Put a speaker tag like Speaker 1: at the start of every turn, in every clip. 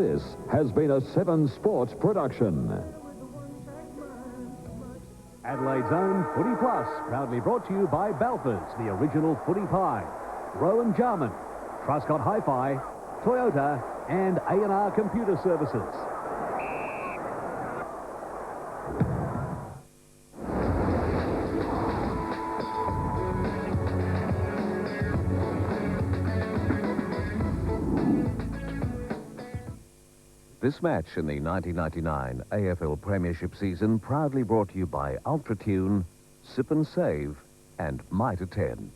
Speaker 1: This has been a 7 Sports production.
Speaker 2: Adelaide's own Footy Plus, proudly brought to you by Balfour's, the original footy pie, Rowan Jarman, Truscott Hi-Fi, Toyota, and A&R Computer Services.
Speaker 3: This match in the 1999 AFL Premiership season proudly brought to you by Ultratune, Sip and Save, and Mitre 10.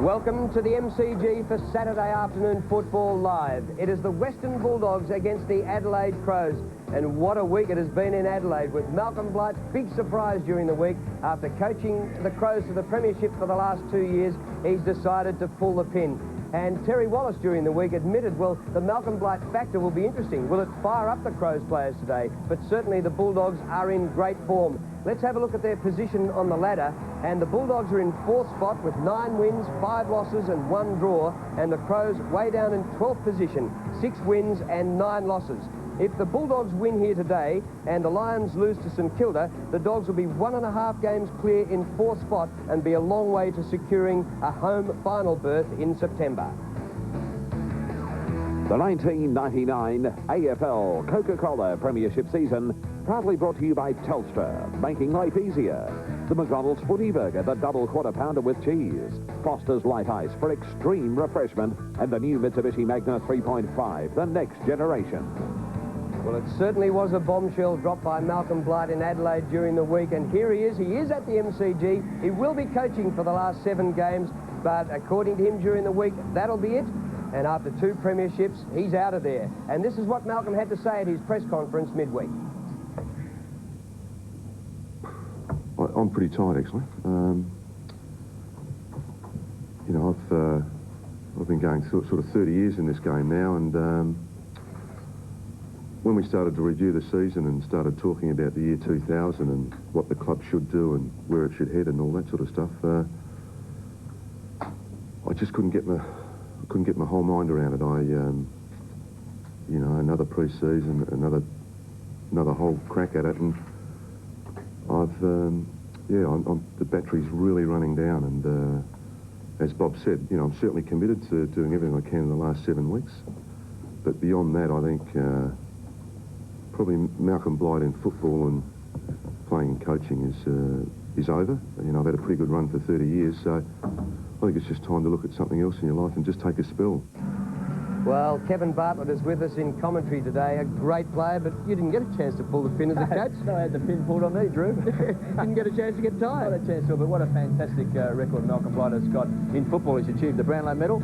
Speaker 4: Welcome to the MCG for Saturday afternoon football live. It is the Western Bulldogs against the Adelaide Crows. And what a week it has been in Adelaide, with Malcolm Blight's big surprise during the week. After coaching the Crows to the Premiership for the last 2 years, he's decided to pull the pin. And Terry Wallace during the week admitted, well, the Malcolm Blight factor will be interesting. Will it fire up the Crows players today? But certainly the Bulldogs are in great form. Let's have a look at their position on the ladder. And the Bulldogs are in 4th spot with 9 wins, 5 losses and 1 draw. And the Crows way down in 12th position, 6 wins and 9 losses. If the Bulldogs win here today and the Lions lose to St Kilda, the Dogs will be 1.5 games clear in 4th spot and be a long way to securing a home final berth in September.
Speaker 1: The 1999 AFL Coca-Cola Premiership season proudly brought to you by Telstra, making life easier. The McDonald's Footy Burger, the double quarter pounder with cheese. Foster's Light Ice for extreme refreshment. And the new Mitsubishi Magna 3.5, the next generation.
Speaker 4: Well, it certainly was a bombshell dropped by Malcolm Blight in Adelaide during the week, and here he is. He is at the MCG. He will be coaching for the last 7 games, but according to him during the week, that'll be it. And after 2 premierships, he's out of there. And this is what Malcolm had to say at his press conference midweek.
Speaker 5: I'm pretty tired, actually. You know, I've been going sort of 30 years in this game now, and when we started to review the season and started talking about the year 2000 and what the club should do and where it should head and all that sort of stuff, I just couldn't get my whole mind around it. You know, another pre-season, another whole crack at it, and the battery's really running down. And as Bob said, you know, I'm certainly committed to doing everything I can in the last 7 weeks. But beyond that, I think probably Malcolm Blight in football and playing and coaching is over. You know, I've had a pretty good run for 30 years, so I think it's just time to look at something else in your life and just take a spell.
Speaker 4: Well, Kevin Bartlett is with us in commentary today, a great player, but you didn't get a chance to pull the pin as a coach.
Speaker 6: No, I had the pin pulled on me, Drew.
Speaker 4: Didn't get a chance to get tired.
Speaker 6: Not a chance to, but what a fantastic record Malcolm Blight has got in football. He's achieved the Brownlow medal,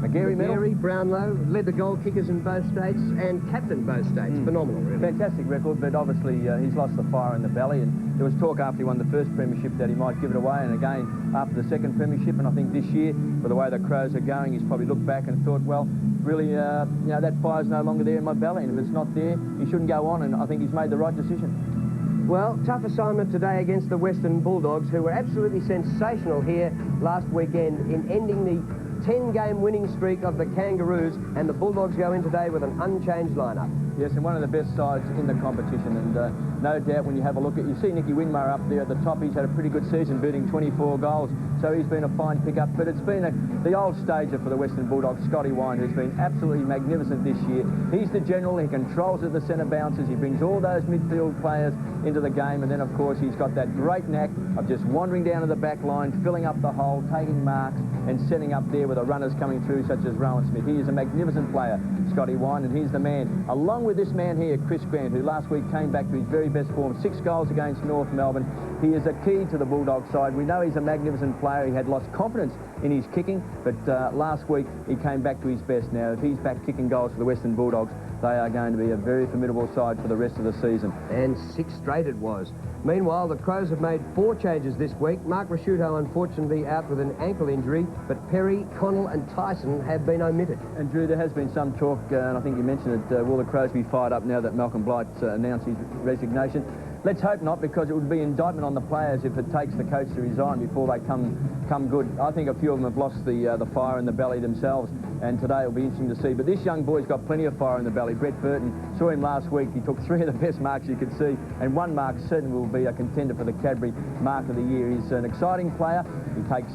Speaker 6: McGarry medal.
Speaker 4: McGarry, Brownlow, led the goal kickers in both states and captained both states. Phenomenal, really.
Speaker 6: Fantastic record, but obviously he's lost the fire in the belly, and there was talk after he won the first premiership that he might give it away, and again after the second premiership, and I think this year, with the way the Crows are going, he's probably looked back and thought, well, really, you know, that fire's no longer there in my belly, and if it's not there, he shouldn't go on, and I think he's made the right decision.
Speaker 4: Well, tough assignment today against the Western Bulldogs, who were absolutely sensational here last weekend in ending the 10-game winning streak of the Kangaroos, and the Bulldogs go in today with an unchanged lineup.
Speaker 6: Yes, and one of the best sides in the competition, and no doubt when you have a look at, you see Nicky Winmar up there at the top. He's had a pretty good season, beating 24 goals, so he's been a fine pickup. But it's been the old stager for the Western Bulldogs, Scotty Wine, who's been absolutely magnificent this year. He's the general. He controls at the centre bounces. He brings all those midfield players into the game, and then of course he's got that great knack of just wandering down to the back line, filling up the hole, taking marks, and setting up there with the runners coming through, such as Rowan Smith. He is a magnificent player, Scotty Wine, and he's the man, along with this man here, Chris Grant, who last week came back to his very best form, 6 goals against North Melbourne. He is a key to the Bulldogs side. We know he's a magnificent player. He had lost confidence in his kicking, but last week he came back to his best. Now, if he's back kicking goals for the Western Bulldogs, they are going to be a very formidable side for the rest of the season.
Speaker 4: And 6 straight it was. Meanwhile, the Crows have made 4 changes this week. Mark Rasciuto, unfortunately, out with an ankle injury, but Perry, Connell and Tyson have been omitted.
Speaker 6: And Drew, there has been some talk, and I think you mentioned it, will the Crows be fired up now that Malcolm Blight announced his resignation? Let's hope not, because it would be indictment on the players if it takes the coach to resign before they come good. I think a few of them have lost the fire in the belly themselves, and today it'll be interesting to see. But this young boy's got plenty of fire in the belly. Brett Burton, saw him last week. He took 3 of the best marks you could see, and 1 mark certainly will be a contender for the Cadbury Mark of the Year. He's an exciting player. He takes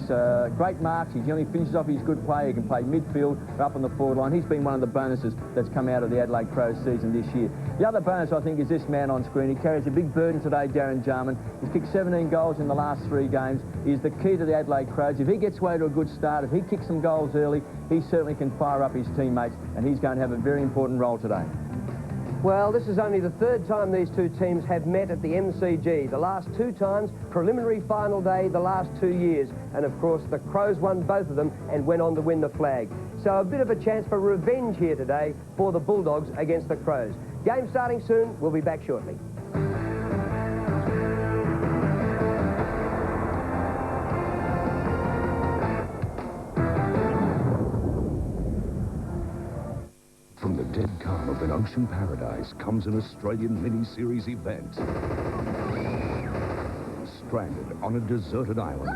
Speaker 6: great marks. He generally finishes off his good play. He can play midfield or up on the forward line. He's been one of the bonuses that's come out of the Adelaide Crows season this year. The other bonus, I think, is this man on screen. He carries a big burden today, Darren Jarman. He's kicked 17 goals in the last 3 games. He's the key to the Adelaide Crows. If he gets away to a good start, if he kicks some goals early, he certainly can fire up his teammates, and he's going to have a very important role today.
Speaker 4: Well, this is only the 3rd time these 2 teams have met at the MCG. The last 2 times, preliminary final day, the last 2 years. And of course, the Crows won both of them and went on to win the flag. So a bit of a chance for revenge here today for the Bulldogs against the Crows. Game starting soon. We'll be back shortly.
Speaker 7: From the dead calm of an ocean paradise comes an Australian mini-series event. Stranded on a deserted island.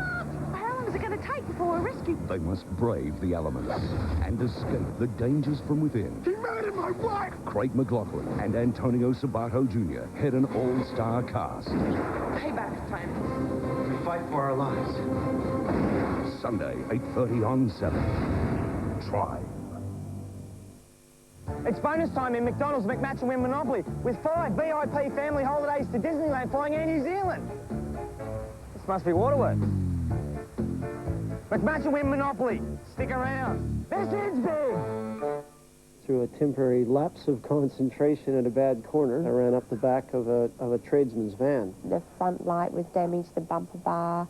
Speaker 8: How long is it going to take before we're rescued?
Speaker 7: They must brave the elements and escape the dangers from within.
Speaker 8: He murdered my wife!
Speaker 7: Craig McLaughlin and Antonio Sabato Jr. head an all-star cast.
Speaker 8: Payback's time.
Speaker 9: We fight for our lives.
Speaker 7: Sunday, 8:30 on 7. Try.
Speaker 10: It's bonus time in McDonald's McMatch and Win Monopoly with 5 VIP family holidays to Disneyland flying Air New Zealand. This must be Waterworks. McMatch and Win Monopoly. Stick around. This is big.
Speaker 11: Through a temporary lapse of concentration at a bad corner, I ran up the back of a tradesman's van.
Speaker 12: The front light was damaged, the bumper bar,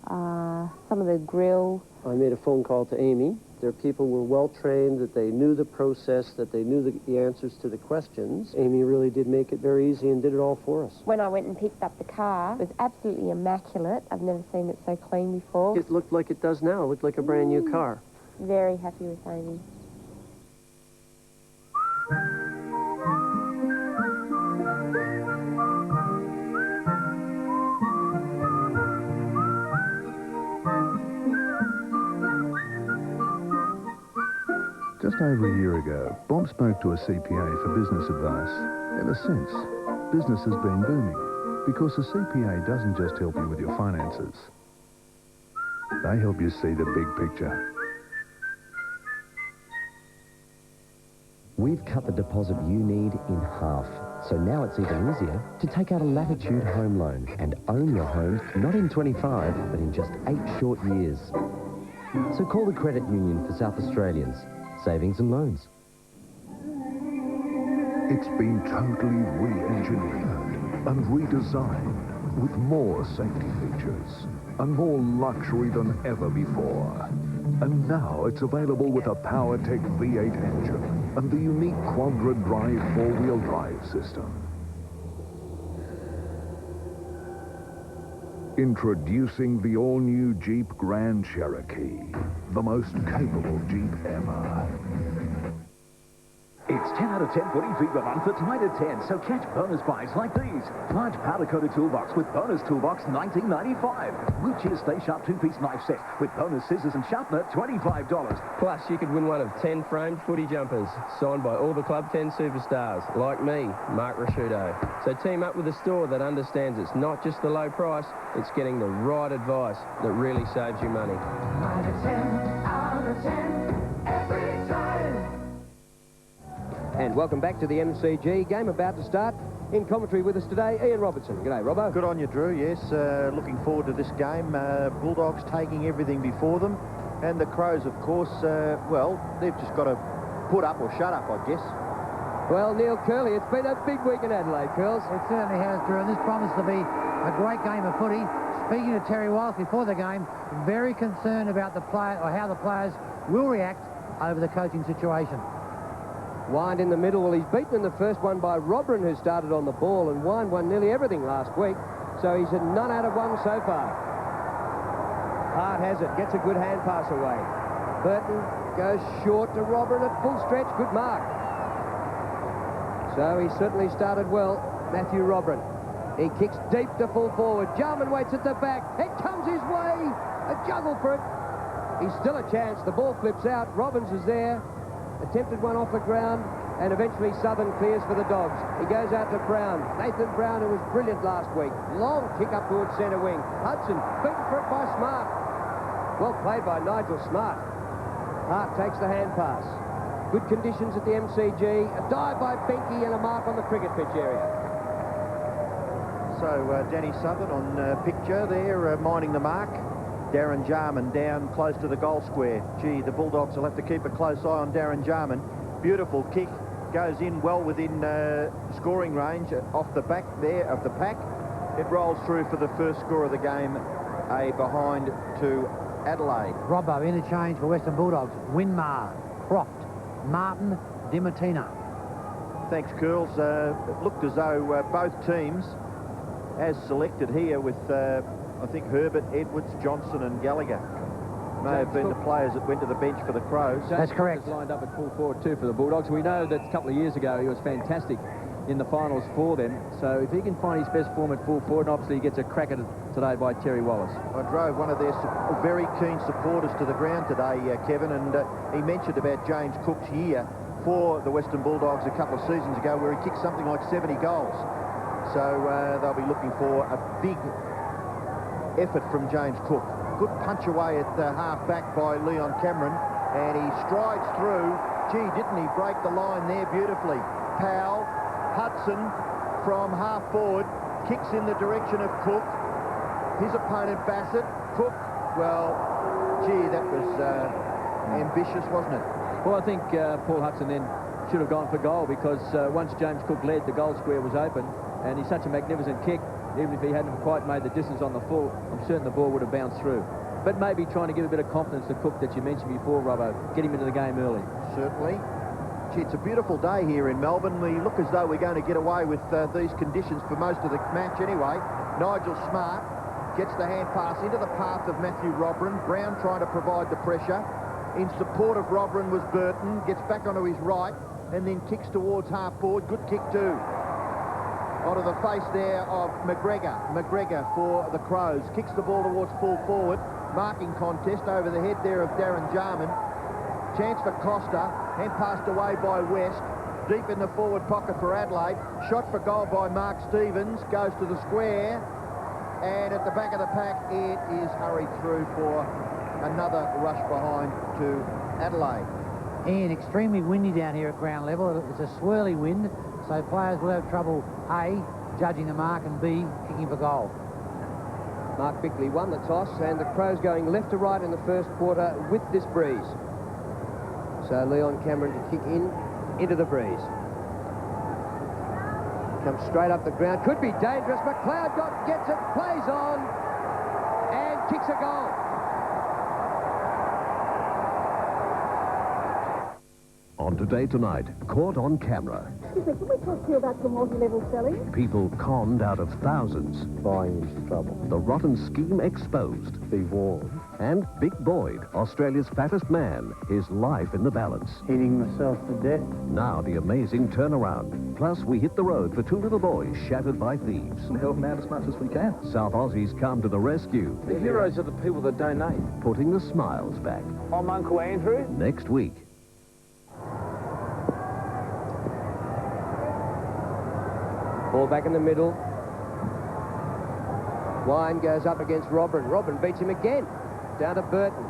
Speaker 12: some of the grill.
Speaker 11: I made a phone call to Amy. Their people were well trained, that they knew the process, that they knew the answers to the questions. Amy really did make it very easy and did it all for us.
Speaker 12: When I went and picked up the car, it was absolutely immaculate. I've never seen it so clean before.
Speaker 11: It looked like it does now. It looked like a brand new car.
Speaker 12: Very happy with Amy.
Speaker 13: Just over a year ago, Bob spoke to a CPA for business advice. Ever since, business has been booming because a CPA doesn't just help you with your finances. They help you see the big picture.
Speaker 14: We've cut the deposit you need in half. So now it's even easier to take out a Latitude home loan and own your home not in 25, but in just 8 short years. So call the Credit Union for South Australians. Savings and loans.
Speaker 13: It's been totally re-engineered and redesigned with more safety features and more luxury than ever before. And now it's available with a PowerTech V8 engine and the unique Quadra Drive 4-wheel drive system. Introducing the all-new Jeep Grand Cherokee, the most capable Jeep ever. It
Speaker 2: It's 10 out of 10 footy fever month for tied at 10, so catch bonus buys like these. Large powder-coated toolbox with bonus toolbox $19.95. Blue Cheer Stay Sharp two-piece knife set with bonus scissors and sharpener $25.
Speaker 4: Plus, you could win one of 10 framed footy jumpers signed by all the Club 10 superstars, like me, Mark Rasciuto. So team up with a store that understands it's not just the low price, it's getting the right advice that really saves you money.
Speaker 15: 9 to 10 out of 10 every time.
Speaker 4: And welcome back to the MCG game about to start. In commentary with us today, Ian Robertson. G'day, Robbo.
Speaker 16: Good on you, Drew. Yes, looking forward to this game. Bulldogs taking everything before them. And the Crows, of course, well, they've just got to put up or shut up, I guess.
Speaker 4: Well, Neil Curley, it's been a big week in Adelaide, Curls.
Speaker 17: It certainly has, Drew, and this promised to be a great game of footy. Speaking to Terry Wallace before the game, very concerned about the player or how the players will react over the coaching situation.
Speaker 4: Wind in the middle. Well, he's beaten in the first one by Robran, who started on the ball, and Wind won nearly everything last week. So he's a none out of one so far. Hart has it, gets a good hand pass away. Burton goes short to Robran at full stretch. Good mark. So he certainly started well, Matthew Robran. He kicks deep to full forward. Jarman waits at the back. It comes his way. A juggle for it. He's still a chance. The ball flips out. Robbins is there. Attempted one off the ground, and eventually Southern clears for the Dogs. He goes out to Brown. Nathan Brown, who was brilliant last week. Long kick up towards centre wing. Hudson, beaten for it by Smart. Well played by Nigel Smart. Hart takes the hand pass. Good conditions at the MCG. A dive by Benke and a mark on the cricket pitch area.
Speaker 16: So Danny Southern on picture there, minding the mark. Darren Jarman down close to the goal square. Gee, the Bulldogs will have to keep a close eye on Darren Jarman. Beautiful kick. Goes in well within scoring range off the back there of the pack. It rolls through for the first score of the game. A behind to Adelaide.
Speaker 17: Robbo, interchange for Western Bulldogs. Winmar, Croft, Martin, Dimatina.
Speaker 16: Thanks, Curls. It looked as though both teams, as selected here with, I think, Herbert, Edwards, Johnson and Gallagher, may have been the players that went to the bench for the Crows.
Speaker 6: That's correct. Lined up at full forward too for the Bulldogs. We know that a couple of years ago he was fantastic in the finals for them. So if he can find his best form at full forward, obviously he gets a crack at it today by Terry Wallace.
Speaker 16: I drove one of their very keen supporters to the ground today, Kevin, and he mentioned about James Cook's year for the Western Bulldogs a couple of seasons ago, where he kicked something like 70 goals. So they'll be looking for a big effort from James Cook. Good punch away at half back by Leon Cameron, and he strides through. Gee, didn't he break the line there beautifully? Powell, Hudson from half forward, kicks in the direction of Cook. His opponent Bassett. Cook, well, gee, that was ambitious, wasn't it?
Speaker 6: Well, I think Paul Hudson then should have gone for goal, because once James Cook led, the goal square was open, and he's such a magnificent kick. Even if he hadn't quite made the distance on the full, I'm certain the ball would have bounced through. But maybe trying to give a bit of confidence to Cook that you mentioned before, Robbo, get him into the game early.
Speaker 16: Certainly. Gee, it's a beautiful day here in Melbourne. We look as though we're going to get away with these conditions for most of the match anyway. Nigel Smart gets the hand pass into the path of Matthew Robran. Brown trying to provide the pressure. In support of Robran was Burton, gets back onto his right and then kicks towards half forward. Good kick too. Onto the face there of McGregor. McGregor for the Crows. Kicks the ball towards full forward. Marking contest over the head there of Darren Jarman. Chance for Costa. Hand passed away by West. Deep in the forward pocket for Adelaide. Shot for goal by Mark Stevens. Goes to the square. And at the back of the pack, it is hurried through for another rush behind to Adelaide.
Speaker 17: Ian, extremely windy down here at ground level. It's a swirly wind, so players will have trouble, A, judging the mark, and B, kicking for goal.
Speaker 4: Mark Bickley won the toss, and the Crows going left to right in the first quarter with this breeze. So Leon Cameron to kick into the breeze. Comes straight up the ground. Could be dangerous. McLeod gets it, plays on, and kicks a goal.
Speaker 3: On Today Tonight, caught on camera.
Speaker 18: Excuse me, can we talk to you about your multi-level selling?
Speaker 3: People conned out of thousands.
Speaker 11: Buying into trouble.
Speaker 3: The rotten scheme exposed.
Speaker 11: Be warned.
Speaker 3: And Big Boyd, Australia's fattest man, his life in the balance.
Speaker 17: Eating myself to death.
Speaker 3: Now the amazing turnaround. Plus, we hit the road for two little boys shattered by thieves.
Speaker 6: And help them out as much as we can.
Speaker 3: South Aussies come to the rescue.
Speaker 6: The heroes are the people that donate.
Speaker 3: Putting the smiles back.
Speaker 6: I'm Uncle Andrew.
Speaker 3: Next week.
Speaker 4: Ball back in the middle. Wine goes up against Robin. Robin beats him again. Down to Burton.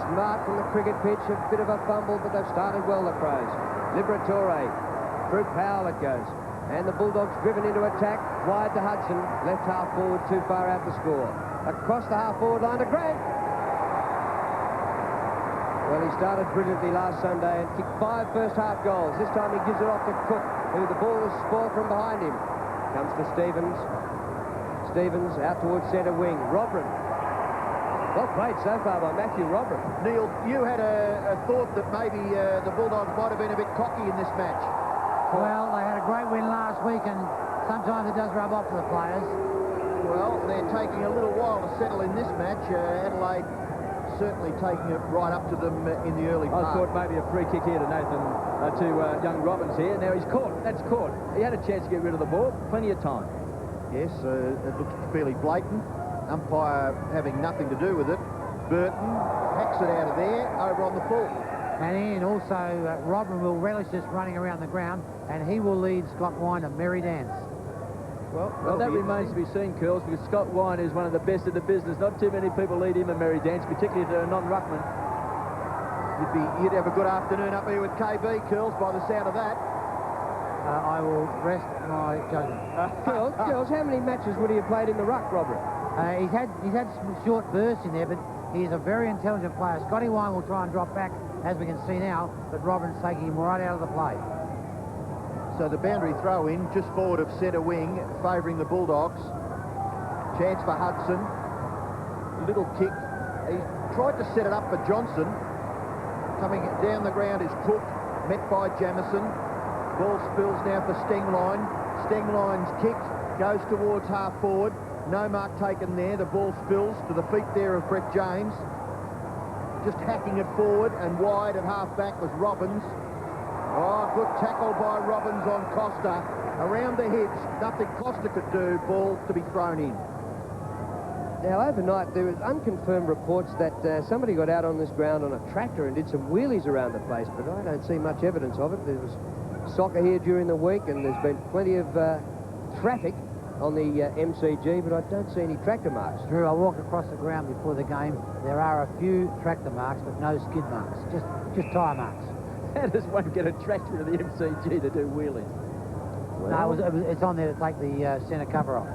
Speaker 4: Smart from the cricket pitch. A bit of a fumble, but they've started well, the Crows. Liberatore. Through Powell it goes. And the Bulldogs driven into attack. Wide to Hudson. Left half forward, too far out to score. Across the half forward line to Grant. Well, he started brilliantly last Sunday and kicked 5 first half goals. This time he gives it off to Cook, who the ball is spoiled from behind him. Comes to Stevens. Stevens out towards centre wing. Robin. Well played so far by Matthew Robin.
Speaker 16: Neil, you had a thought that maybe the Bulldogs might have been a bit cocky in this match.
Speaker 17: Well, they had a great win last week, and sometimes it does rub off to the players.
Speaker 16: Well, they're taking a little while to settle in this match. Adelaide certainly taking it right up to them in the early part.
Speaker 6: I thought maybe a free kick here to Nathan, to young Robbins here. Now he's caught. That's caught. He had a chance to get rid of the ball. Plenty of time.
Speaker 16: Yes, it looked fairly blatant. Umpire having nothing to do with it. Burton hacks it out of there, over on the full.
Speaker 17: And Ian, also, Robin will relish this running around the ground, and he will lead Scott Wine a merry dance.
Speaker 6: Well, that remains to be seen, Curls, because Scott Wine is one of the best in the business. Not too many people lead him a merry dance, particularly if they're a non-ruckman.
Speaker 16: You'd have a good afternoon up here with KB, Curls, by the sound of that.
Speaker 17: I will rest my judgment.
Speaker 4: Curls, how many matches would he have played in the ruck, Robert?
Speaker 17: He's had some short bursts in there, but he's a very intelligent player. Scotty Wine will try and drop back, as we can see now, but Robin's taking him right out of the play.
Speaker 16: So the boundary throw in, just forward of centre wing, favouring the Bulldogs. Chance for Hudson. Little kick. He tried to set it up for Johnson. Coming down the ground is Cook, met by Jamison. Ball spills now for Stengline. Stengline's kick goes towards half forward. No mark taken there. The ball spills to the feet there of Brett James. Just hacking it forward and wide at half back was Robbins. Oh, good tackle by Robbins on Costa. Around the hips, nothing Costa could do. Ball to be thrown in.
Speaker 4: Now, overnight, there was unconfirmed reports that somebody got out on this ground on a tractor and did some wheelies around the place, but I don't see much evidence of it. There was soccer here during the week, and there's been plenty of traffic on the MCG, but I don't see any tractor marks.
Speaker 17: Drew, I walked across the ground before the game. There are a few tractor marks, but no skid marks, just tyre marks.
Speaker 6: How does one get a tractor to the MCG to do wheelies?
Speaker 17: Well, no, it's on there to take the centre cover off.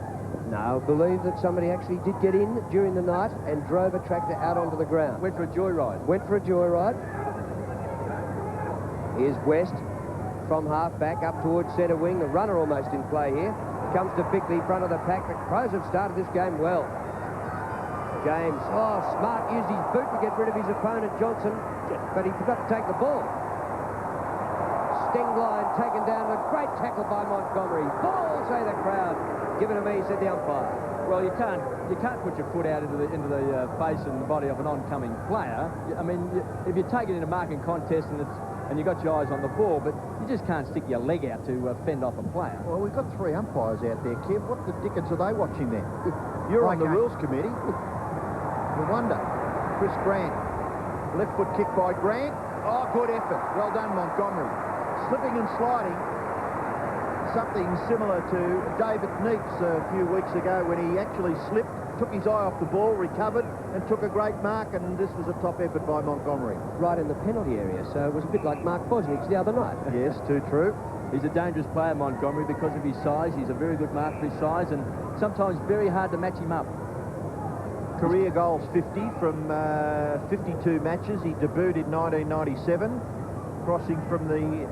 Speaker 4: No, I believe that somebody actually did get in during the night and drove a tractor out onto the ground.
Speaker 6: Went for a joyride.
Speaker 4: Went for a joyride. Here's West from half back up towards centre wing. The runner almost in play here. Comes to Bickley, front of the pack. The Crows have started this game well. James, smart, used his boot to get rid of his opponent, Johnson, but he forgot to take the ball. Stengline taken down, a great tackle by Montgomery. Ball, say the crowd. Give it to me, said the umpire.
Speaker 6: Well, you can't put your foot out into the face and body of an oncoming player. I mean, if you're taking in a marking contest and you've got your eyes on the ball, but you just can't stick your leg out to fend off a player.
Speaker 16: Well, we've got 3 umpires out there, Kev. What the dickens are they watching there? You're on the rules committee. No wonder. Chris Grant. Left foot kick by Grant. Oh, good effort. Well done, Montgomery. Slipping and sliding. Something similar to David Neeps a few weeks ago when he actually slipped, took his eye off the ball, recovered, and took a great mark, and this was a top effort by Montgomery.
Speaker 4: Right in the penalty area, so it was a bit like Mark Bosnick's the other night.
Speaker 16: Yes, too true.
Speaker 6: He's a dangerous player, Montgomery, because of his size. He's a very good mark for his size, and sometimes very hard to match him up.
Speaker 16: Career goals 50 from 52 matches. He debuted in 1997, crossing from the...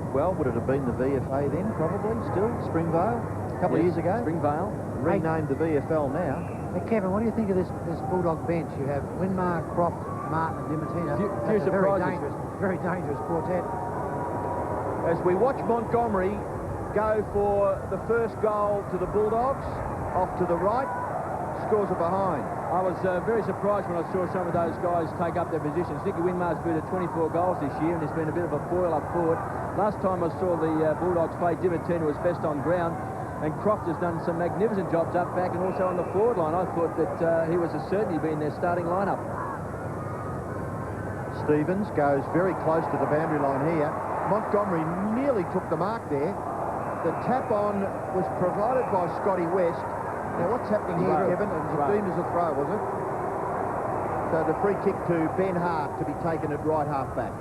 Speaker 16: Well, would it have been the VFA then, probably, still? Springvale, a couple of years ago.
Speaker 6: Springvale.
Speaker 16: Renamed the VFL now.
Speaker 17: Hey, Kevin, what do you think of this Bulldog bench? You have Winmar, Croft, Martin and Dimatina.
Speaker 6: Few
Speaker 17: Very
Speaker 6: surprises.
Speaker 17: dangerous. Very dangerous quartet.
Speaker 16: As we watch Montgomery go for the first goal to the Bulldogs, off to the right, scores a behind.
Speaker 6: I was very surprised when I saw some of those guys take up their positions. Nicky Winmar's booted 24 goals this year, and there's been a bit of a boil up forward. Last time I saw the Bulldogs play, Dimitino was best on ground, and Croft has done some magnificent jobs up back and also on the forward line. I thought that he was a certainty being their starting lineup.
Speaker 16: Stevens goes very close to the boundary line here. Montgomery nearly took the mark there. The tap-on was provided by Scotty West. Now, what's happening here, Kevin? It was deemed as a throw, was it? So the free kick to Ben Hart to be taken at right half-back.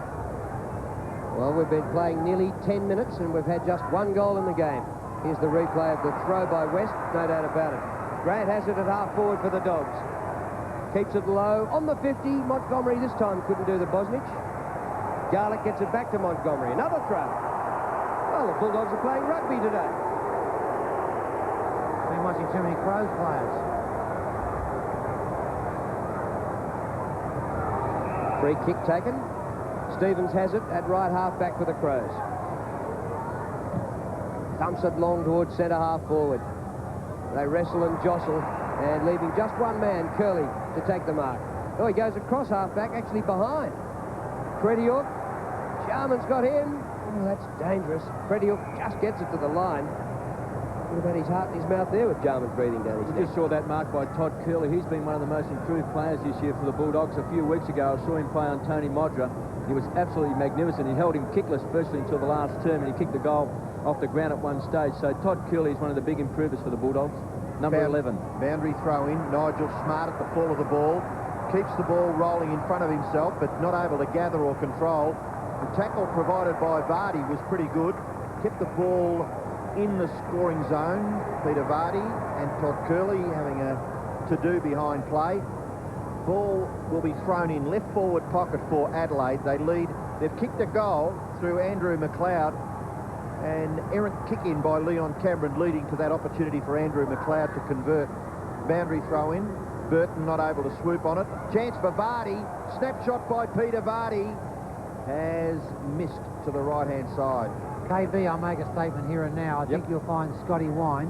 Speaker 4: Well, we've been playing nearly 10 minutes and we've had just one goal in the game. Here's the replay of the throw by West, no doubt about it. Grant has it at half-forward for the Dogs. Keeps it low on the 50. Montgomery this time couldn't do the Bosnich. Garlick gets it back to Montgomery. Another throw. Well, the Bulldogs are playing rugby today.
Speaker 17: Been watching too many Crows players.
Speaker 4: Free kick taken. Stevens has it at right half-back for the Crows. Thumps it long towards centre half-forward. They wrestle and jostle, and leaving just one man, Curley, to take the mark. Oh, he goes across half-back, actually behind. Crediuk. Jarman's got him. Oh, that's dangerous. Crediuk just gets it to the line. What about his heart in his mouth there with Jarman breathing down his neck?
Speaker 6: We just saw that mark by Todd Curley. He's been one of the most improved players this year for the Bulldogs. A few weeks ago, I saw him play on Tony Modra. He was absolutely magnificent. He held him kickless virtually until the last term, and he kicked the goal off the ground at one stage. So Todd Curley is one of the big improvers for the Bulldogs. Number 11.
Speaker 16: Boundary throw in. Nigel Smart at the fall of the ball. Keeps the ball rolling in front of himself, but not able to gather or control. The tackle provided by Vardy was pretty good. Kept the ball in the scoring zone. Peter Vardy and Todd Curley having a to-do behind play. Ball will be thrown in left forward pocket for Adelaide. They lead. They've kicked a goal through Andrew McLeod. An errant kick in by Leon Cameron, leading to that opportunity for Andrew McLeod to convert. Boundary throw in. Burton not able to swoop on it. Chance for Vardy. Snapshot by Peter Vardy. Has missed to the right-hand side.
Speaker 17: KB, I'll make a statement here and now. I think you'll find Scotty Wine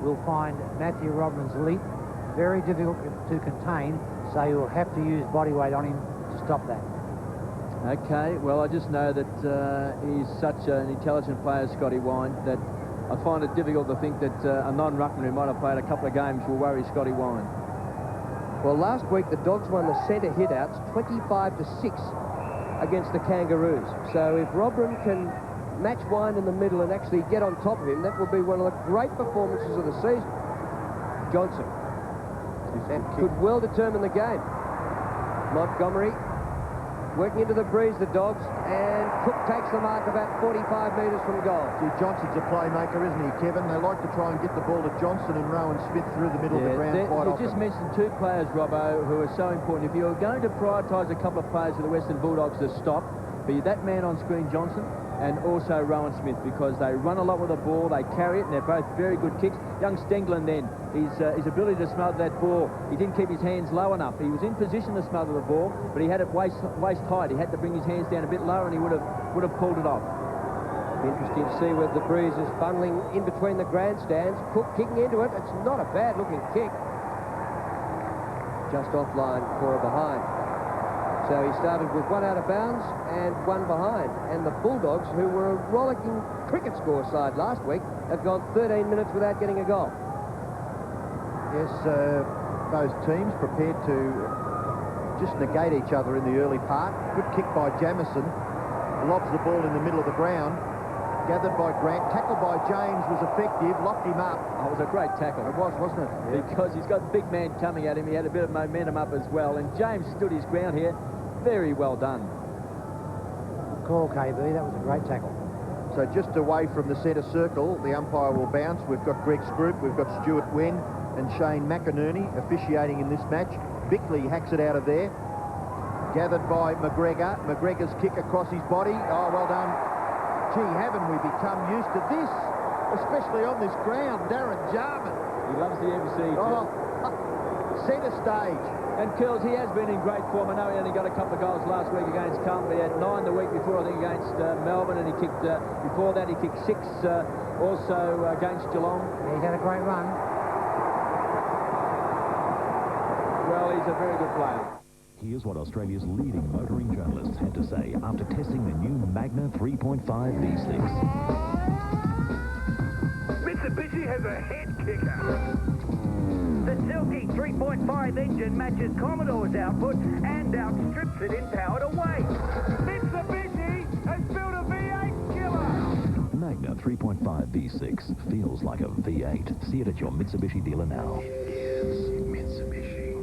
Speaker 17: will find Matthew Robin's leap very difficult to contain, so you'll have to use body weight on him to stop that.
Speaker 6: Okay, well, I just know that he's such an intelligent player, Scotty Wine, that I find it difficult to think that a non-ruckman who might have played a couple of games will worry Scotty Wine.
Speaker 4: Well, last week the Dogs won the centre hit-outs 25-6 against the Kangaroos. So if Robin can match Wine in the middle and actually get on top of him, that will be one of the great performances of the season. Johnson. That could well determine the game. Montgomery working into the breeze, the Dogs, and Cook takes the mark about 45 metres from goal.
Speaker 16: See, Johnson's a playmaker, isn't he, Kevin? They like to try and get the ball to Johnson and Rowan Smith through the middle of the ground quite often.
Speaker 6: You just mentioned two players, Robbo, who are so important. If you're going to prioritise a couple of players for the Western Bulldogs to stop, be that man on screen, Johnson, and also Rowan Smith, because they run a lot with the ball, they carry it, and they're both very good kicks. Young Stenglen then, his ability to smother that ball, he didn't keep his hands low enough. He was in position to smother the ball, but he had it waist height. He had to bring his hands down a bit lower, and he would have pulled it off.
Speaker 4: Interesting to see where the breeze is funneling in between the grandstands. Cook kicking into it. It's not a bad-looking kick. Just offline for a behind. So he started with one out of bounds and one behind. And the Bulldogs, who were a rollicking cricket score side last week, have gone 13 minutes without getting a goal.
Speaker 16: Yes, those teams prepared to just negate each other in the early part. Good kick by Jamieson. Lobs the ball in the middle of the ground. Gathered by Grant. Tackle by James was effective. Locked him up.
Speaker 6: Oh, it was a great tackle.
Speaker 16: It was, wasn't it?
Speaker 6: Yeah. Because he's got a big man coming at him. He had a bit of momentum up as well. And James stood his ground here. Very well done.
Speaker 17: Good call, KB. That was a great tackle.
Speaker 16: So just away from the centre circle, the umpire will bounce. We've got Greg Scroop, we've got Stuart Wen and Shane McInerney officiating in this match. Bickley hacks it out of there. Gathered by McGregor. McGregor's kick across his body. Oh, well done. Gee, haven't we become used to this? Especially on this ground, Darren Jarman.
Speaker 6: He loves the MC too.
Speaker 16: Oh, centre stage.
Speaker 6: And Curls, he has been in great form. I know he only got a couple of goals last week against Carlton, but he had 9 the week before, I think, against Melbourne, and he kicked, before that, he kicked 6 also against Geelong.
Speaker 17: Yeah, he's had a great run.
Speaker 6: Well, he's a very good player.
Speaker 13: Here's what Australia's leading motoring journalists had to say after testing the new Magna 3.5 V6.
Speaker 15: Mitsubishi has a head kicker. The silky 3.5 engine matches Commodore's output and outstrips it in power to weight. Mitsubishi has built a V8 killer.
Speaker 13: Magna 3.5 V6 feels like a V8. See it at your Mitsubishi dealer now.
Speaker 15: It is Mitsubishi.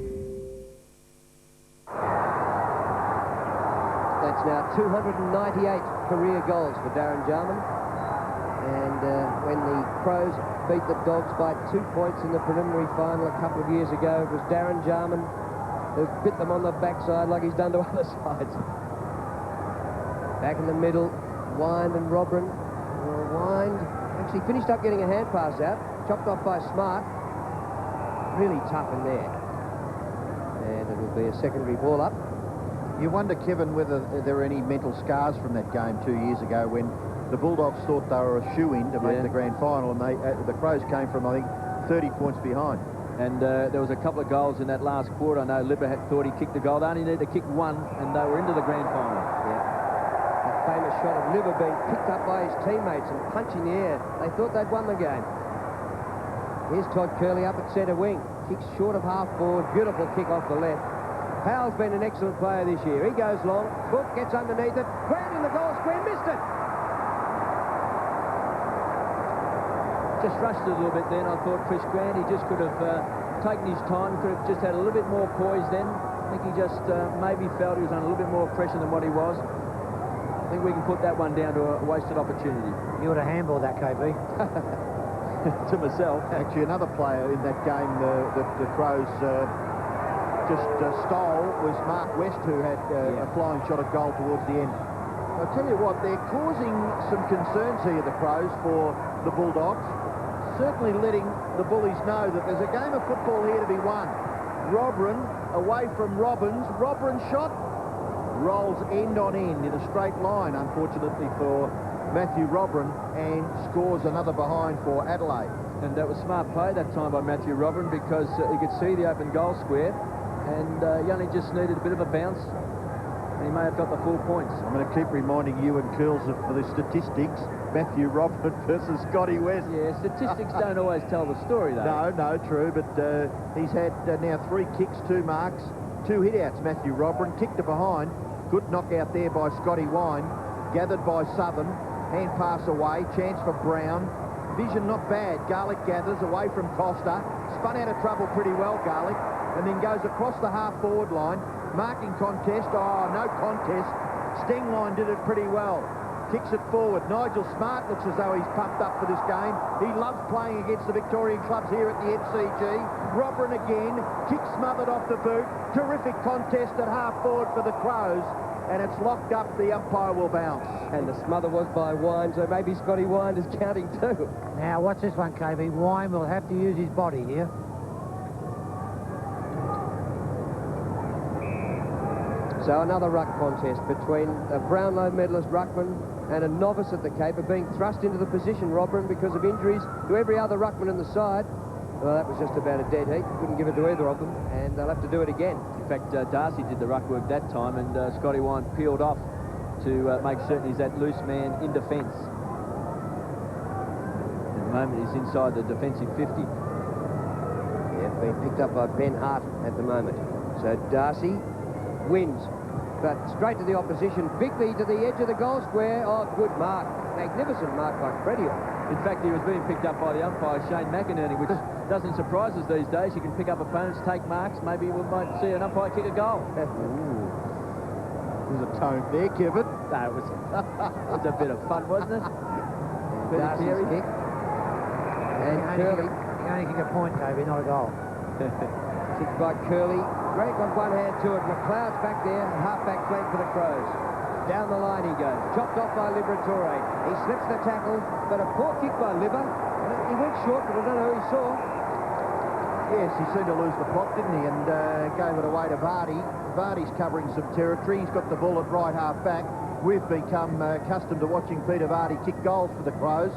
Speaker 4: That's now 298 career goals for Darren Jarman. And when the Crows beat the Dogs by 2 points in the preliminary final a couple of years ago, it was Darren Jarman who bit them on the backside like he's done to other sides. Back in the middle, Wind and Robrin. Wind actually finished up getting a hand pass out, chopped off by Smart. Really tough in there. And it'll be a secondary ball up.
Speaker 16: You wonder, Kevin, whether there are any mental scars from that game 2 years ago when the Bulldogs thought they were a shoe-in to make the grand final, and the Crows came from, I think, 30 points behind.
Speaker 6: And there was a couple of goals in that last quarter. I know Libba had thought he kicked the goal. They only needed to kick one, and they were into the grand final.
Speaker 4: Yeah. That famous shot of Libba being picked up by his teammates and punching the air. They thought they'd won the game. Here's Todd Curley up at centre wing. Kicks short of half forward. Beautiful kick off the left. Powell's been an excellent player this year. He goes long. Book gets underneath it. Grant in the goal square. Missed it.
Speaker 6: Just rushed it a little bit then. I thought Chris Grant, he just could have taken his time, could have just had a little bit more poise then. I think he just maybe felt he was under a little bit more pressure than what he was. I think we can put that one down to a wasted opportunity.
Speaker 17: You would have handballed that, KB.
Speaker 6: To myself.
Speaker 16: Actually, another player in that game the Crows just stole was Mark West, who had a flying shot at goal towards the end. I'll tell you what, they're causing some concerns here, the Crows, for the Bulldogs. Certainly letting the Bullies know that there's a game of football here to be won. Robrin away from Robbins. Robrin's shot rolls end on end in a straight line, unfortunately for Matthew Robrin, and scores another behind for Adelaide.
Speaker 6: And that was smart play that time by Matthew Robrin, because he could see the open goal square, and he only just needed a bit of a bounce, and he may have got the full points.
Speaker 16: I'm going to keep reminding you and Curls for the statistics. Matthew Robin versus Scotty West.
Speaker 6: Yeah, statistics don't always tell the story, though.
Speaker 16: No, true, but he's had now 3 kicks, 2 marks, 2 hit-outs, Matthew Robin. Kicked to behind. Good knockout there by Scotty Wine. Gathered by Southern. Hand pass away. Chance for Brown. Vision not bad. Garlic gathers away from Costa. Spun out of trouble pretty well, Garlic. And then goes across the half-forward line. Marking contest. Oh, no contest. Stengline did it pretty well. Kicks it forward. Nigel Smart looks as though he's pumped up for this game. He loves playing against the Victorian clubs here at the MCG. Robrin again. Kick smothered off the boot. Terrific contest at half-forward for the Crows. And it's locked up. The umpire will bounce.
Speaker 4: And the smother was by Wine, so maybe Scotty Wine is counting too.
Speaker 17: Now, watch this one, KB. Wine will have to use his body here.
Speaker 4: So another ruck contest between a Brownlow medalist ruckman and a novice at the Cape are being thrust into the position, Robrin, because of injuries to every other ruckman in the side. Well, that was just about a dead heat. Couldn't give it to either of them, and they'll have to do it again.
Speaker 6: In fact, Darcy did the ruck work that time, and Scotty Wine peeled off to make certain he's that loose man in defence. At the moment, he's inside the defensive 50.
Speaker 4: Yeah, being picked up by Ben Hart at the moment. So Darcy wins, but straight to the opposition. Bigly to the edge of the goal square. Oh, good mark. Magnificent mark by Credior.
Speaker 6: In fact, he was being picked up by the umpire, Shane McInerney, which doesn't surprise us these days. You can pick up opponents, take marks. Maybe we might see an umpire kick a goal.
Speaker 16: There's a tone there, Kevin.
Speaker 6: No, it was a bit of fun, wasn't it?
Speaker 4: Darcy's kick. And Curley.
Speaker 17: You only kick a point, KB, not a goal.
Speaker 4: Kicked by Curley. Greg got one hand to it. McLeod's back there. Half-back flank for the Crows. Down the line he goes. Chopped off by Liberatore. He slips the tackle, but a poor kick by Libba. He went short, but I don't know who he saw.
Speaker 16: Yes, he seemed to lose the plot, didn't he, and gave it away to Vardy. Vardy's covering some territory. He's got the ball at right half back. We've become accustomed to watching Peter Vardy kick goals for the Crows.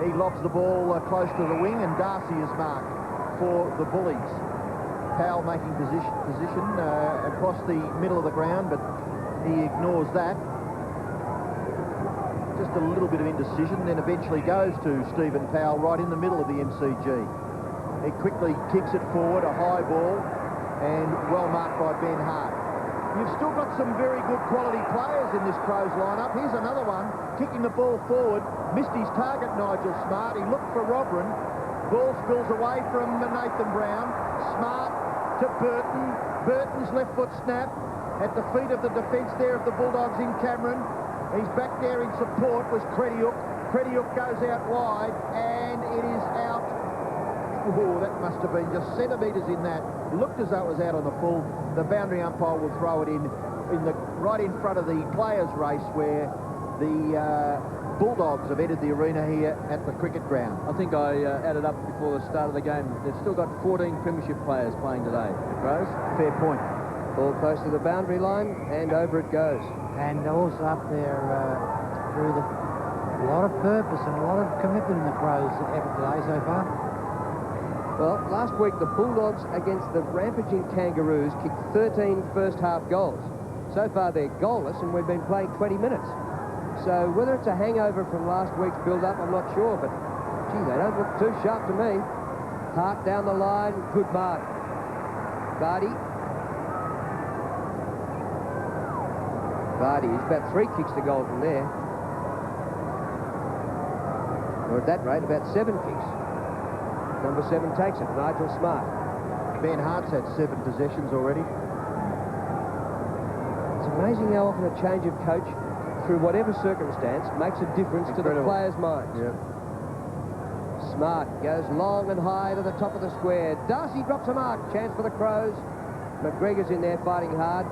Speaker 16: He lobs the ball close to the wing, and Darcy is marked for the Bullies. Powell making position across the middle of the ground, but he ignores that. Just a little bit of indecision, then eventually goes to Stephen Powell right in the middle of the MCG. He quickly kicks it forward, a high ball, and well marked by Ben Hart. You've still got some very good quality players in this Crows lineup. Here's another one, kicking the ball forward. Missed his target, Nigel Smart. He looked for Robran. Ball spills away from Nathan Brown. Smart to Burton. Burton's left foot snap at the feet of the defence there of the Bulldogs in Cameron. He's back there in support was Crediuk. Crediuk goes out wide, and it is out. Oh, that must have been just centimetres in that. Looked as though it was out on the full. The boundary umpire will throw it in the right in front of the players' race where the Bulldogs have entered the arena here at the cricket ground.
Speaker 6: I think I added up before the start of the game. They've still got 14 premiership players playing today, the Crows.
Speaker 16: Fair point.
Speaker 4: Ball close to the boundary line, and over it goes.
Speaker 17: And also up there through a lot of purpose and a lot of commitment in the Crows' effort today so far.
Speaker 4: Well, last week the Bulldogs against the rampaging Kangaroos kicked 13 first-half goals. So far they're goalless, and we've been playing 20 minutes. So whether it's a hangover from last week's build-up, I'm not sure, but, gee, they don't look too sharp to me. Hart down the line, good mark. Vardy. Vardy, he's about 3 kicks to goal from there. Or at that rate, about 7 kicks. Number 7 takes it, Nigel Smart.
Speaker 16: Ben Hart's had 7 possessions already.
Speaker 4: It's amazing how often a change of coach, through whatever circumstance, makes a difference to the players' minds.
Speaker 16: Yep.
Speaker 4: Smart goes long and high to the top of the square. Darcy drops a mark. Chance for the Crows. McGregor's in there fighting hard.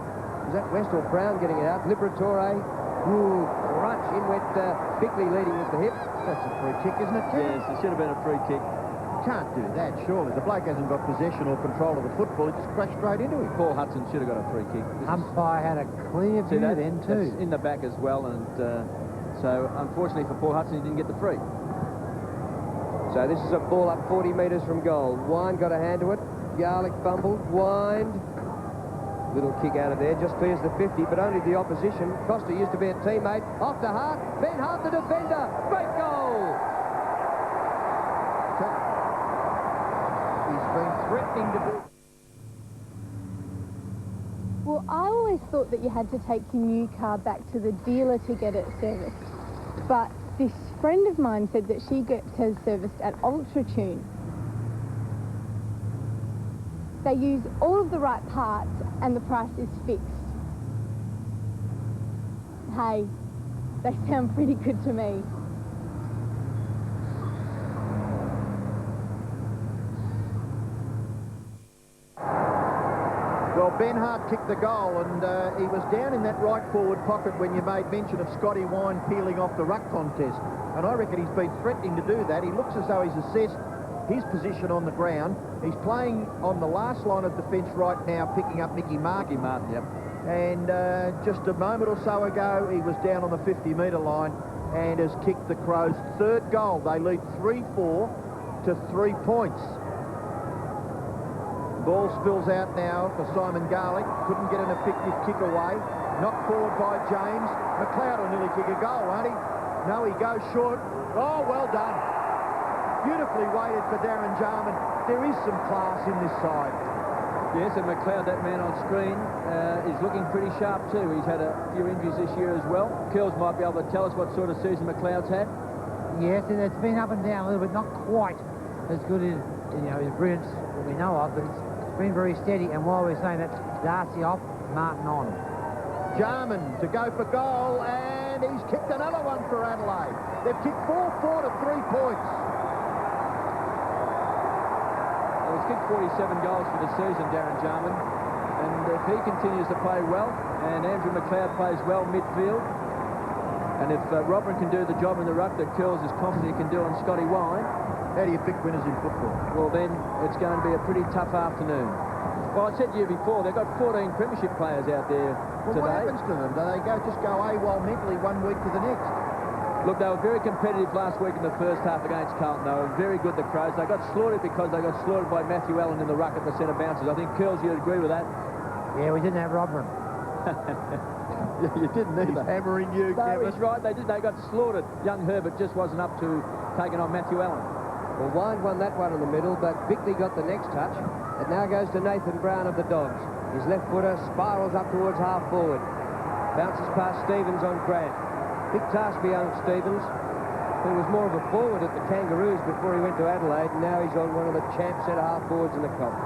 Speaker 4: Was that West or Brown getting it out? Liberatore. Ooh, crunch. In went Bickley leading with the hip.
Speaker 16: That's a free kick, isn't it, Tim?
Speaker 6: Yes, it should have been a free kick.
Speaker 16: Can't do that, surely. The bloke hasn't got possession or control of the football. He just crashed straight into him.
Speaker 6: Paul Hudson should have got a free kick.
Speaker 17: Umpire had a clear view then too.
Speaker 6: That's in the back as well, and so unfortunately for Paul Hudson, he didn't get the free.
Speaker 4: So this is a ball up 40 metres from goal. Wine got a hand to it. Garlic fumbled. Wind. Little kick out of there. Just clears the 50, but only the opposition. Costa used to be a teammate. Off to Hart. Ben Hart, the defender. Great goal.
Speaker 16: He's been threatening to do...
Speaker 18: Well, I always thought that you had to take your new car back to the dealer to get it serviced. But this friend of mine said that she gets hers serviced at Ultratune. They use all of the right parts and the price is fixed. Hey, they sound pretty good to me.
Speaker 16: Well, Ben Hart kicked the goal, and he was down in that right forward pocket when you made mention of Scotty Wine peeling off the ruck contest. And I reckon he's been threatening to do that. He looks as though he's assessed his position on the ground. He's playing on the last line of defence right now, picking up Mickey Martin.
Speaker 6: Yep.
Speaker 16: And just a moment or so ago, he was down on the 50-metre line and has kicked the Crows' 3rd goal. They lead 3-4 to 3 points. Ball spills out now for Simon Garlick. Couldn't get an effective kick away. Knocked forward by James. McLeod will nearly kick a goal, won't he? No, he goes short. Oh, well done. Beautifully weighted for Darren Jarman. There is some class in this side.
Speaker 6: Yes, and McLeod, that man on screen, is looking pretty sharp too. He's had a few injuries this year as well. Kells might be able to tell us what sort of season McLeod's had.
Speaker 17: Yes, and it's been up and down a little bit, not quite as good as, you know, his brilliance that we know of, but it's been very steady. And while we're saying that, Darcy off, Martin on.
Speaker 16: Jarman to go for goal, and he's kicked another one for Adelaide. They've kicked 4-4 to 3 points.
Speaker 6: Well, he's kicked 47 goals for the season, Darren Jarman, and if he continues to play well, and Andrew McLeod plays well midfield, And if Robin can do the job in the ruck that Curls is confident he can do on Scotty Wine...
Speaker 16: How do you pick winners in football?
Speaker 6: Well, then it's going to be a pretty tough afternoon. Well, I said to you before, they've got 14 premiership players out there today.
Speaker 16: What happens to them? Do they just go AWOL mentally one week to the next?
Speaker 6: Look, they were very competitive last week in the first half against Carlton. They were very good, the Crows. They got slaughtered because they got slaughtered by Matthew Allen in the ruck at the centre bounces. I think, Curls, you'd agree with that?
Speaker 17: Yeah, we didn't have Rodman.
Speaker 16: You didn't need hammering you,
Speaker 6: No,
Speaker 16: Kevin.
Speaker 6: he's right. They did. They got slaughtered. Young Herbert just wasn't up to taking on Matthew Allen.
Speaker 4: Well, Wine won that one in the middle, but Bickley got the next touch. It now goes to Nathan Brown of the Dogs. His left footer spirals up towards half forward. Bounces past Stevens on Grant. Big task for young Stevens, who was more of a forward at the Kangaroos before he went to Adelaide, and now he's on one of the champ centre half forwards in the comp.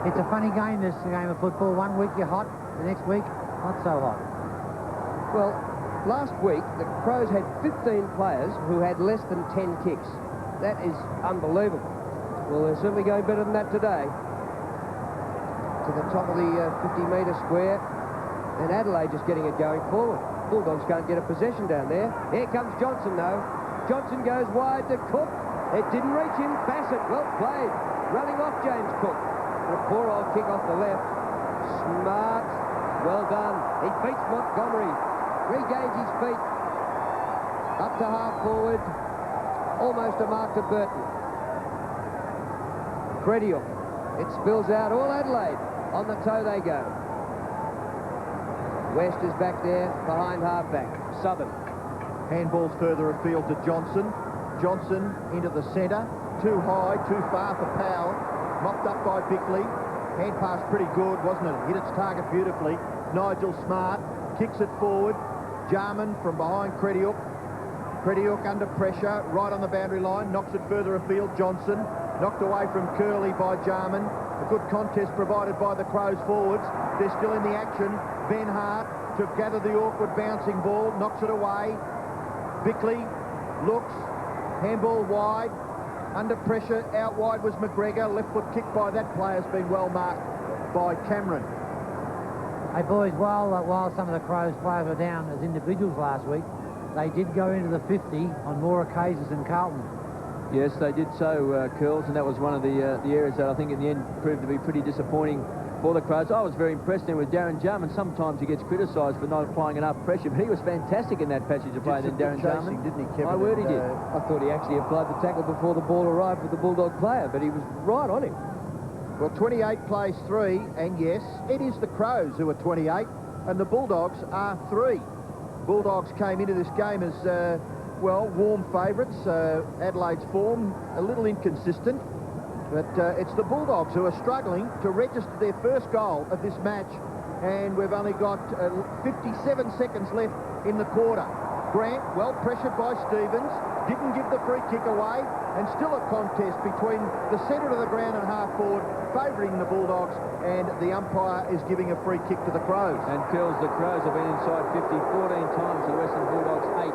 Speaker 17: It's a funny game, this game of football. One week you're hot, the next week not so hot.
Speaker 4: Well, last week the Crows had 15 players who had less than 10 kicks. That is unbelievable. Well, they're certainly going better than that today. To the top of the 50-metre square, and Adelaide just getting it going forward. Bulldogs can't get a possession down there. Here comes Johnson, though. Johnson goes wide to Cook. It didn't reach him. Bassett, well played. Running off James Cook. And a poor old kick off the left. Smart. Well done. He beats Montgomery. Regains his feet. Up to half forward. Almost a mark to Burton. Credial. It spills out. All Adelaide. On the toe they go. West is back there behind halfback. Southern.
Speaker 16: Handballs further afield to Johnson. Johnson into the centre. Too high, too far for Powell. Mopped up by Bickley. Hand pass pretty good, wasn't it? Hit its target beautifully. Nigel Smart kicks it forward. Jarman from behind Crediuk. Crediuk under pressure, right on the boundary line. Knocks it further afield. Johnson knocked away from Curley by Jarman. A good contest provided by the Crows forwards. They're still in the action. Ben Hart to gather the awkward bouncing ball, knocks it away. Bickley looks, handball wide, under pressure, out wide was McGregor. Left foot kick by that player has been well marked by Cameron.
Speaker 17: Hey boys, while some of the Crows players were down as individuals last week, they did go into the 50 on more occasions than Carlton.
Speaker 6: Yes, they did so, Curls, and that was one of the areas that I think in the end proved to be pretty disappointing for the Crows. I was very impressed then with Darren Jarman. Sometimes he gets criticised for not applying enough pressure, but he was fantastic in that passage of play than Darren Jarman.
Speaker 16: Didn't he, Kevin?
Speaker 6: My word, he did.
Speaker 4: I thought he actually applied the tackle before the ball arrived with the Bulldog player, but he was right on him.
Speaker 16: Well, 28 plays 3, and yes, it is the Crows who are 28, and the Bulldogs are 3. Bulldogs came into this game as, well, warm favourites. Adelaide's form a little inconsistent. But it's the Bulldogs who are struggling to register their first goal of this match, and we've only got 57 seconds left in the quarter. Grant, well pressured by Stevens, didn't give the free kick away, and still a contest between the centre of the ground and half forward, favouring the Bulldogs, and the umpire is giving a free kick to the Crows.
Speaker 6: And Curls, the Crows have been inside 50 14 times, the Western Bulldogs 8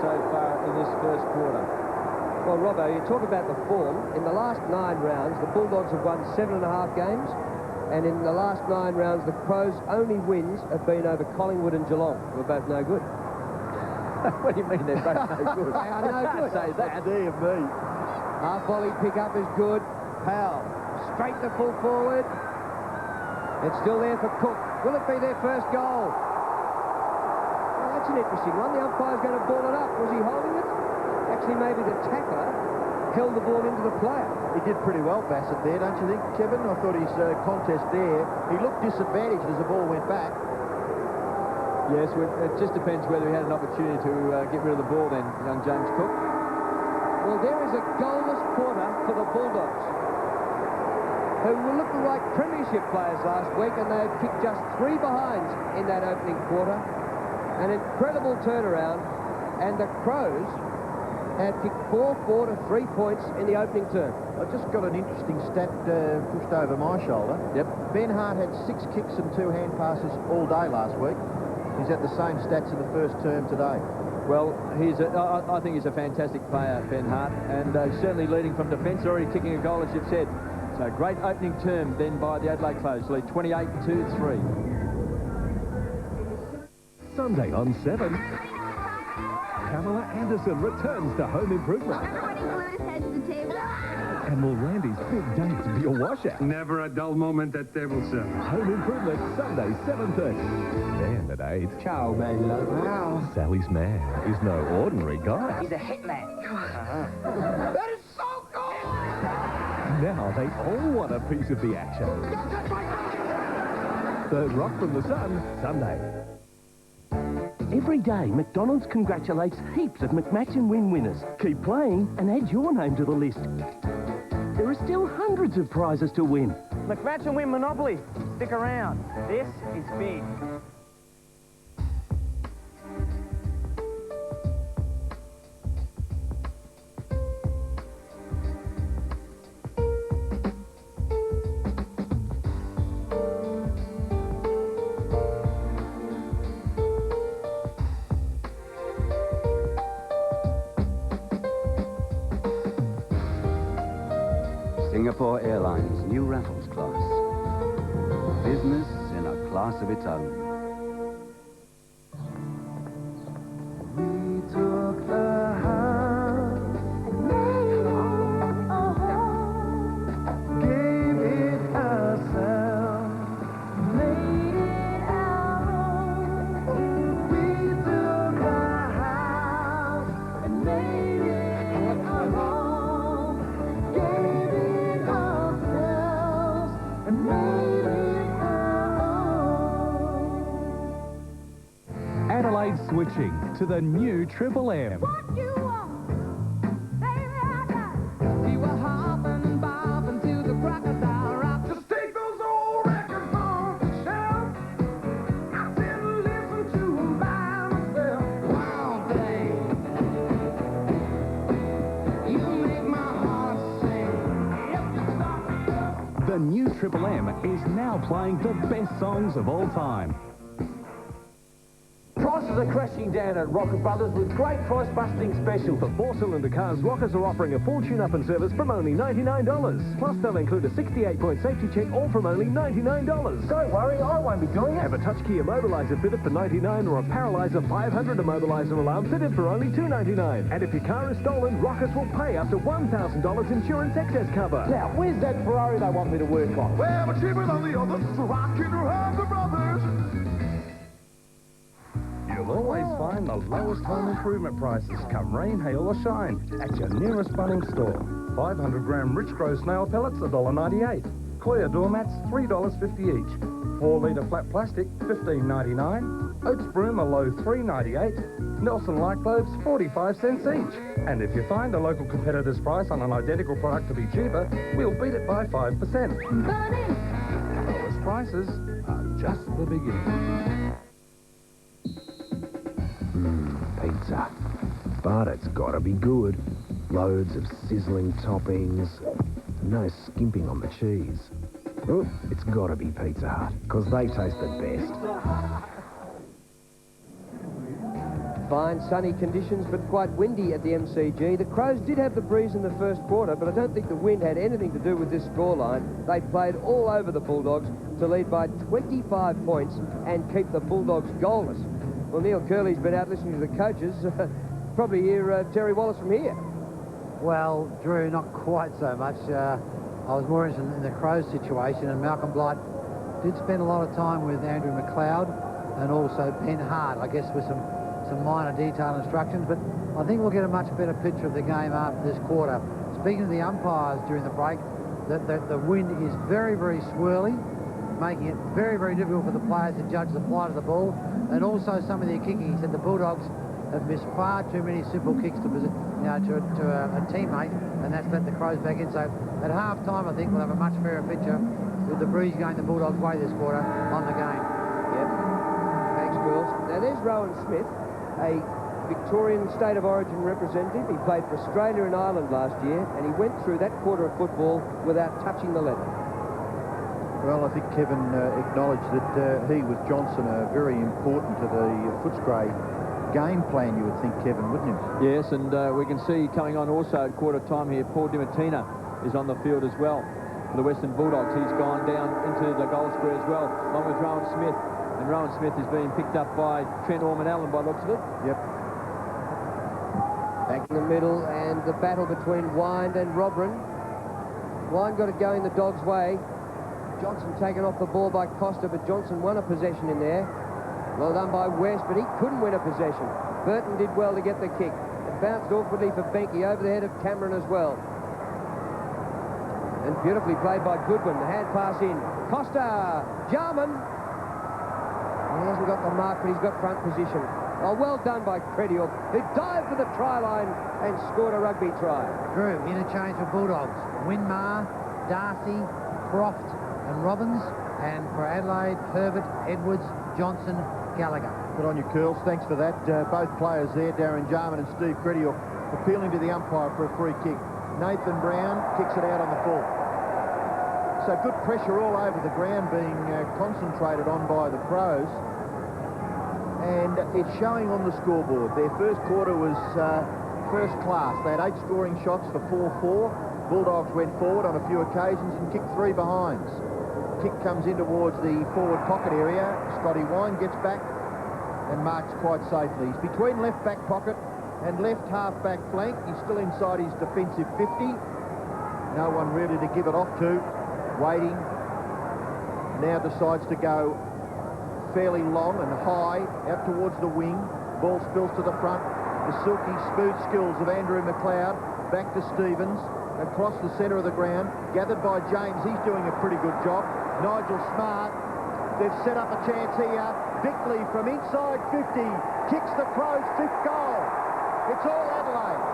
Speaker 6: so far in this first quarter.
Speaker 4: Well, Robbo, you talk about the form. In the last 9 rounds, the Bulldogs have won 7.5 games, and in the last 9 rounds, the Crows' only wins have been over Collingwood and Geelong, who are both no good.
Speaker 6: What do you mean they're both no good?
Speaker 4: They are no good.
Speaker 6: Say that.
Speaker 16: Dear me.
Speaker 4: Half volley pick-up is good. Powell, straight to full forward. It's still there for Cook. Will it be their first goal? Well, that's an interesting one. The umpire's going to ball it up. Was he holding it? Actually, maybe the tackler held the ball into the player.
Speaker 16: He did pretty well, Bassett, there, don't you think, Kevin? I thought his contest there, he looked disadvantaged as the ball went back.
Speaker 6: Yes, it just depends whether he had an opportunity to get rid of the ball then, young James Cook.
Speaker 4: Well, there is a goalless quarter for the Bulldogs, who were looking like premiership players last week, and they've kicked just 3 behinds in that opening quarter. An incredible turnaround, and the Crows have kicked 4-4 to 3 points in the opening term.
Speaker 16: I just got an interesting stat pushed over my shoulder.
Speaker 6: Yep.
Speaker 16: Ben Hart had 6 kicks and 2 hand passes all day last week. He's had the same stats in the first term today.
Speaker 6: Well, I think he's a fantastic player, Ben Hart, and certainly leading from defence, already kicking a goal, as you've said. So great opening term then by the Adelaide Crows, lead 28-3.
Speaker 2: Sunday on 7. Pamela Anderson returns to Home Improvement.
Speaker 19: Everybody glued his head to the table.
Speaker 2: And will Randy's big day to be a washer?
Speaker 9: Never a dull moment at table service.
Speaker 2: Home Improvement, Sunday, 7:30. Then at 8.
Speaker 10: Ciao, bello. Wow.
Speaker 2: Sally's man is no ordinary guy.
Speaker 10: He's a hitman.
Speaker 19: That is so cool!
Speaker 2: Now they all want a piece of the action. Third Rock from the Sun, Sunday.
Speaker 20: Every day, McDonald's congratulates heaps of McMatch and Win winners. Keep playing and add your name to the list. There are still hundreds of prizes to win.
Speaker 10: McMatch and Win Monopoly. Stick around. This is big.
Speaker 21: Singapore Airlines new Raffles class. Business in a class of its own.
Speaker 19: We took the house, made it a home, gave it ourselves, made it our own. We took the house and made it a home, gave it ourselves and made it our own.
Speaker 2: Adelaide switching to the new Triple M.
Speaker 19: What you want, baby, I got it. We were hopping and bopping to the crocodile rock. Just take those old records off the shelf. I sit and listen to them by myself. Wow, babe, you make my heart sing. If you stop me up.
Speaker 2: The new Triple M is now playing the best songs of all time.
Speaker 4: Prices are crashing down at Rocket Brothers with great price-busting specials.
Speaker 2: For four-cylinder cars, Rockers are offering a full tune-up and service from only $99. Plus, they'll include a 68-point safety check, all from only $99.
Speaker 4: Don't worry, I won't be doing it.
Speaker 2: Have a touch key immobiliser fitted for $99 or a Paralyzer 500 immobiliser alarm fitted for only $299. And if your car is stolen, Rockers will pay up to $1,000 insurance excess cover.
Speaker 4: Now, where's that Ferrari they want me to work on?
Speaker 19: Well, we're cheaper than the others, so I can have the brothers.
Speaker 22: You'll always find the lowest home improvement prices, come rain, hail or shine, at your nearest Bunnings store. 500-gram Rich Grow snail pellets, $1.98. Koya doormats, $3.50 each. 4-litre flat plastic, $15.99. Oats broom, a low $3.98. Nelson light globes, 45 cents each. And if you find a local competitor's price on an identical product to be cheaper, we'll beat it by 5%. Lowest prices are just the beginning.
Speaker 7: Pizza. But it's gotta be good. Loads of sizzling toppings. No skimping on the cheese. Oh, it's gotta be Pizza Hut, because they taste the best.
Speaker 4: Fine sunny conditions, but quite windy at the MCG. The Crows did have the breeze in the first quarter, but I don't think the wind had anything to do with this scoreline. They played all over the Bulldogs to lead by 25 points and keep the Bulldogs goalless. Well, Neil Curley's been out listening to the coaches. Probably hear Terry Wallace from here.
Speaker 17: Well, Drew, not quite so much. I was more interested in the Crows situation, and Malcolm Blight did spend a lot of time with Andrew McLeod and also Ben Hart, I guess, with some minor detail instructions, but I think we'll get a much better picture of the game after this quarter. Speaking of the umpires during the break, the wind is very, very swirly, making it very, very difficult for the players to judge the flight of the ball, and also some of their kicking. He said the Bulldogs have missed far too many simple kicks to a teammate, and that's let the Crows back in. So at half-time, I think we'll have a much fairer picture with the breeze going the Bulldogs' way this quarter on the game.
Speaker 4: Yep. Thanks, girls. Now, there's Rowan Smith, a Victorian State of Origin representative. He played for Australia and Ireland last year, and he went through that quarter of football without touching the leather.
Speaker 16: Well, I think Kevin acknowledged that he, with Johnson, are very important to the Footscray game plan, you would think, Kevin, wouldn't you?
Speaker 6: Yes, and we can see coming on also at quarter time here, Paul Dimatina is on the field as well for the Western Bulldogs. He's gone down into the goal square as well, along with Rowan Smith. And Rowan Smith is being picked up by Trent Orman-Allen by the looks of it.
Speaker 16: Yep.
Speaker 4: Back in the middle, and the battle between Wind and Robrin. Wind got it going the Dogs' way. Johnson taken off the ball by Costa, but Johnson won a possession in there. Well done by West, but he couldn't win a possession. Burton did well to get the kick. It bounced awkwardly for Benke over the head of Cameron as well. And beautifully played by Goodwin. The hand pass in. Costa! Jarman! He hasn't got the mark, but he's got front position. Oh, well done by Credior, who dived for the try line and scored a rugby try.
Speaker 17: Drew, interchange for Bulldogs. Winmar, Darcy, Croft and Robbins. And for Adelaide, Herbert, Edwards, Johnson, Gallagher.
Speaker 16: Good on you, Curls. Thanks for that. Both players there, Darren Jarman and Steve Credior, appealing to the umpire for a free kick. Nathan Brown kicks it out on the full. So good pressure all over the ground being concentrated on by the Crows. And it's showing on the scoreboard. Their first quarter was first class. They had 8 scoring shots for 4-4. Bulldogs went forward on a few occasions and kicked 3 behinds. Kick comes in towards the forward pocket area. Scotty Wine gets back and marks quite safely. He's between left back pocket and left half back flank. He's still inside his defensive 50. No one really to give it off to. Waiting. Now decides to go fairly long and high out towards the wing. Ball spills to the front. The silky smooth skills of Andrew McLeod. Back to Stevens. Across the centre of the ground. Gathered by James. He's doing a pretty good job. Nigel Smart. They've set up a chance here. Bickley from inside 50. Kicks the Crows' 5th goal. It's all Adelaide.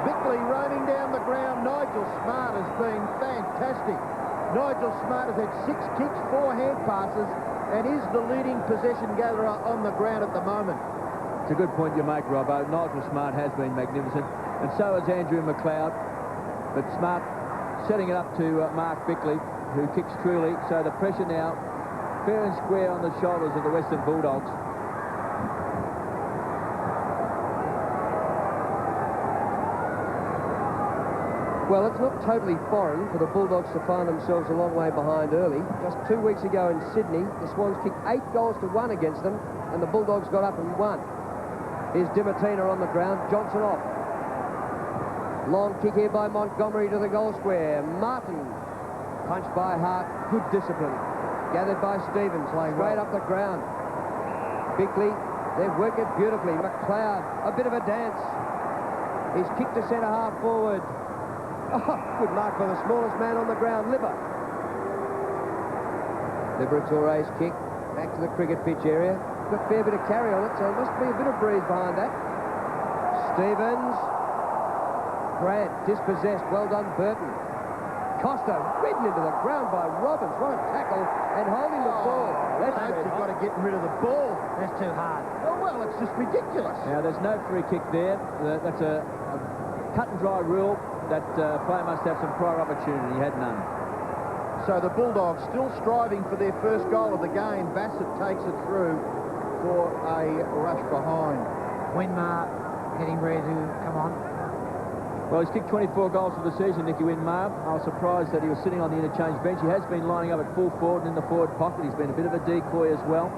Speaker 16: Bickley roaming down the ground. Nigel Smart has been fantastic. Nigel Smart has had 6 kicks, 4 hand passes, and is the leading possession gatherer on the ground at the moment.
Speaker 6: It's a good point you make, Robbo. Nigel Smart has been magnificent, and so has Andrew McLeod. But Smart setting it up to Mark Bickley, who kicks truly. So the pressure now fair and square on the shoulders of the Western Bulldogs.
Speaker 4: Well, it's not totally foreign for the Bulldogs to find themselves a long way behind early. Just 2 weeks ago in Sydney, the Swans kicked 8 goals to 1 against them, and the Bulldogs got up and won. Here's Dimatina on the ground, Johnson off. Long kick here by Montgomery to the goal square. Martin, punched by Hart, good discipline. Gathered by Stevens, straight up the ground. Bickley, they've worked it beautifully. McLeod, a bit of a dance. He's kicked to centre half forward. Oh, good mark by the smallest man on the ground, Libber. Liberatore's kick back to the cricket pitch area. Got a fair bit of carry on it, so there must be a bit of breeze behind that. Stevens. Grant, dispossessed. Well done, Burton. Costa, ridden into the ground by Robbins. What a tackle, and holding the ball.
Speaker 16: That's actually got to get rid of the ball.
Speaker 17: That's too hard.
Speaker 16: Oh, well, it's just ridiculous.
Speaker 6: Now, there's no free kick there. That's a cut-and-dry rule. That player must have some prior opportunity. He had none.
Speaker 16: So the Bulldogs still striving for their first goal of the game. Bassett takes it through for a rush behind.
Speaker 17: Winmar getting ready to come on.
Speaker 6: Well, he's kicked 24 goals for the season, Nicky Winmar. I was surprised that he was sitting on the interchange bench. He has been lining up at full forward and in the forward pocket. He's been a bit of a decoy as well.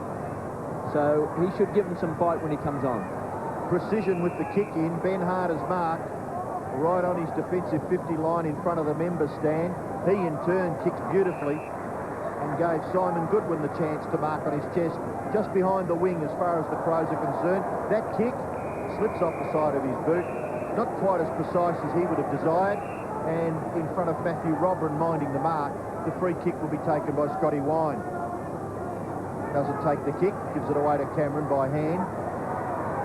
Speaker 6: So he should give him some fight when he comes on. Precision with the kick in. Ben Harder's mark. Right on his defensive 50 line in front of the member stand. He, in turn, kicks beautifully and gave Simon Goodwin the chance to mark on his chest just behind the wing as far as the Crows are concerned. That kick slips off the side of his boot. Not quite as precise as he would have desired. And in front of Matthew Robrin minding the mark, the free kick will be taken by Scotty Wine. Doesn't take the kick, gives it away to Cameron by hand.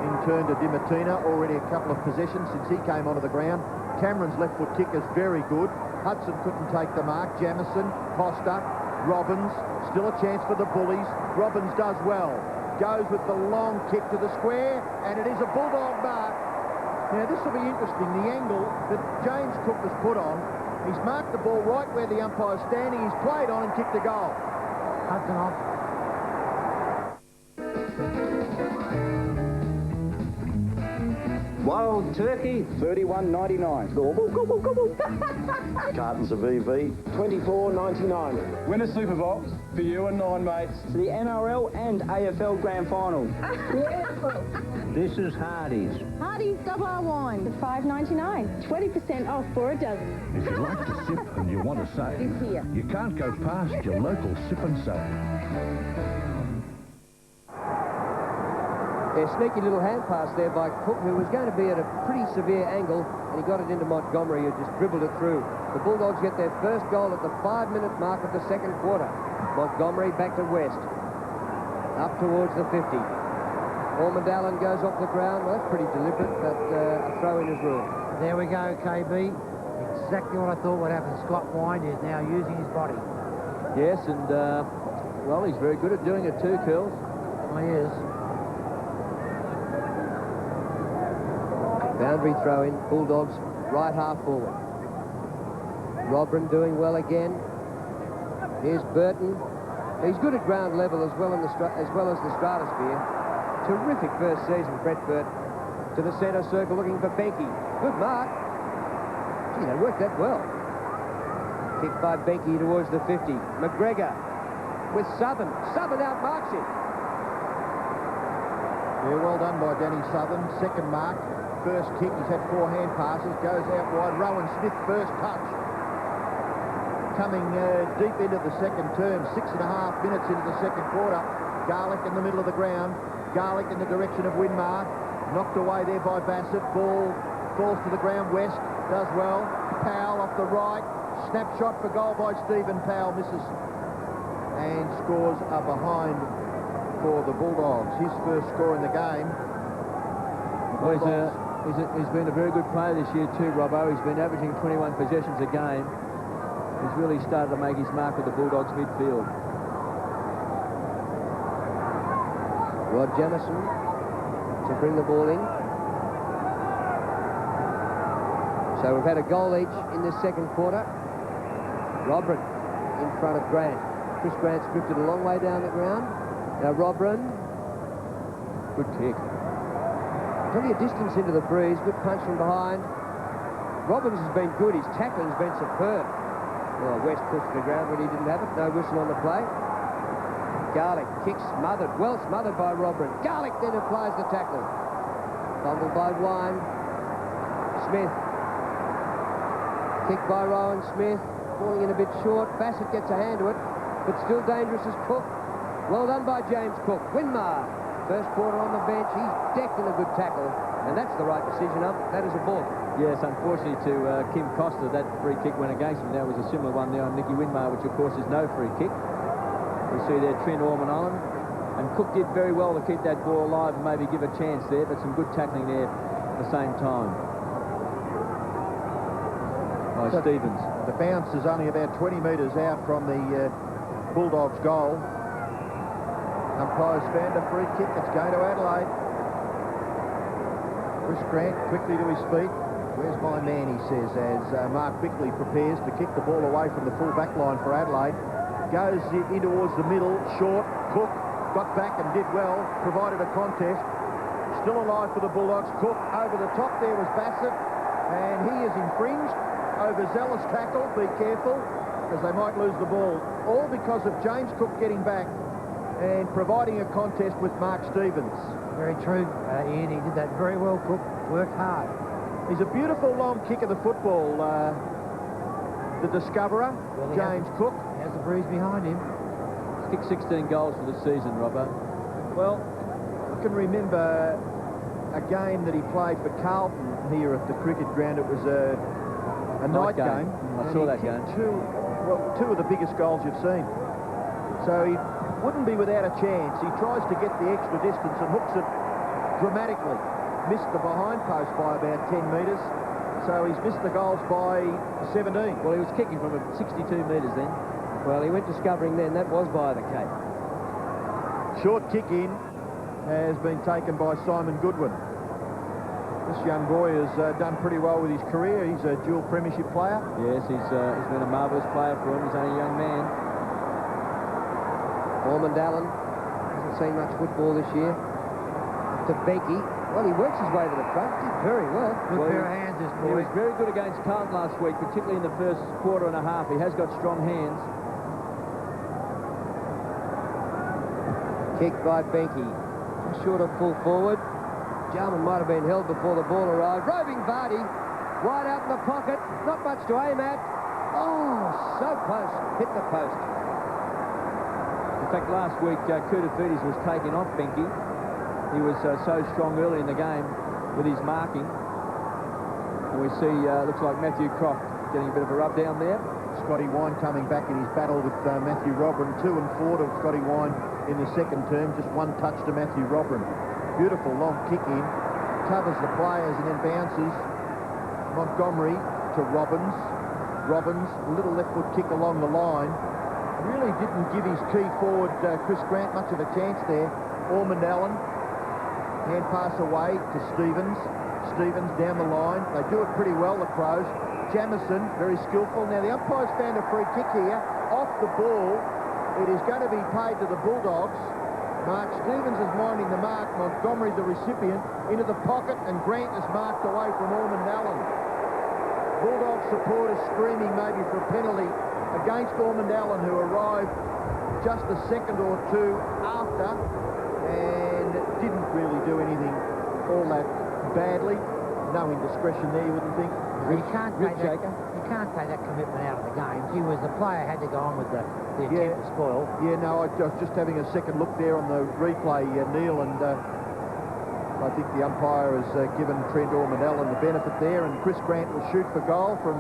Speaker 6: In turn to Dimatina, already a couple of possessions since he came onto the ground. Cameron's left foot kick is very good. Hudson couldn't take the mark. Jamison, Costa, Robbins, still a chance for the Bullies. Robbins does well. Goes with the long kick to the square, and it is a Bulldog mark. Now this will be interesting, the angle that James Cook was put on. He's marked the ball right where the umpire's standing. He's played on and kicked a goal.
Speaker 17: Hudson off.
Speaker 1: Wild turkey, $31.99. Gobble, gobble, gobble. Cartons of EV, $24.99. Winner Super Box,
Speaker 10: For you and nine mates.
Speaker 1: To the NRL and AFL Grand Final.
Speaker 10: This is Hardy's.
Speaker 18: Hardy's double R wine, $5.99. 20% off for a dozen.
Speaker 13: If you like to sip and you want to save,
Speaker 18: This here.
Speaker 13: you can't go past your local Sip and Save.
Speaker 4: A sneaky little hand pass there by Cook, who was going to be at a pretty severe angle, and he got it into Montgomery, who just dribbled it through. The Bulldogs get their first goal at the 5-minute mark of the second quarter. Montgomery back to West. Up towards the 50. Ormond Allen goes off the ground. Well, that's pretty deliberate, but a throw in is ruled.
Speaker 17: There we go, KB. Exactly what I thought would happen. Scott Wine is now using his body.
Speaker 6: Yes, and, well, he's very good at doing it too, Curls.
Speaker 17: Oh, he is.
Speaker 4: Boundary throw in. Bulldogs right half forward. Robran doing well again. Here's Burton. He's good at ground level as well as the stratosphere. Terrific first season, Brett Burt. To the centre circle looking for Benke. Good mark. Gee, they worked that well. Kicked by Benke towards the 50. McGregor with Southern. Southern outmarks him.
Speaker 16: Yeah, well done by Danny Southern. Second mark. First kick, he's had 4 hand passes. Goes out wide. Rowan Smith first touch. Coming deep into the second term, 6.5 minutes into the second quarter. Garlick in the middle of the ground. Garlick in the direction of Winmar. Knocked away there by Bassett. Ball falls to the ground. West does well. Powell off the right. Snapshot for goal by Stephen Powell. Misses. And scores a behind for the Bulldogs. His first score in the game.
Speaker 6: Well, he's been a very good player this year too, Robbo. He's been averaging 21 possessions a game. He's really started to make his mark with the Bulldogs midfield.
Speaker 4: Rod Jamison to bring the ball in. So we've had a goal each in this second quarter. Robran in front of Grant. Chris Grant's drifted a long way down the ground. Now Robran. Good kick. Plenty of distance into the breeze. Good punch from behind. Robbins has been good. His tackling's been superb. Well, West pushed to the ground when he didn't have it. No whistle on the play. Garlick kicks smothered. Well smothered by Robran. Garlick then applies the tackle. Fumbled by Wine. Smith. Kicked by Rowan Smith. Falling in a bit short. Bassett gets a hand to it. But still dangerous as Cook. Well done by James Cook. Winmar. First quarter on the bench. He's decked in a good tackle. And that's the right decision up. That is a ball.
Speaker 6: Yes, unfortunately to Kim Costa, that free kick went against him. There was a similar one there on Nicky Winmar, which of course is no free kick. We see there Trent Ormond Allen. And Cook did very well to keep that ball alive and maybe give a chance there, but some good tackling there at the same time. By Stevens.
Speaker 16: The bounce is only about 20 metres out from the Bulldogs' goal. Umpires found a free kick that's going to Adelaide. Chris Grant quickly to his feet. Where's my man, he says, as Mark Bickley prepares to kick the ball away from the full back line for Adelaide. Goes in towards the middle, short. Cook got back and did well, provided a contest. Still alive for the Bulldogs. Cook over the top there was Bassett, and he is infringed. Overzealous tackle, be careful, because they might lose the ball. All because of James Cook getting back and providing a contest with Mark Stevens.
Speaker 17: Very true, Ian. He did that very well, Cook. Worked hard.
Speaker 16: He's a beautiful long kick of the football, the discoverer,
Speaker 17: well,
Speaker 16: James Cook.
Speaker 17: He has the breeze behind him.
Speaker 6: He's kicked 16 goals for the season, Robbo.
Speaker 16: Well, I can remember a game that he played for Carlton here at the cricket ground. It was a night game.
Speaker 6: I saw that game.
Speaker 16: Two of the biggest goals you've seen. So he wouldn't be without a chance. He tries to get the extra distance and hooks it dramatically. Missed the behind post by about 10 metres. So he's missed the goals by 17.
Speaker 6: Well, he was kicking from 62 metres then.
Speaker 4: Well, he went discovering then that was by the Cape.
Speaker 16: Short kick in has been taken by Simon Goodwin. This young boy has done pretty well with his career. He's a dual premiership player.
Speaker 6: Yes, he's been a marvellous player for him. He's only a young man.
Speaker 4: Ormond Allen hasn't seen much football this year. To Benke. Well, he works his way to the front. Did very well.
Speaker 17: Good pair of hands, this boy.
Speaker 6: He was very good against Carlton last week, particularly in the first quarter and a half. He has got strong hands.
Speaker 4: Kick by Benke. Short of full forward. Jarman might have been held before the ball arrived. Roving Vardy. Wide out in the pocket. Not much to aim at. Oh, so close. Hit the post.
Speaker 6: In fact, last week, Koutafidis was taken off Benke. He was so strong early in the game with his marking. And we see, looks like Matthew Croft getting a bit of a rub down there.
Speaker 16: Scotty Wine coming back in his battle with Matthew Robran. 2 and 4 to Scotty Wine in the second term. Just 1 touch to Matthew Robran. Beautiful long kick in. Covers the players and then bounces. Montgomery to Robbins. Robbins, a little left foot kick along the line. Really didn't give his key forward, Chris Grant, much of a chance there. Ormond Allen. Hand pass away to Stevens. Stevens down the line. They do it pretty well, the Crows. Jamison, very skillful. Now, the umpires found a free kick here. Off the ball. It is going to be paid to the Bulldogs. Mark Stevens is minding the mark. Montgomery, the recipient, into the pocket, and Grant is marked away from Ormond Allen. Bulldog supporters screaming maybe for a penalty against Ormond Allen, who arrived just a second or two after and didn't really do anything all that badly. No indiscretion there, you wouldn't think.
Speaker 17: You can't take that commitment out of the game. Gee whiz, the player had to go on with the attempt to spoil.
Speaker 16: Yeah, no, I was just having a second look there on the replay, Neil, and I think the umpire has given Trent Ormond Allen the benefit there, and Chris Grant will shoot for goal from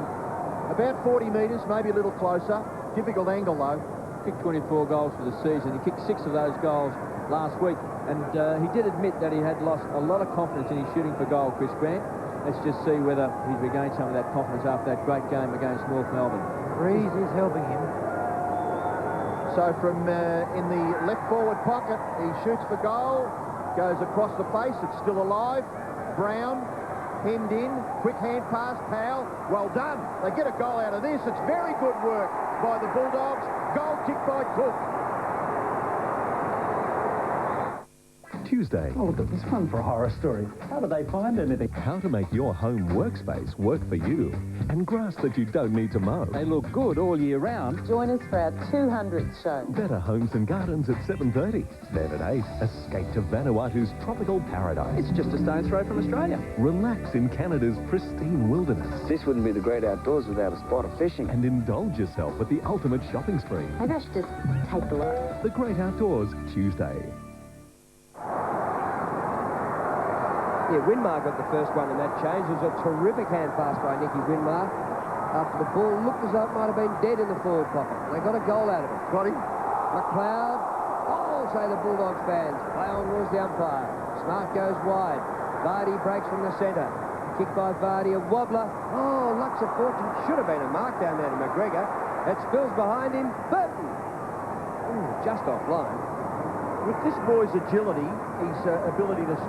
Speaker 16: about 40 metres, maybe a little closer. Difficult angle, though.
Speaker 6: Kicked 24 goals for the season. He kicked 6 of those goals last week, and he did admit that he had lost a lot of confidence in his shooting for goal, Chris Grant. Let's just see whether he's regained some of that confidence after that great game against North Melbourne.
Speaker 17: Breeze is helping him.
Speaker 16: So from in the left forward pocket, he shoots for goal, goes across the face, it's still alive. Brown, hemmed in, quick hand pass, Powell, well done. They get a goal out of this. It's very good work by the Bulldogs. Goal kick by Cook.
Speaker 2: Tuesday.
Speaker 5: Oh, look at this one for a horror story. How do they find anything?
Speaker 2: How to make your home workspace work for you. And grass that you don't need to mow.
Speaker 5: They look good all year round.
Speaker 8: Join us for our 200th show.
Speaker 2: Better Homes and Gardens at 7:30. Then at 8, escape to Vanuatu's tropical paradise.
Speaker 5: It's just a stone's throw from Australia.
Speaker 2: Relax in Canada's pristine wilderness.
Speaker 23: This wouldn't be the great outdoors without a spot of fishing.
Speaker 2: And indulge yourself with the ultimate shopping spree.
Speaker 8: Maybe I should just take the look.
Speaker 2: The Great Outdoors, Tuesday.
Speaker 4: Yeah, Winmar got the first one in that change. It was a terrific hand pass by Nicky Winmar. After the ball looked as though it might have been dead in the forward pocket. They got a goal out of it.
Speaker 16: Got him.
Speaker 4: McLeod. Oh, say the Bulldogs fans. Play on rules the umpire. Smart goes wide. Vardy breaks from the centre. Kick by Vardy, a wobbler. Oh, Lux of fortune. Should have been a mark down there to McGregor. It spills behind him. Burton. Ooh, just offline.
Speaker 16: With this boy's agility, his ability to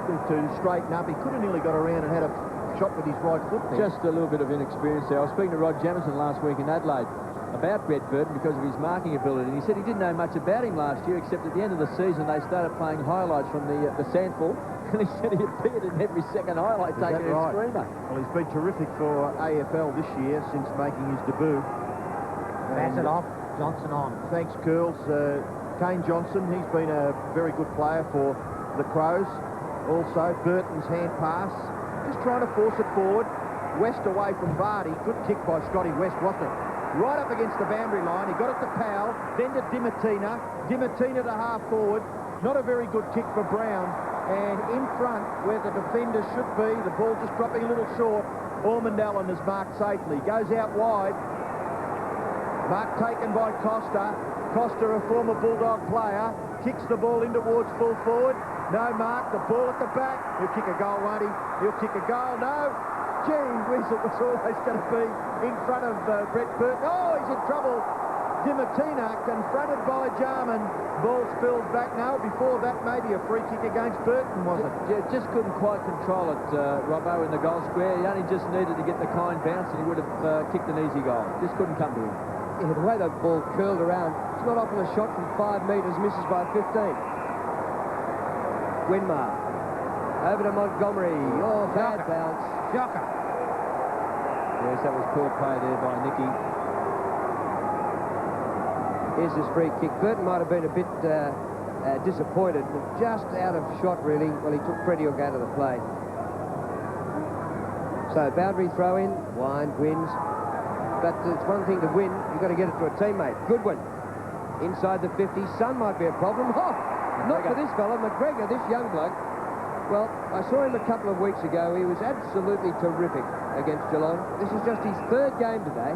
Speaker 16: straighten up, he could have nearly got around and had a shot with his right foot there.
Speaker 6: Just a little bit of inexperience there. I was speaking to Rod Jamison last week in Adelaide about Brett Burton because of his marking ability, and he said he didn't know much about him last year, except at the end of the season they started playing highlights from the Sandful, and he said he appeared in every second highlight taking a screamer.
Speaker 16: Well, he's been terrific for AFL this year since making his debut.
Speaker 17: Pass it off, Johnson on.
Speaker 16: Thanks, Curls. Kane Johnson, he's been a very good player for the Crows. Also, Burton's hand pass, just trying to force it forward. West away from Vardy. Good kick by Scotty West, wasn't it? Right up against the boundary line. He got it to Powell, then to Dimatina. Dimatina to half forward. Not a very good kick for Brown. And in front, where the defender should be, the ball just dropping a little short. Ormond Allen is marked safely. Goes out wide. Mark taken by Costa. Costa, a former Bulldog player, kicks the ball in towards full forward. No mark, the ball at the back. He'll kick a goal, won't he? He'll kick a goal. No. Gee whiz, it was always going to be in front of Brett Burton. Oh, he's in trouble. Dimatina confronted by Jarman. Ball spills back. No, before that, maybe a free kick against Burton, was it?
Speaker 6: Just couldn't quite control it, Robbo, in the goal square. He only just needed to get the kind bounce and he would have kicked an easy goal. Just couldn't come to him.
Speaker 4: Yeah, the way that ball curled around, it's not often a shot from 5 metres, misses by 15. Winmar. Over to Montgomery. Oh, bad bounce.
Speaker 17: Shocker.
Speaker 6: Yes, that was poor play there by Nicky.
Speaker 4: Here's his free kick. Burton might have been a bit disappointed, just out of shot, really. Well, he took Freddie O'Gate to the play. So, boundary throw in, Wind wins. But it's one thing to win, you've got to get it to a teammate. Goodwin, inside the 50, Sun might be a problem. Oh, not for this fella, McGregor, this young bloke. Well, I saw him a couple of weeks ago. He was absolutely terrific against Geelong. This is just his third game today.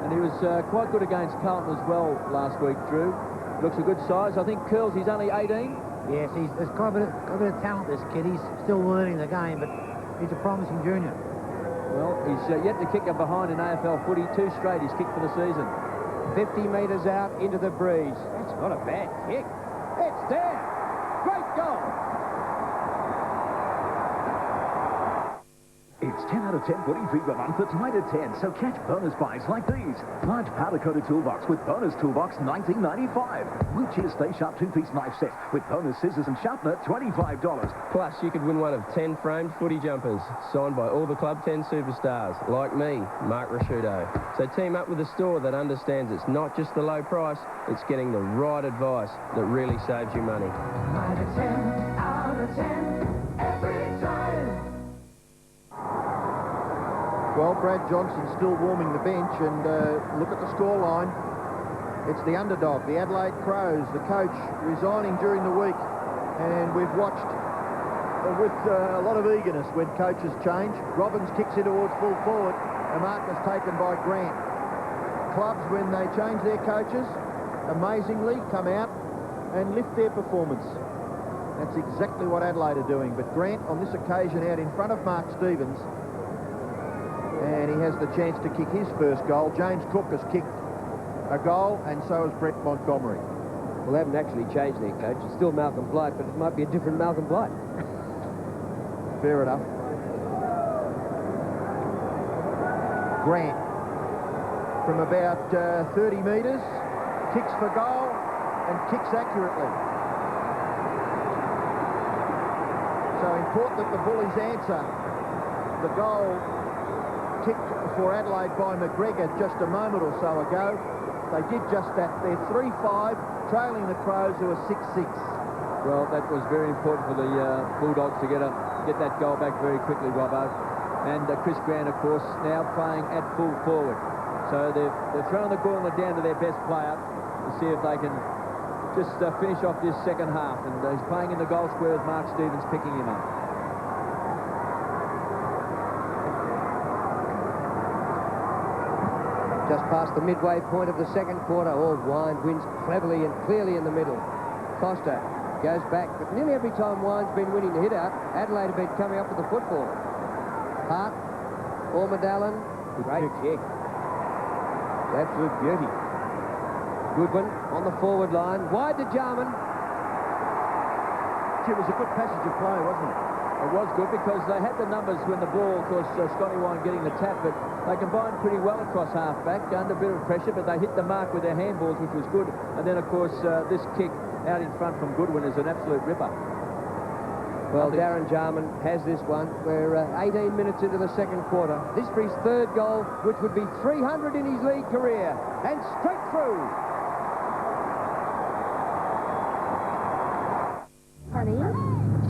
Speaker 6: And he was quite good against Carlton as well last week, Drew. Looks a good size. I think Curls, he's only 18.
Speaker 17: Yes, there's got a bit of talent, this kid. He's still learning the game, but he's a promising junior.
Speaker 6: Well, he's yet to kick a behind in AFL footy. 2 straight he's kicked for the season.
Speaker 4: 50 metres out into the breeze. That's not a bad kick. It's there. Great goal.
Speaker 2: It's 10 out of 10 Footy Fever month at 9 to 10, so catch bonus buys like these. Large powder-coated toolbox with bonus toolbox, $19.95. Lucia's Stay Sharp 2-piece knife set with bonus scissors and sharpener, $25.
Speaker 11: Plus, you could win one of 10 framed footy jumpers, signed by all the Club 10 superstars, like me, Mark Rasciuto. So team up with a store that understands it's not just the low price, it's getting the right advice that really saves you money.
Speaker 19: 9 to 10 out of 10 every time.
Speaker 16: Well, Brad Johnson's still warming the bench, and look at the scoreline. It's the underdog, the Adelaide Crows, the coach resigning during the week, and we've watched with a lot of eagerness when coaches change. Robbins kicks in towards full forward, a mark is taken by Grant. Clubs, when they change their coaches, amazingly come out and lift their performance. That's exactly what Adelaide are doing, but Grant on this occasion out in front of Mark Stevens, and he has the chance to kick his first goal. James Cook has kicked a goal, and so has Brett Montgomery.
Speaker 4: Well, they haven't actually changed their coach. It's still Malcolm Blight, but it might be a different Malcolm Blight.
Speaker 16: Fair enough. Grant, from about 30 metres, kicks for goal and kicks accurately. So important that the Bullies answer the goal kicked for Adelaide by McGregor just a moment or so ago. They did just that. They're 3-5, trailing the Crows, who are 6-6.
Speaker 6: Well, that was very important for the Bulldogs to get that goal back very quickly, Robbo. And Chris Grant, of course, now playing at full forward. So they're throwing the gauntlet down to their best player to see if they can just finish off this second half. And he's playing in the goal square with Mark Stevens picking him up.
Speaker 4: Just past the midway point of the second quarter. Wind wins cleverly and clearly in the middle. Costa goes back, but nearly every time Wind's been winning the hit-out, Adelaide have been coming up with the football. Hart, Ormadallen, great kick. Absolute beauty. Goodwin on the forward line, wide to Jarman.
Speaker 16: It was a good passage of play, wasn't it?
Speaker 6: It was good because they had the numbers when the ball, of course, Scotty Wine getting the tap, but they combined pretty well across half-back, under a bit of pressure, but they hit the mark with their handballs, which was good. And then, of course, this kick out in front from Goodwin is an absolute ripper.
Speaker 4: Well, Darren Jarman has this one. We're 18 minutes into the second quarter. This for his third goal, which would be 300 in his league career. And straight through.
Speaker 18: Honey,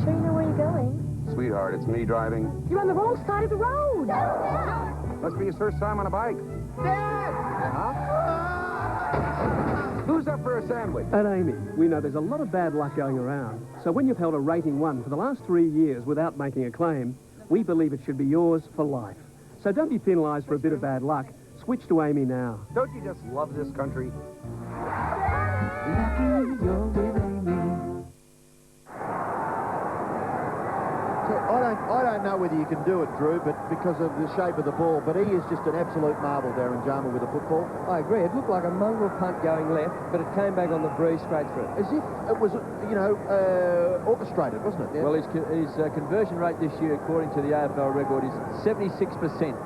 Speaker 18: sure you know where you're going?
Speaker 12: Sweetheart, it's me driving.
Speaker 18: You're on the wrong side of the road.
Speaker 12: Must be his first time on a bike.
Speaker 19: Dad!
Speaker 12: Who's up for a sandwich?
Speaker 14: At Amy, we know there's a lot of bad luck going around. So when you've held a rating 1 for the last 3 years without making a claim, we believe it should be yours for life. So don't be penalised for a bit of bad luck. Switch to Amy now.
Speaker 12: Don't you just love this country?
Speaker 19: Lucky you're with Amy.
Speaker 16: I don't know whether you can do it, Drew, but because of the shape of the ball, but he is just an absolute marvel, Darren Jarman, with the football.
Speaker 4: I agree. It looked like a mongrel punt going left, but it came back on the breeze straight through.
Speaker 16: As if it was, orchestrated, wasn't it?
Speaker 6: Yeah. Well, his conversion rate this year, according to the AFL record, is 76%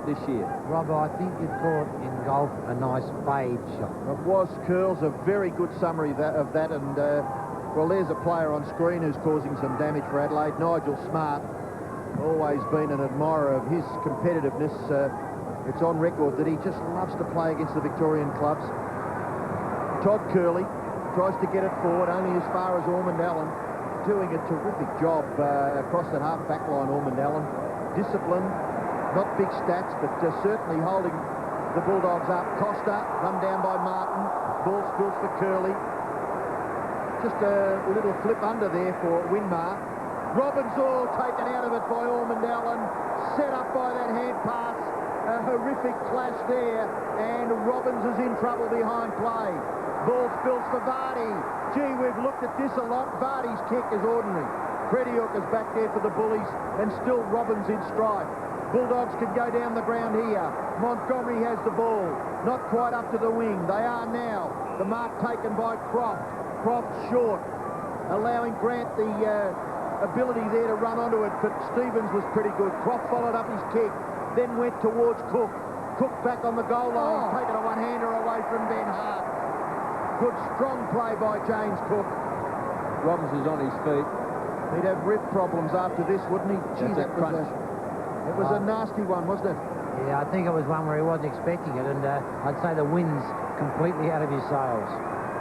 Speaker 6: this year.
Speaker 17: Robbo, I think you'd call it in golf a nice fade shot.
Speaker 16: It was curls, a very good summary of that, and, well, there's a player on screen who's causing some damage for Adelaide, Nigel Smart. Always been an admirer of his competitiveness. It's on record that he just loves to play against the Victorian clubs. Todd Curley tries to get it forward, only as far as Ormond Allen. Doing a terrific job across that half-back line, Ormond Allen. Discipline, not big stats, but certainly holding the Bulldogs up. Costa, run down by Martin. Ball spills for Curley. Just a little flip under there for Winmar. Robbins all taken out of it by Ormond Allen. Set up by that hand pass. A horrific clash there. And Robbins is in trouble behind play. Ball spills for Vardy. Gee, we've looked at this a lot. Vardy's kick is ordinary. Crediuk is back there for the Bullies, and still Robbins in strife. Bulldogs can go down the ground here. Montgomery has the ball. Not quite up to the wing. They are now. The mark taken by Croft. Croft short, allowing Grant the ability there to run onto it, but Stevens was pretty good. Croft followed up his kick, then went towards Cook. Cook back on the goal line, taking a one-hander away from Ben Hart. Good, strong play by James Cook.
Speaker 6: Robbins is on his feet.
Speaker 16: He'd have rib problems after this, wouldn't he? Gee, that was a nasty one, wasn't it?
Speaker 17: Yeah, I think it was one where he wasn't expecting it, and I'd say the wind's completely out of his sails.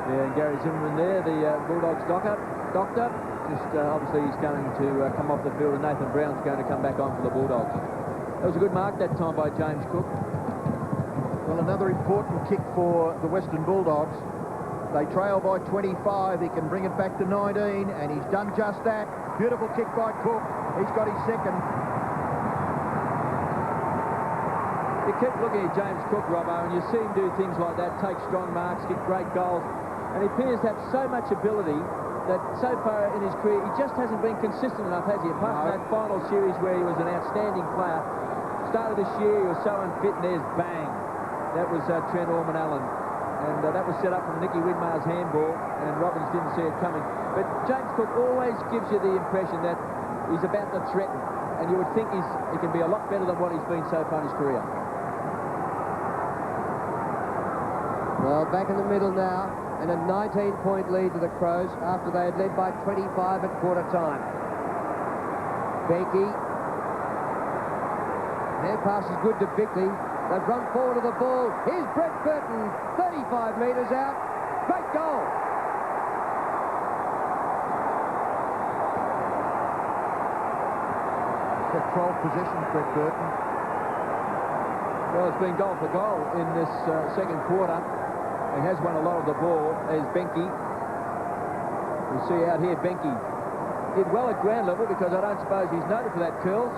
Speaker 6: Yeah, and Gary Zimmerman there, the Bulldogs doctor. Just obviously he's going to come off the field, and Nathan Brown's going to come back on for the Bulldogs. That was a good mark that time by James Cook.
Speaker 16: Well, another important kick for the Western Bulldogs. They trail by 25. He can bring it back to 19, and he's done just that. Beautiful kick by Cook. He's got his second.
Speaker 6: You keep looking at James Cook, Robbo, and you see him do things like that, take strong marks, kick great goals, and he appears to have so much ability that so far in his career, he just hasn't been consistent enough, has he? Apart from that final series where he was an outstanding player. Started this year, he was so unfit, and there's bang. That was Trent Ormond-Allen. And that was set up from Nicky Widmar's handball, and Robbins didn't see it coming. But James Cook always gives you the impression that he's about to threaten, and you would think he can be a lot better than what he's been so far in his career.
Speaker 4: Well, back in the middle now, and a 19-point lead to the Crows after they had led by 25 at quarter time. Benke. Their pass is good to Bickley. They've run forward to the ball. Here's Brett Burton, 35 metres out. Great goal.
Speaker 16: Got 12 possessions, Brett Burton.
Speaker 6: Well, it's been goal for goal in this second quarter. He has won a lot of the ball. There's Benke. You see out here, Benke did well at ground level because I don't suppose he's noted for that curls.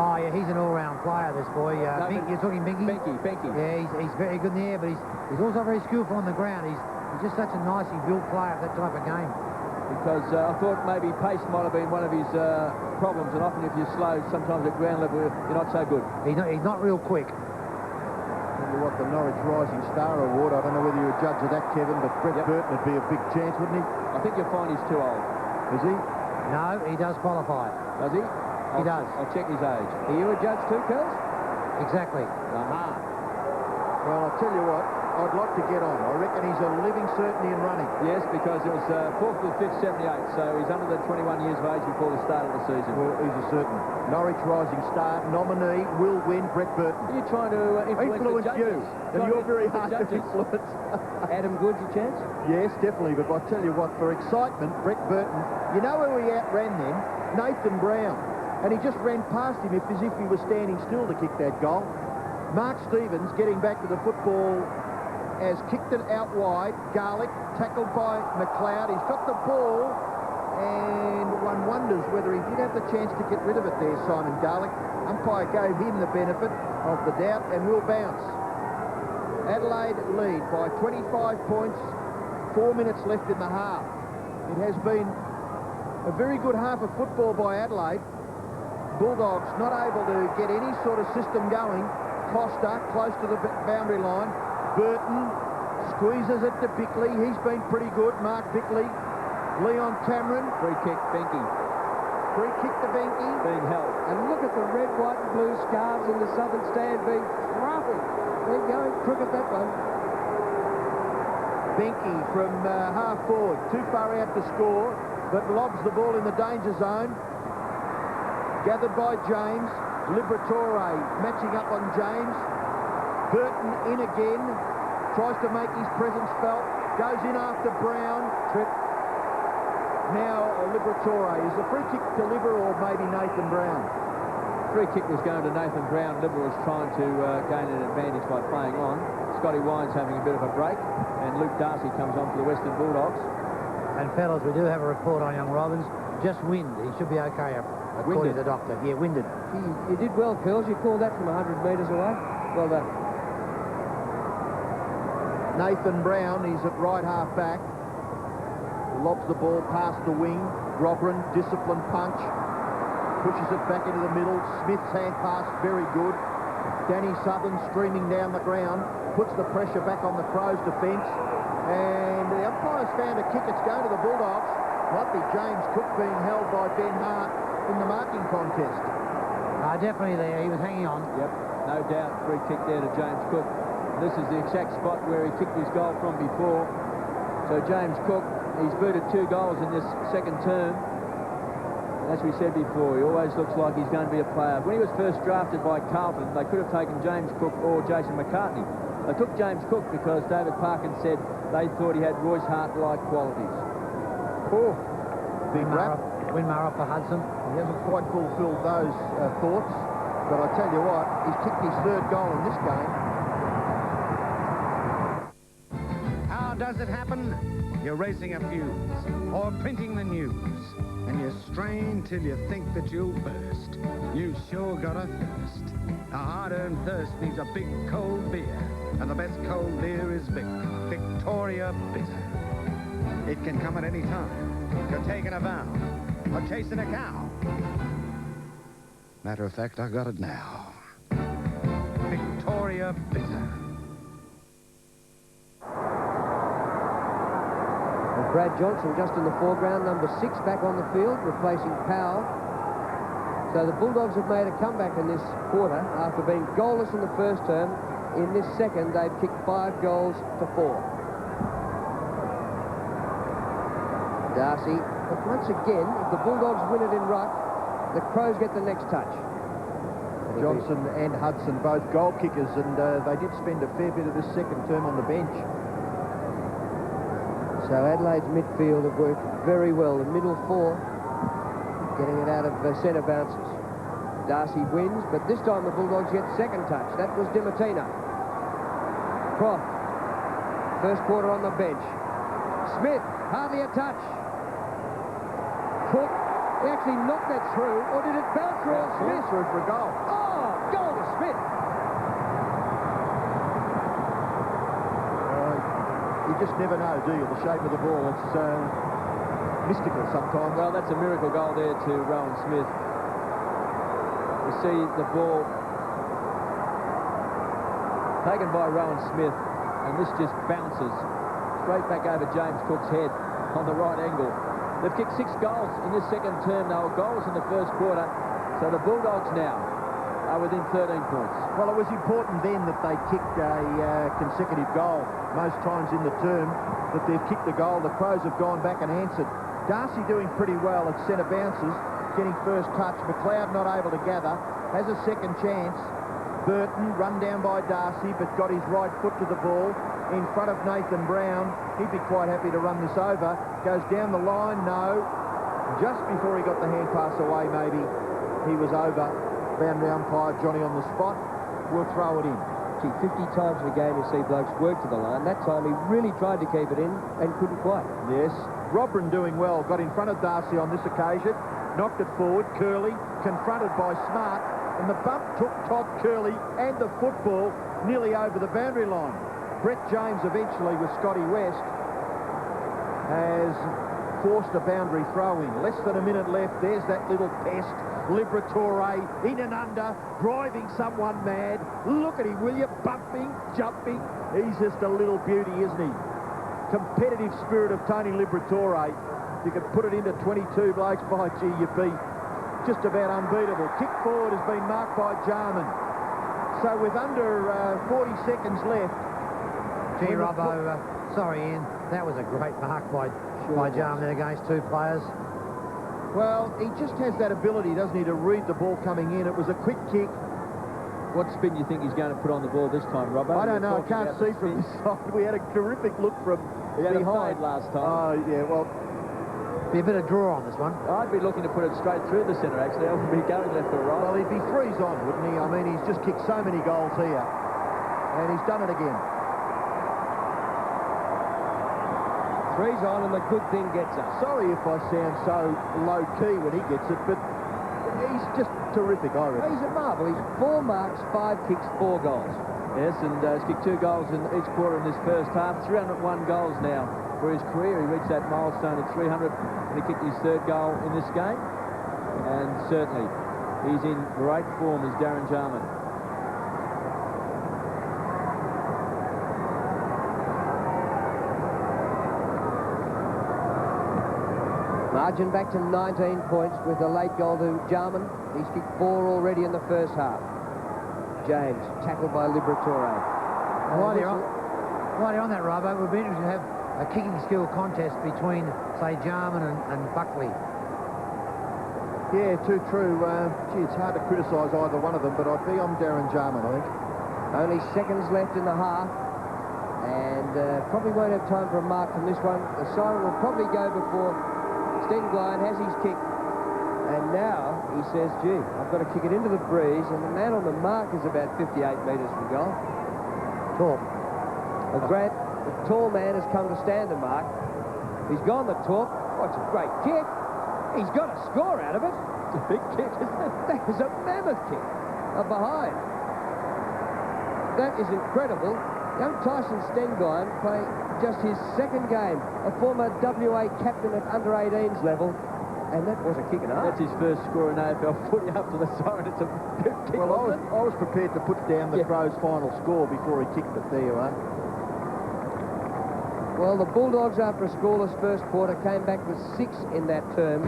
Speaker 17: Oh, yeah, he's an all-round player, this boy. You're talking Benke?
Speaker 6: Benke.
Speaker 17: Yeah, he's very good in the air, but he's also very skillful on the ground. He's just such a nicely built player for that type of game.
Speaker 6: Because I thought maybe pace might have been one of his problems, and often if you're slow, sometimes at ground level, you're not so good.
Speaker 17: He's not real quick.
Speaker 16: Tell you what, the Norwich Rising Star Award, I don't know whether you're a judge of that, Kevin, but Brett Burton would be a big chance, wouldn't he?
Speaker 6: I think you'll find he's too old.
Speaker 16: Is he?
Speaker 17: No, he does qualify.
Speaker 6: Does he?
Speaker 17: He does.
Speaker 6: I'll check his age.
Speaker 4: Are you a judge too, Curls?
Speaker 17: Exactly.
Speaker 6: Aha.
Speaker 16: Well, I'll tell you what, I'd like to get on. I reckon he's a living certainty in running.
Speaker 6: Yes, because it was 4th to 5th, 78, so he's under the 21 years of age before the start of the season.
Speaker 16: Well, he's a certain Norwich Rising Star nominee will win, Brett Burton.
Speaker 6: You're trying to influence the
Speaker 16: you, and you're very hard to influence.
Speaker 4: Adam Good's a chance?
Speaker 16: Yes, definitely, but I'll tell you what, for excitement, Brett Burton, you know who he outran then? Nathan Brown. And he just ran past him as if he was standing still to kick that goal. Mark Stevens, getting back to the football, has kicked it out wide. Garlick, tackled by McLeod. He's got the ball, and one wonders whether he did have the chance to get rid of it there, Simon Garlick. Umpire gave him the benefit of the doubt and will bounce. Adelaide lead by 25 points, 4 minutes left in the half. It has been a very good half of football by Adelaide. Bulldogs not able to get any sort of system going. Costa close to the boundary line. Burton squeezes it to Bickley. He's been pretty good. Mark Bickley. Leon Cameron.
Speaker 6: Free kick, Benke.
Speaker 16: Free kick to Benke.
Speaker 6: Being held.
Speaker 4: And look at the red, white and blue scarves in the southern stand being fluffy. They're going crooked, that one.
Speaker 16: Benke from half forward. Too far out to score, but lobs the ball in the danger zone. Gathered by James. Liberatore matching up on James. Burton in again. Tries to make his presence felt. Goes in after Brown. Trip. Now Liberatore. Is the free kick to Libra or maybe Nathan Brown?
Speaker 6: Free kick was going to Nathan Brown. Libra was trying to gain an advantage by playing on. Scotty Wine's having a bit of a break, and Luke Darcy comes on for the Western Bulldogs.
Speaker 17: And fellas, we do have a report on young Robbins. Just wind. He should be okay, according to the doctor. Yeah, winded.
Speaker 4: You did well, Phils. You called that from 100 metres away. Well done.
Speaker 16: Nathan Brown, he's at right half back. Lobs the ball past the wing. Grobran, disciplined punch. Pushes it back into the middle. Smith's hand pass, very good. Danny Southern streaming down the ground. Puts the pressure back on the Crows' defence. And the umpire's found a kick. It's going to the Bulldogs. Might be James Cook being held by Ben Hart in the marking contest.
Speaker 17: Definitely there. He was hanging on.
Speaker 6: Yep, no doubt. Free kick there to James Cook. This is the exact spot where he kicked his goal from before. So James Cook, he's booted 2 goals in this second term. And as we said before, he always looks like he's going to be a player. When he was first drafted by Carlton, they could have taken James Cook or Jason McCartney. They took James Cook because David Parkin said they thought he had Royce Hart-like qualities.
Speaker 16: Oh, big rap.
Speaker 17: Winmar for Hudson.
Speaker 16: He hasn't quite fulfilled those thoughts, but I tell you what, he's kicked his 3rd goal in this game.
Speaker 3: How does it happen? You're racing a fuse or printing the news, and you strain till you think that you'll burst. You sure got a thirst. A hard-earned thirst needs a big cold beer, and the best cold beer is Victoria Bitter. It can come at any time. You're taking a vow or chasing a cow. Matter of fact, I got it now. Victoria Bitter.
Speaker 4: Brad Johnson just in the foreground, number 6 back on the field, replacing Powell. So the Bulldogs have made a comeback in this quarter after being goalless in the first term. In this second, they've kicked 5 goals to 4. Darcy, but once again, if the Bulldogs win it in ruck, the Crows get the next touch.
Speaker 16: Johnson and Hudson, both goal kickers, and they did spend a fair bit of this second term on the bench.
Speaker 4: So Adelaide's midfield have worked very well. The middle 4, getting it out of centre bounces. Darcy wins, but this time the Bulldogs get second touch. That was Dimatina. Croft, first quarter on the bench. Smith, hardly a touch. Cook, he actually knocked that through, or did it bounce through Smith?
Speaker 16: Through for a goal.
Speaker 4: Oh, goal to Smith.
Speaker 16: You just never know, do you, the shape of the ball. It's mystical sometimes.
Speaker 6: Well, that's a miracle goal there to Rowan Smith. You see the ball taken by Rowan Smith, and this just bounces straight back over James Cook's head on the right angle. They've kicked 6 goals in this second term. They were goals in the first quarter. So the Bulldogs now are within 13 points.
Speaker 16: Well, it was important then that they kicked a consecutive goal. Most times in the term that they've kicked the goal, the Crows have gone back and answered. Darcy doing pretty well at centre bounces, getting first touch. McLeod not able to gather, has a second chance. Burton run down by Darcy, but got his right foot to the ball in front of Nathan Brown. He'd be quite happy to run this over. Goes down the line, no. Just before he got the hand pass away, maybe he was over. Boundary umpire Johnny on the spot. We'll throw it in.
Speaker 4: Gee, 50 times in a game you see blokes work to the line. That time he really tried to keep it in and couldn't quite.
Speaker 16: Yes. Robran doing well. Got in front of Darcy on this occasion. Knocked it forward. Curley confronted by Smart. And the bump took Todd Curley and the football nearly over the boundary line. Brett James eventually with Scotty West has forced a boundary throw in. Less than a minute left. There's that little pest. Liberatore in and under, driving someone mad. Look at him, will you? Bumping, jumping. He's just a little beauty, isn't he? Competitive spirit of Tony Liberatore. You could put it into 22 blokes by gee, you'd be just about unbeatable. Kick forward has been marked by Jarman. So with under 40 seconds left.
Speaker 17: Gee, Robbo, sorry, Ian, that was a great mark by Jarman against 2 players.
Speaker 16: Well, he just has that ability, doesn't he, to read the ball coming in. It was a quick kick.
Speaker 6: What spin do you think he's going to put on the ball this time, Robbo?
Speaker 16: I don't know. I can't see from this side. We had a terrific look from
Speaker 6: He had
Speaker 16: behind.
Speaker 6: a fade last time.
Speaker 16: Oh, yeah, well...
Speaker 17: Be a bit of draw on this one.
Speaker 6: I'd be looking to put it straight through the centre, actually. I wouldn't be going left or right.
Speaker 16: Well, he'd be freeze on, wouldn't he? I mean, he's just kicked so many goals here. And he's done it again.
Speaker 4: Three's on and the good thing gets us.
Speaker 16: Sorry if I sound so low-key when he gets it, but he's just terrific, I reckon.
Speaker 4: He's a marvel. He's 4 marks, 5 kicks, 4 goals.
Speaker 6: Yes, and he's kicked 2 goals in each quarter in this first half. 301 goals now for his career. He reached that milestone of 300 when he kicked his 3rd goal in this game. And certainly, he's in great form as Darren Jarman.
Speaker 4: Margin back to 19 points with a late goal to Jarman. He's kicked 4 already in the first half. James, tackled by Liberatore.
Speaker 17: While you're on that, Robbo, it would be interesting to have a kicking skill contest between, say, Jarman and Buckley.
Speaker 16: Yeah, too true. Gee, it's hard to criticise either one of them, but I'd be on Darren Jarman, I think.
Speaker 4: Only seconds left in the half, and probably won't have time for a mark from this one. The siren will probably go before Stenglein has his kick. And now he says, gee, I've got to kick it into the breeze, and the man on the mark is about 58 metres from goal.
Speaker 17: Tall.
Speaker 4: Well, Grant, the tall man has come to stand the mark. He's gone the top. Oh, it's a great kick. He's got a score out of it. It's a big kick, isn't it? That was a mammoth kick. Behind. That is incredible. Young Tyson Stenglein playing just his 2nd game, a former WA captain at under-18s level, and that was a kick and a half.
Speaker 6: That's his first score in AFL footy after the siren. It's a good kick.
Speaker 16: Well, I was prepared to put down the Crows' final score before he kicked it. There you are.
Speaker 4: Well, the Bulldogs, after a scoreless first quarter, came back with 6 in that term.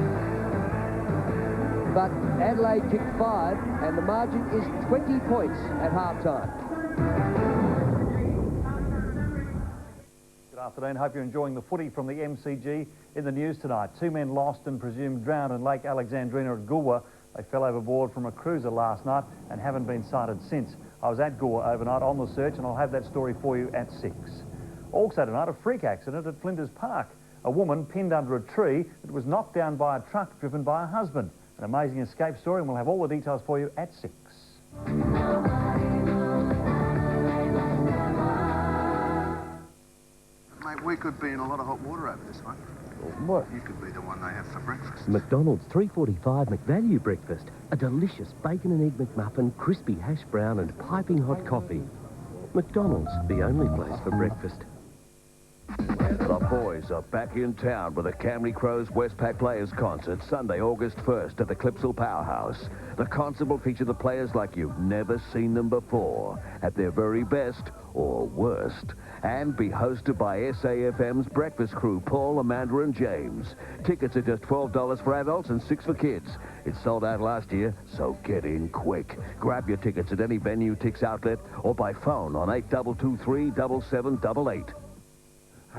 Speaker 4: But Adelaide kicked 5, and the margin is 20 points at half-time.
Speaker 9: Good afternoon. Hope you're enjoying the footy from the MCG. In the news tonight, 2 men lost and presumed drowned in Lake Alexandrina at Goolwa. They fell overboard from a cruiser last night and haven't been sighted since. I was at Goolwa overnight on the search, and I'll have that story for you at 6. Also tonight, a freak accident at Flinders Park. A woman pinned under a tree that was knocked down by a truck driven by her husband. An amazing escape story, and we'll have all the details for you at 6.
Speaker 15: Mate, we could be in a lot of hot water over this one.
Speaker 20: What?
Speaker 15: You could be the one they have for breakfast.
Speaker 20: McDonald's $3.45 McValue breakfast. A delicious bacon and egg McMuffin, crispy hash brown and piping hot coffee. McDonald's, the only place for breakfast.
Speaker 24: The boys are back in town with the Camry Crows Westpac Players Concert Sunday, August 1st at the Clipsal Powerhouse. The concert will feature the players like you've never seen them before, at their very best or worst, and be hosted by SAFM's breakfast crew, Paul, Amanda and James. Tickets are just $12 for adults and $6 for kids. It sold out last year, so get in quick. Grab your tickets at any venue, Tix outlet, or by phone on 8223 7788.
Speaker 25: Do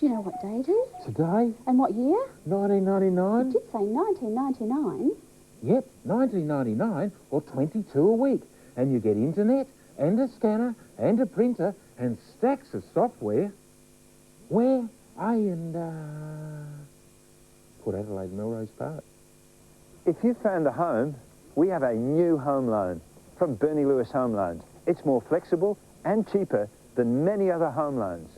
Speaker 25: you know what day it is? Today? And what year? 1999. You did say 1999. Yep, 1999 or 22 a week. And you get internet and a scanner and a printer and stacks of software. Where? Port Adelaide, Melrose Park.
Speaker 26: If you found a home, we have a new home loan from Bernie Lewis Home Loans. It's more flexible and cheaper than many other home loans.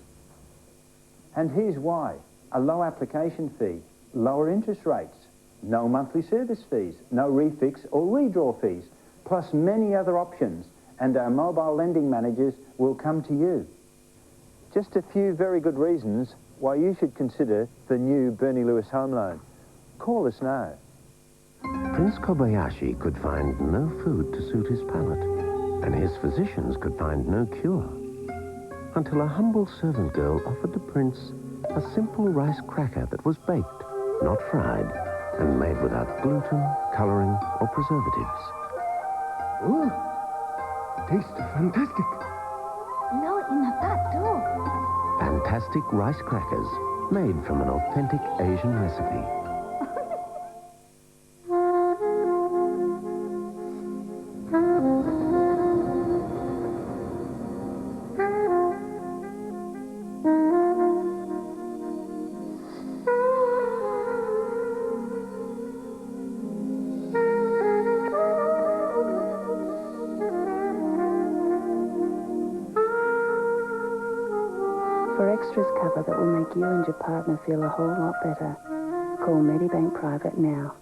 Speaker 26: And here's why. A low application fee, lower interest rates, no monthly service fees, no refix or redraw fees, plus many other options, and our mobile lending managers will come to you. Just a few very good reasons why you should consider the new Bernie Lewis Home Loan. Call us now.
Speaker 7: Prince Kobayashi could find no food to suit his palate, and his physicians could find no cure, until a humble servant girl offered the prince a simple rice cracker that was baked, not fried, and made without gluten, coloring, or preservatives.
Speaker 27: Ooh, tastes fantastic.
Speaker 28: Know it in the back door.
Speaker 7: Fantastic rice crackers made from an authentic Asian recipe.
Speaker 8: For extras cover that will make you and your partner feel a whole lot better, call Medibank Private now.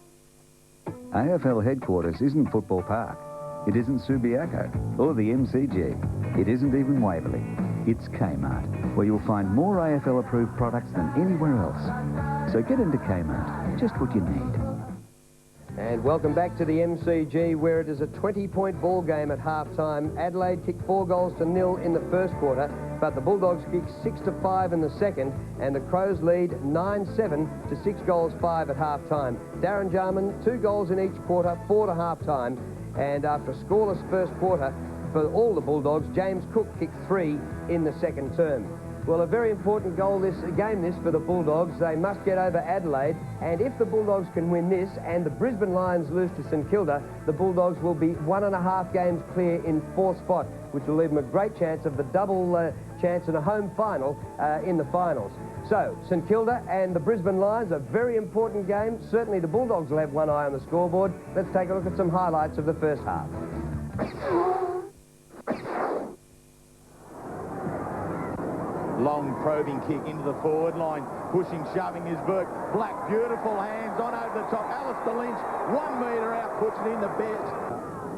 Speaker 1: AFL headquarters isn't Football Park. It isn't Subiaco or the MCG. It isn't even Waverley. It's Kmart, where you'll find more AFL-approved products than anywhere else. So get into Kmart, just what you need.
Speaker 4: And welcome back to the MCG, where it is a 20-point ball game at half-time. Adelaide kicked 4 goals to 0 in the first quarter, but the Bulldogs kicked 6 to 5 in the second, and the Crows lead 9-7 to 6 goals 5 at half-time. Darren Jarman, 2 goals in each quarter, 4 to half-time, and after a scoreless first quarter for all the Bulldogs, James Cook kicked 3 in the second term. Well, a very important goal this for the Bulldogs. They must get over Adelaide, and if the Bulldogs can win this and the Brisbane Lions lose to St Kilda, the Bulldogs will be 1.5 games clear in 4th spot, which will leave them a great chance of the double chance in a home final in the finals. So, St Kilda and the Brisbane Lions, a very important game. Certainly the Bulldogs will have one eye on the scoreboard. Let's take a look at some highlights of the first half.
Speaker 5: Long probing kick into the forward line, pushing, shoving his Burke. Black, beautiful hands on over the top. Alistair Lynch, 1 metre out, puts it in the bet.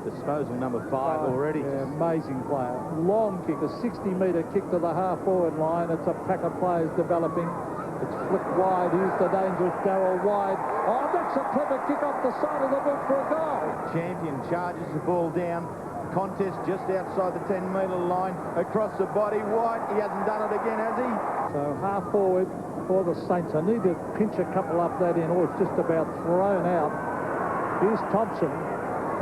Speaker 5: Disposal number 5 already.
Speaker 10: Yeah, amazing player. Long kick, a 60-metre kick to the half-forward line. It's a pack of players developing. It's flicked wide. Here's the dangerous Darrell wide. Oh, that's a clever kick off the side of the boot for a goal.
Speaker 5: Champion charges the ball down. Contest just outside the 10-metre line, across the body. White, he hasn't done it again, has he?
Speaker 10: So half forward for the Saints. I need to pinch a couple up that in, or it's just about thrown out. Here's Thompson.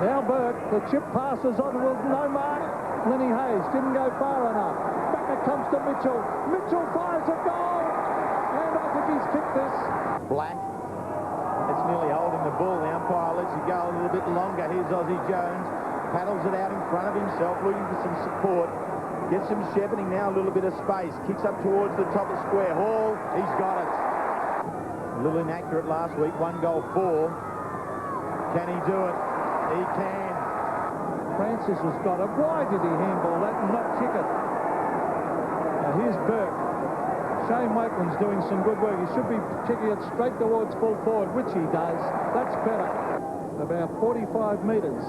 Speaker 10: Now Burke, the chip passes on with no mark. Lenny Hayes didn't go far enough. Back it comes to Mitchell. Mitchell fires a goal, and I think he's kicked this.
Speaker 5: Black. It's nearly holding the ball. The umpire lets it go a little bit longer. Here's Ozzie Jones. Paddles it out in front of himself, looking for some support. Gets some shepherding now, a little bit of space. Kicks up towards the top of square. Hall, he's got it. A little inaccurate last week, 1 goal 4. Can he do it? He can.
Speaker 10: Francis has got it. Why did he handball that and not kick it? Now here's Burke. Shane Wakeland's doing some good work. He should be kicking it straight towards full forward, which he does. That's better. About 45 metres.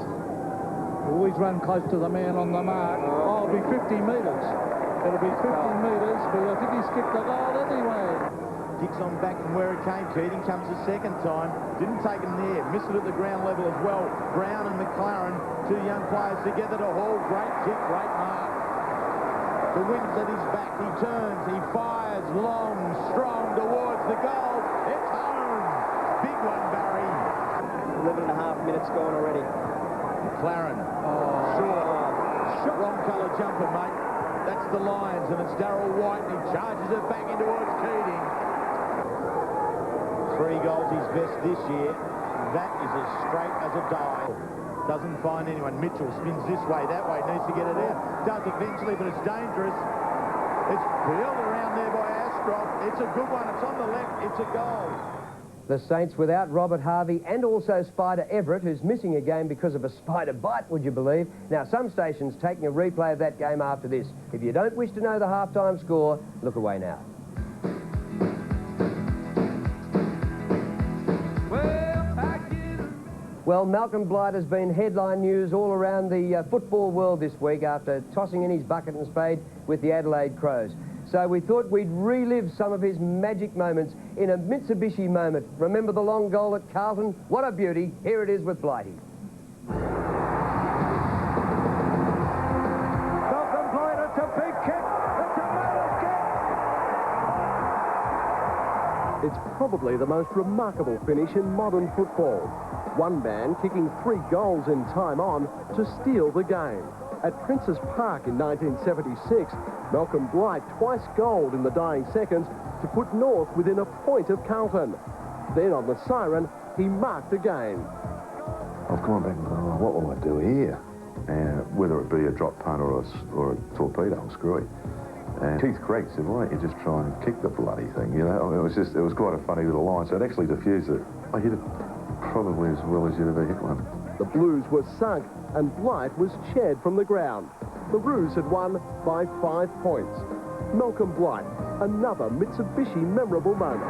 Speaker 10: Always run close to the man on the mark. Oh, it'll be 50 metres. It'll be 50 metres, but I think he's kicked the goal anyway.
Speaker 5: Kicks on back from where it came. Keating comes the second time. Didn't take him there. Missed it at the ground level as well. Brown and McLaren, 2 young players together to Hall. Great kick, great mark. The wind's at his back. He turns. He fires long, strong towards the goal. It's home. Big one, Barry.
Speaker 4: 11.5 minutes gone already.
Speaker 5: McLaren, short, wrong colour jumper, mate. That's the Lions, and it's Darrell White, and he charges it back in towards Keating. 3 goals his best this year. That is as straight as a die. Doesn't find anyone. Mitchell spins this way, that way, needs to get it out. Does eventually, but it's dangerous. It's peeled around there by Ashcroft. It's a good one. It's on the left. It's a goal.
Speaker 4: The Saints without Robert Harvey and also Spider Everett, who's missing a game because of a spider bite, would you believe? Now, some stations taking a replay of that game after this. If you don't wish to know the half-time score, look away now. Well, Malcolm Blight has been headline news all around the football world this week after tossing in his bucket and spade with the Adelaide Crows. So we thought we'd relive some of his magic moments in a Mitsubishi moment. Remember the long goal at Carlton? What a beauty. Here it is with Blighty.
Speaker 10: Malcolm Blight, it's a big kick. It's a massive kick.
Speaker 13: It's probably the most remarkable finish in modern football. One man kicking 3 goals in time on to steal the game. At Princes Park in 1976, Malcolm Blight twice goaled in the dying seconds to put North within a point of Carlton. Then on the siren, he marked again.
Speaker 2: I've gone back and gone, oh, what will I do here? And whether it be a drop punt or a torpedo, I'm screwed. And Keith Craig said, why don't you just try and kick the bloody thing, you know? I mean, it was quite a funny little line, so it actually diffused it. I hit it probably as well as you'd ever hit one.
Speaker 13: The Blues were sunk and Blight was chaired from the ground. The Roos had won by 5 points. Malcolm Blight, another Mitsubishi memorable moment.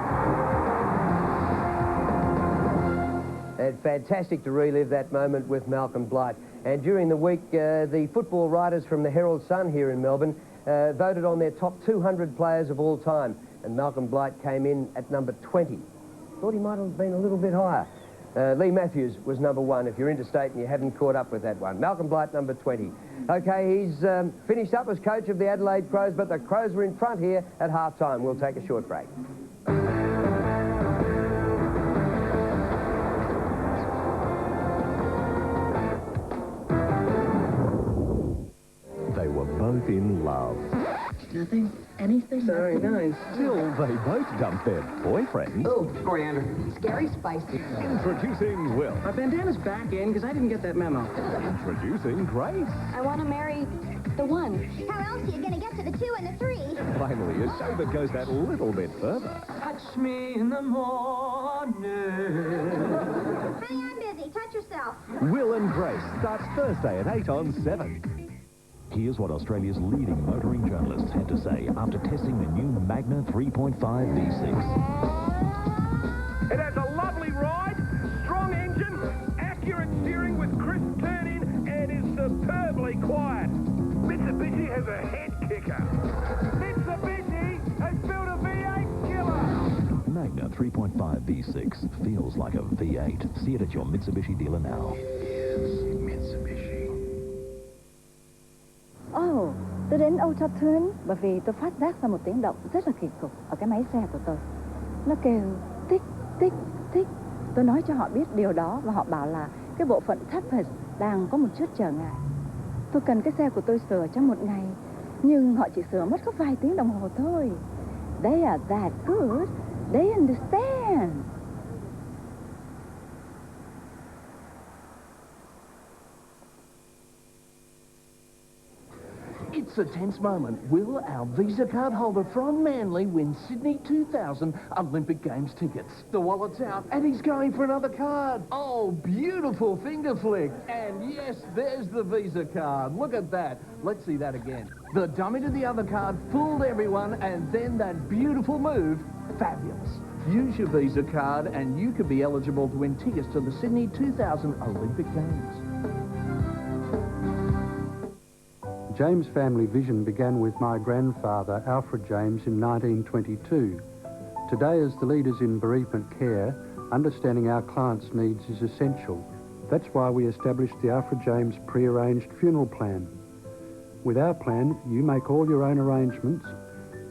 Speaker 4: And fantastic to relive that moment with Malcolm Blight. And during the week, the football writers from the Herald Sun here in Melbourne voted on their top 200 players of all time. And Malcolm Blight came in at number 20. Thought he might have been a little bit higher. Lee Matthews was number 1, if you're interstate and you haven't caught up with that one. Malcolm Blight, number 20. OK, he's finished up as coach of the Adelaide Crows, but the Crows were in front here at half-time. We'll take a short break.
Speaker 24: They were both in love.
Speaker 8: Nothing. Anything.
Speaker 24: Very nice. Still, they both dumped their boyfriends.
Speaker 11: Oh, coriander. Scary spicy.
Speaker 24: Introducing Will.
Speaker 11: My bandana's back in because I didn't get that memo.
Speaker 24: Introducing Grace.
Speaker 18: I want to marry the one.
Speaker 21: How else are you going to get to the 2 and the 3?
Speaker 24: Finally, a show that goes that little bit further.
Speaker 19: Touch me in the morning.
Speaker 21: Hey, I'm busy. Touch yourself.
Speaker 24: Will and Grace starts Thursday at 8 on 7. Here's what Australia's leading motoring journalists had to say after testing the new Magna 3.5 V6.
Speaker 22: It has a lovely ride, strong engine, accurate steering with crisp turn-in, and is superbly quiet. Mitsubishi has a head kicker. Mitsubishi has built a V8 killer.
Speaker 24: Magna 3.5 V6 feels like a V8. See it at your Mitsubishi dealer now.
Speaker 15: Yes, Mitsubishi.
Speaker 23: Tôi đến Albertson bởi vì tôi phát giác ra một tiếng động rất là kỳ cục ở cái máy xe của tôi. Nó kêu tích, tích, tích. Tôi nói cho họ biết điều đó và họ bảo là cái bộ phận tappers đang có một chút trở ngại. Tôi cần cái xe của tôi sửa trong một ngày, nhưng họ chỉ sửa mất có vài tiếng đồng hồ thôi. They are that good. They understand.
Speaker 20: It's a tense moment. Will our Visa card holder from Manly win Sydney 2000 Olympic Games tickets? The wallet's out and he's going for another card. Oh, beautiful finger flick. And yes, there's the Visa card. Look at that. Let's see that again. The dummy to the other card fooled everyone, and then that beautiful move. Fabulous. Use your Visa card and you could be eligible to win tickets to the Sydney 2000 Olympic Games.
Speaker 27: James' family vision began with my grandfather, Alfred James, in 1922. Today, as the leaders in bereavement care, understanding our clients' needs is essential. That's why we established the Alfred James pre-arranged funeral plan. With our plan, you make all your own arrangements,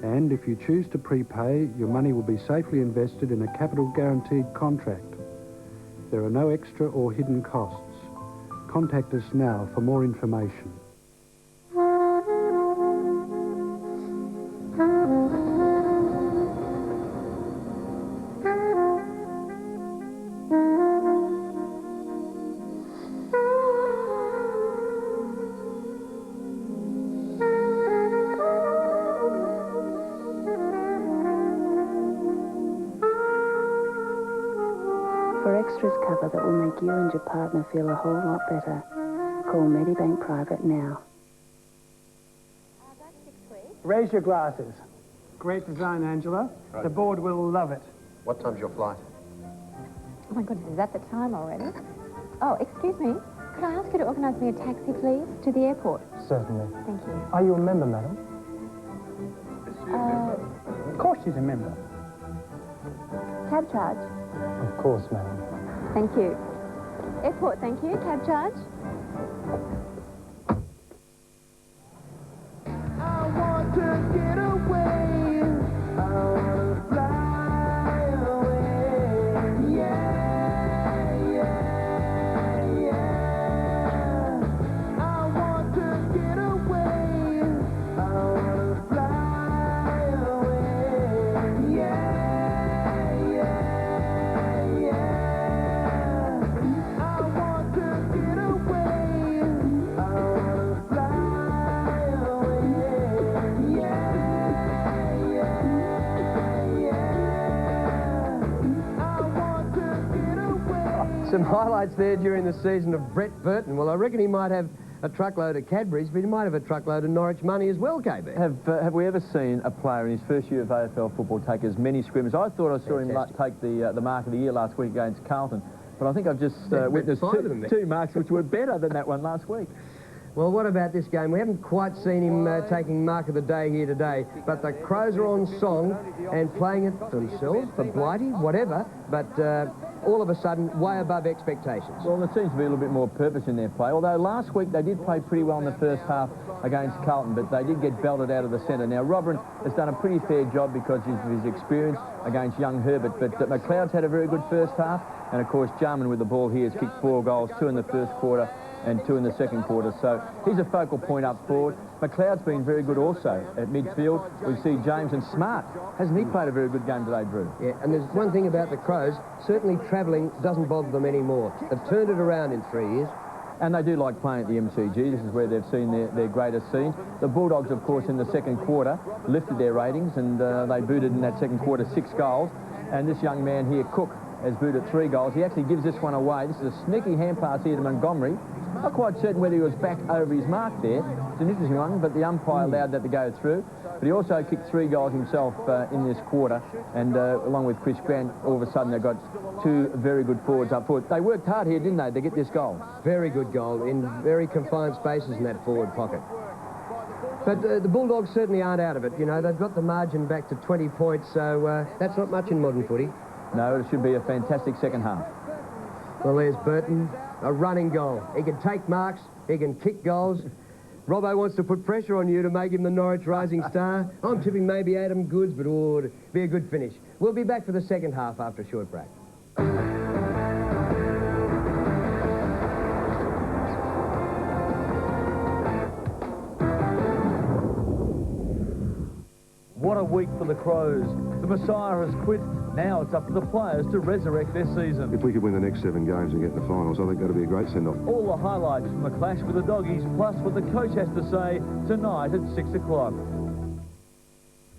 Speaker 27: and if you choose to prepay, your money will be safely invested in a capital guaranteed contract. There are no extra or hidden costs. Contact us now for more information.
Speaker 8: For extras cover that will make you and your partner feel a whole lot better, call Medibank Private now.
Speaker 28: Raise your glasses. Great design, Angela.
Speaker 16: Right.
Speaker 28: The board will love it.
Speaker 16: What time's your flight?
Speaker 18: Oh my goodness, is that the time already? Oh, excuse me. Could I ask you to organise me a taxi, please, to the airport?
Speaker 28: Certainly.
Speaker 18: Thank you.
Speaker 28: Are you a member, madam? Of course she's a member.
Speaker 18: Cab charge?
Speaker 28: Of course, madam.
Speaker 18: Thank you. Airport, thank you. Cab charge?
Speaker 19: I want to get away. I want to fly away. Yeah, yeah, yeah. I want to get
Speaker 4: Some highlights there during the season of Brett Burton. Well, I reckon he might have a truckload of Cadbury's, but he might have a truckload of Norwich money as well, KB.
Speaker 3: Have we ever seen a player in his first year of AFL football take as many scrimmages? I thought I saw him take the mark of the year last week against Carlton, but I think I've just witnessed two marks which were better than that one last week.
Speaker 4: Well, what about this game? We haven't quite seen him taking mark of the day here today, but the Crows are on song and playing it for themselves, for Blighty, whatever, but all of a sudden, way above expectations.
Speaker 3: Well, there seems to be a little bit more purpose in their play, although last week they did play pretty well in the first half against Carlton, but they did get belted out of the centre. Now, Robin has done a pretty fair job because of his experience against young Herbert, but McLeod's had a very good first half, and of course, Jarman with the ball here has kicked 4 goals, 2 in the first quarter and 2 in the second quarter, so he's a focal point up forward. McLeod's been very good also at midfield. We see James and Smart. Hasn't he played a very good game today, Drew?
Speaker 4: Yeah, and there's one thing about the Crows, certainly travelling doesn't bother them anymore. They've turned it around in 3 years.
Speaker 3: And they do like playing at the MCG. This is where they've seen their greatest scenes. The Bulldogs, of course, in the second quarter lifted their ratings, and they booted in that second quarter 6 goals. And this young man here, Cook, has booted 3 goals. He actually gives this one away. This is a sneaky hand pass here to Montgomery. Not quite certain whether he was back over his mark there. It's an interesting one, but the umpire allowed that to go through. But he also kicked 3 goals himself in this quarter, and along with Chris Grant, all of a sudden they've got 2 very good forwards up forward. They worked hard here, didn't they, to get this goal?
Speaker 4: Very good goal in very confined spaces in that forward pocket. But the Bulldogs certainly aren't out of it. You know, they've got the margin back to 20 points, so that's not much in modern footy.
Speaker 3: No, it should be a fantastic second half.
Speaker 4: Well, there's Burton, a running goal. He can take marks, he can kick goals. Robbo wants to put pressure on you to make him the Norwich Rising Star. I'm tipping maybe Adam Goods, but it'd be a good finish. We'll be back for the second half after a short break.
Speaker 10: What a week for the Crows. The Messiah has quit. Now it's up to the players to resurrect their season.
Speaker 2: If we could win the next 7 games and get in the finals, I think that'd be a great send-off.
Speaker 10: All the highlights from the clash with the Doggies, plus what the coach has to say tonight at 6 o'clock.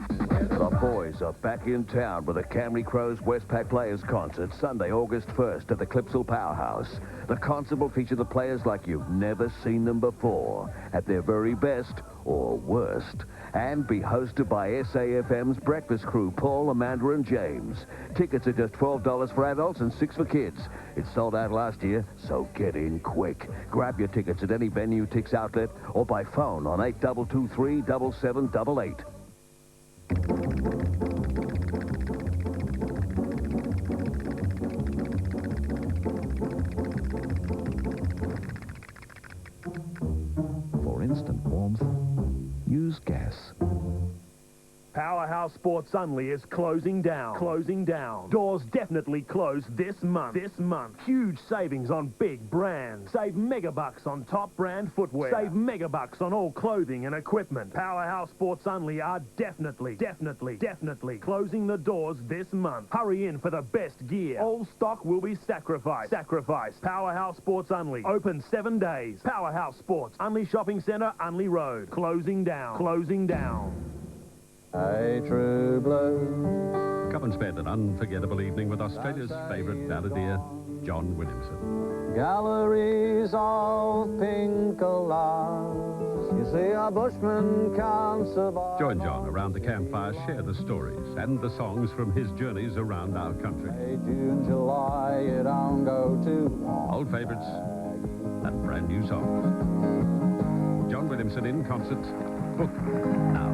Speaker 24: The boys are back in town with the Camry Crows Westpac Players Concert Sunday, August 1st at the Clipsal Powerhouse. The concert will feature the players like you've never seen them before, at their very best or worst, and be hosted by SAFM's breakfast crew, Paul, Amanda and James. Tickets are just $12 for adults and $6 for kids. It sold out last year, so get in quick. Grab your tickets at any venue, Tix outlet, or by phone on 8223 7788. For instant warmth, use gas.
Speaker 22: Powerhouse Sports Only is closing down. Doors definitely close this month. Huge savings on big brands. Save megabucks on top brand footwear. Save megabucks on all clothing and equipment. Powerhouse Sports Only are definitely closing the doors this month. Hurry in for the best gear. All stock will be sacrificed. Powerhouse Sports Only. Open 7 days. Powerhouse Sports. Only Shopping Centre, Unley Road. Closing down.
Speaker 6: A true blue. Come and spend an unforgettable evening with Australia's favourite balladeer, John Williamson.
Speaker 19: Galleries of pink alarms. You see, a bushman can't survive.
Speaker 6: Join John around the campfire, share the stories and the songs from his journeys around our country.
Speaker 19: May, June, July, you don't go too long.
Speaker 6: Old favourites and brand new songs. John Williamson in concert. Book now.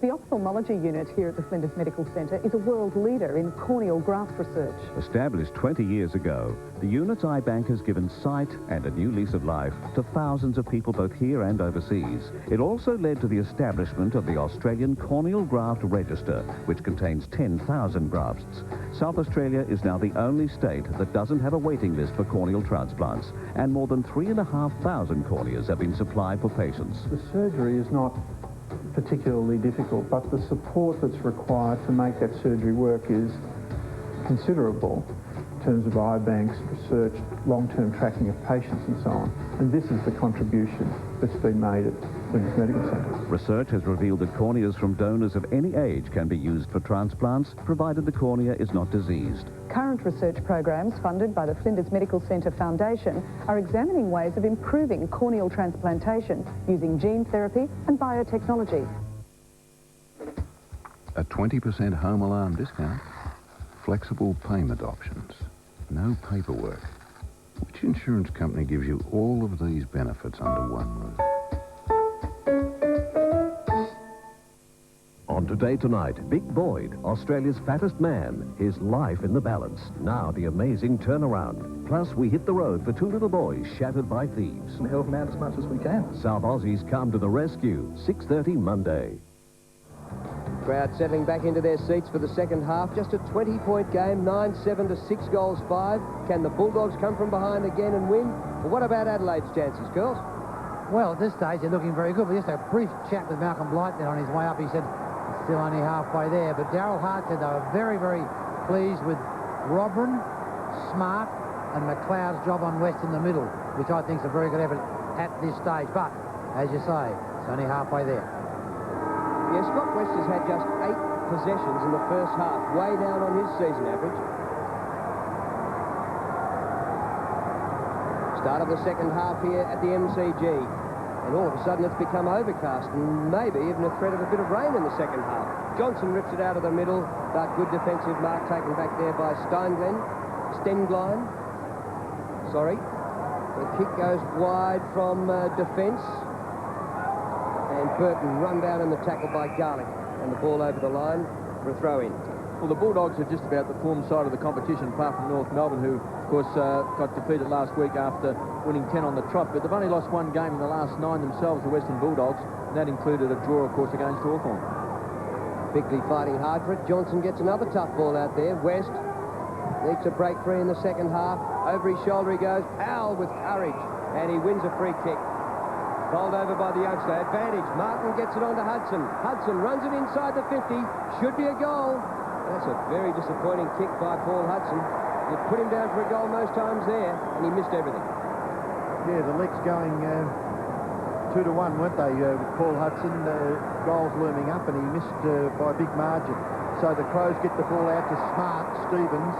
Speaker 9: The ophthalmology unit here at the Flinders Medical Centre is a world leader in corneal graft research.
Speaker 1: Established 20 years ago, the unit's eye bank has given sight and a new lease of life to thousands of people both here and overseas. It also led to the establishment of the Australian Corneal Graft Register, which contains 10,000 grafts. South Australia is now the only state that doesn't have a waiting list for corneal transplants, and more than 3,500 corneas have been supplied for patients.
Speaker 27: The surgery is not particularly difficult, but the support that's required to make that surgery work is considerable in terms of eye banks, research, long-term tracking of patients and so on. And this is the contribution that's been made at
Speaker 10: Flinders Medical Centre.
Speaker 6: Research has revealed that corneas from donors of any age can be used for transplants, provided the cornea is not diseased.
Speaker 9: Current research programs funded by the Flinders Medical Centre Foundation are examining ways of improving corneal transplantation using gene therapy and biotechnology.
Speaker 15: A 20% home alarm discount. Flexible payment options. No paperwork. Which insurance company gives you all of these benefits under one roof?
Speaker 24: On Today Tonight, Big Boyd, Australia's fattest man, his life in the balance. Now the amazing turnaround. Plus, we hit the road for two little boys shattered by thieves.
Speaker 10: And help them out as much as we can.
Speaker 24: South Aussies come to the rescue. 6:30 Monday.
Speaker 4: Crowd settling back into their seats for the second half. Just a 20-point game, 9-7 to 6 goals 5. Can the Bulldogs come from behind again and win? Well, what about Adelaide's chances, girls?
Speaker 5: Well, at this stage, they're looking very good. But just a brief chat with Malcolm Blight then on his way up. He said it's still only halfway there. But Darryl Hart said they were very, very pleased with Robran, Smart and McLeod's job on West in the middle, which I think is a very good effort at this stage. But, as you say, it's only halfway there.
Speaker 4: Yeah, Scott West has had just 8 possessions in the first half, way down on his season average. Start of the second half here at the MCG. And all of a sudden it's become overcast and maybe even a threat of a bit of rain in the second half. Johnson rips it out of the middle, but good defensive mark taken back there by Stenglein. Sorry. The kick goes wide from defence. And Burton run down in the tackle by Garlick. And the ball over the line for a throw-in.
Speaker 3: Well, the Bulldogs are just about the form side of the competition, apart from North Melbourne, who, of course, got defeated last week after winning 10 on the trot. But they've only lost one game in the last 9 themselves, the Western Bulldogs. And that included a draw, of course, against Hawthorn.
Speaker 4: Bickley fighting hard for it. Johnson gets another tough ball out there. West needs a break free in the second half. Over his shoulder he goes. Powell with courage. And he wins a free kick. Bowled over by the youngster. Advantage. Martin gets it on to Hudson. Hudson runs it inside the 50. Should be a goal. That's a very disappointing kick by Paul Hudson. You put him down for a goal most times there, and he missed everything.
Speaker 16: Yeah, the legs going 2-1, weren't they, with Paul Hudson? Goals looming up, and he missed by a big margin. So the Crows get the ball out to Smart, Stevens,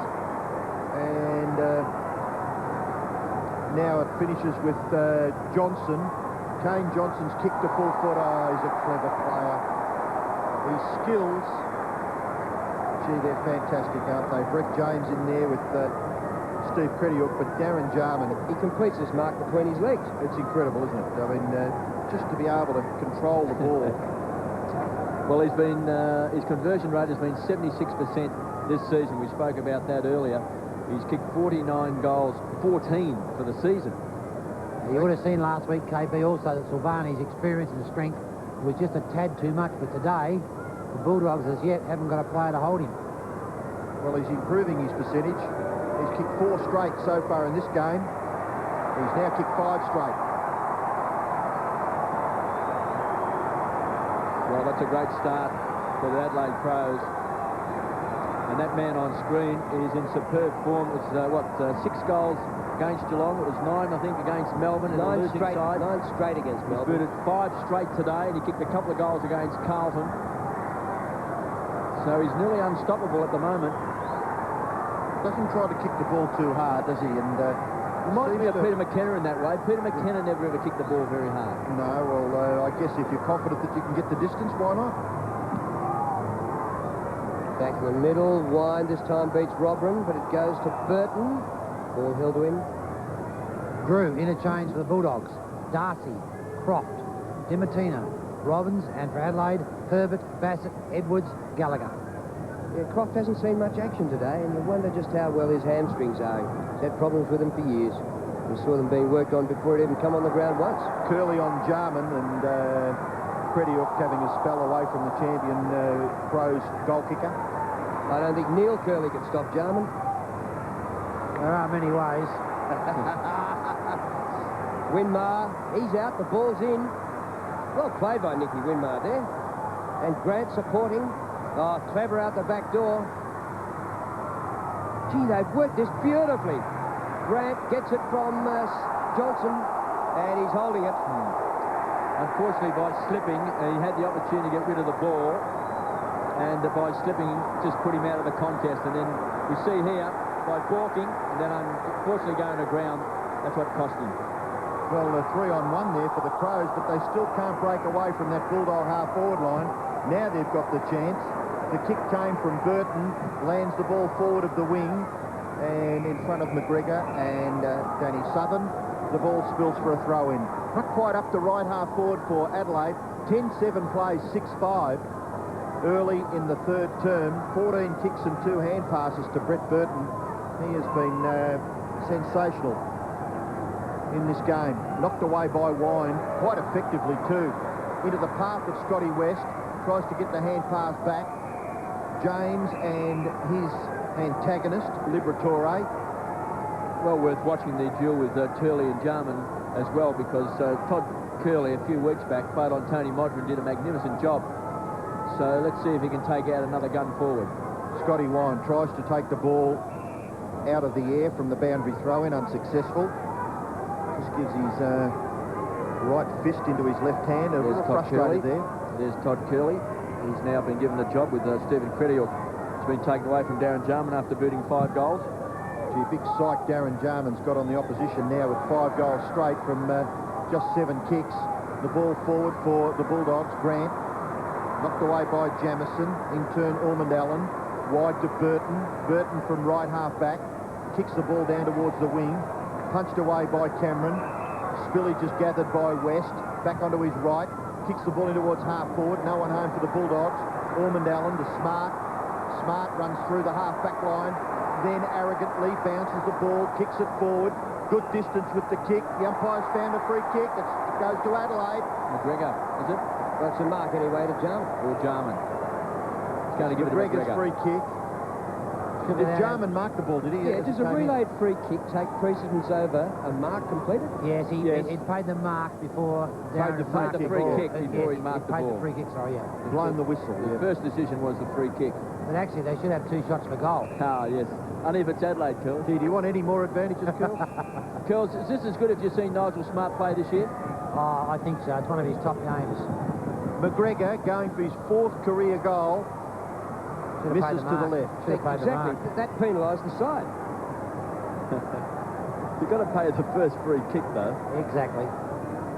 Speaker 16: and now it finishes with Johnson. Kane Johnson's kick to full foot. Oh, he's a clever player. His skills, gee, they're fantastic, aren't they? Brett James in there with Steve Crediuk, but Darren Jarman.
Speaker 4: He completes this mark between his legs.
Speaker 16: It's incredible, isn't it? I mean, just to be able to control the ball.
Speaker 3: Well, he's been his conversion rate has been 76% this season. We spoke about that earlier. He's kicked 49 goals, 14 for the season.
Speaker 5: You would have seen last week, KP, also that Silvani's experience and strength was just a tad too much, but today, the Bulldogs as yet haven't got a player to hold him.
Speaker 16: Well, he's improving his percentage. He's kicked 4 straight so far in this game. He's now kicked 5 straight.
Speaker 3: Well, that's a great start for the Adelaide Crows. And that man on screen is in superb form. It was, 6 goals against Geelong. It was 9, I think, against Melbourne.
Speaker 4: 9 straight,
Speaker 3: side.
Speaker 4: 9 straight against Melbourne.
Speaker 3: He's booted 5 straight today, and he kicked a couple of goals against Carlton. So he's nearly unstoppable at the moment.
Speaker 16: Doesn't try to kick the ball too hard, does he? And
Speaker 3: reminds me of Peter McKenna in that way. Peter McKenna never ever kicked the ball very hard.
Speaker 16: No, well, I guess if you're confident that you can get the distance, why not?
Speaker 4: Back in the middle, Wine this time beats Robran, but it goes to Burton. Ball held to him.
Speaker 5: Drew, interchange for the Bulldogs. Darcy, Croft, Dimartino, Robbins, and for Adelaide, Herbert, Bassett, Edwards, Gallagher.
Speaker 4: Yeah, Croft hasn't seen much action today, and you wonder just how well his hamstrings are. He's had problems with them for years. We saw them being worked on before it even come on the ground once.
Speaker 16: Curley on Jarman, and Crediuk having a spell away from the champion Crows goal kicker.
Speaker 4: I don't think Neil Curley could stop Jarman.
Speaker 5: There are many ways.
Speaker 4: Winmar, he's out, the ball's in. Well played by Nicky Winmar there. And Grant supporting. Oh, clever out the back door. Gee, they've worked this beautifully. Grant gets it from Johnson, and he's holding it.
Speaker 3: Unfortunately, by slipping, he had the opportunity to get rid of the ball, and by slipping, just put him out of the contest. And then we see here, by balking, and then unfortunately going to ground, that's what cost him.
Speaker 16: Well, 3-on-1 there for the Crows, but they still can't break away from that Bulldog half-forward line. Now they've got the chance. The kick came from Burton, lands the ball forward of the wing, and in front of McGregor and Danny Southern. The ball spills for a throw-in. Not quite up to right half-forward for Adelaide. 10-7 plays, 6-5. Early in the third term, 14 kicks and 2 hand passes to Brett Burton. He has been sensational in this game. Knocked away by Wine, quite effectively too. Into the path of Scotty West, tries to get the hand pass back. James and his antagonist, Liberatore.
Speaker 3: Well worth watching the duel with Turley and Jarman as well, because Todd Curley a few weeks back played on Tony Modron, did a magnificent job. So let's see if he can take out another gun forward.
Speaker 16: Scotty Wine tries to take the ball out of the air from the boundary throw-in, unsuccessful. Just gives his right fist into his left hand. A little frustrated there.
Speaker 3: There's Todd Curley. He's now been given the job with Stephen Credior. It's been taken away from Darren Jarman after booting 5 goals.
Speaker 16: Gee, big psych Darren Jarman's got on the opposition now with 5 goals straight from just 7 kicks. The ball forward for the Bulldogs. Grant knocked away by Jamison. In turn, Ormond Allen wide to Burton. Burton from right half back kicks the ball down towards the wing. Punched away by Cameron. Spillage is gathered by West. Back onto his right. Kicks the ball in towards half forward. No one home for the Bulldogs. Ormond Allen to Smart. Smart runs through the half back line. Then arrogantly bounces the ball. Kicks it forward. Good distance with the kick. The umpire's found a free kick. It goes to Adelaide.
Speaker 3: McGregor, is it?
Speaker 4: Well, it's a mark anyway to Jarman.
Speaker 3: Or Jarman. It's going to give it to
Speaker 16: McGregor's
Speaker 3: McGregor.
Speaker 16: free kick. Did Jarman mark the ball, did he?
Speaker 4: Yeah, does a relayed free kick take precedence over a mark completed?
Speaker 5: Yes, he paid the mark before Darren
Speaker 3: Paid the free kick before he marked the ball.
Speaker 5: Paid the free kick, sorry, yeah.
Speaker 16: Blown the whistle.
Speaker 3: The first decision was the free kick.
Speaker 5: But actually, they should have 2 shots for goal.
Speaker 3: Ah, yes. Only if it's Adelaide, Curls.
Speaker 16: Do you want any more advantages, Curls?
Speaker 3: Curls, is this as good as you've seen Nigel Smart play this year?
Speaker 5: Oh, I think so. It's one of his top games.
Speaker 16: McGregor going for his 4th career goal. Misses to the left.
Speaker 4: Exactly. That penalised the side.
Speaker 3: You've got to pay the first free kick, though.
Speaker 5: Exactly.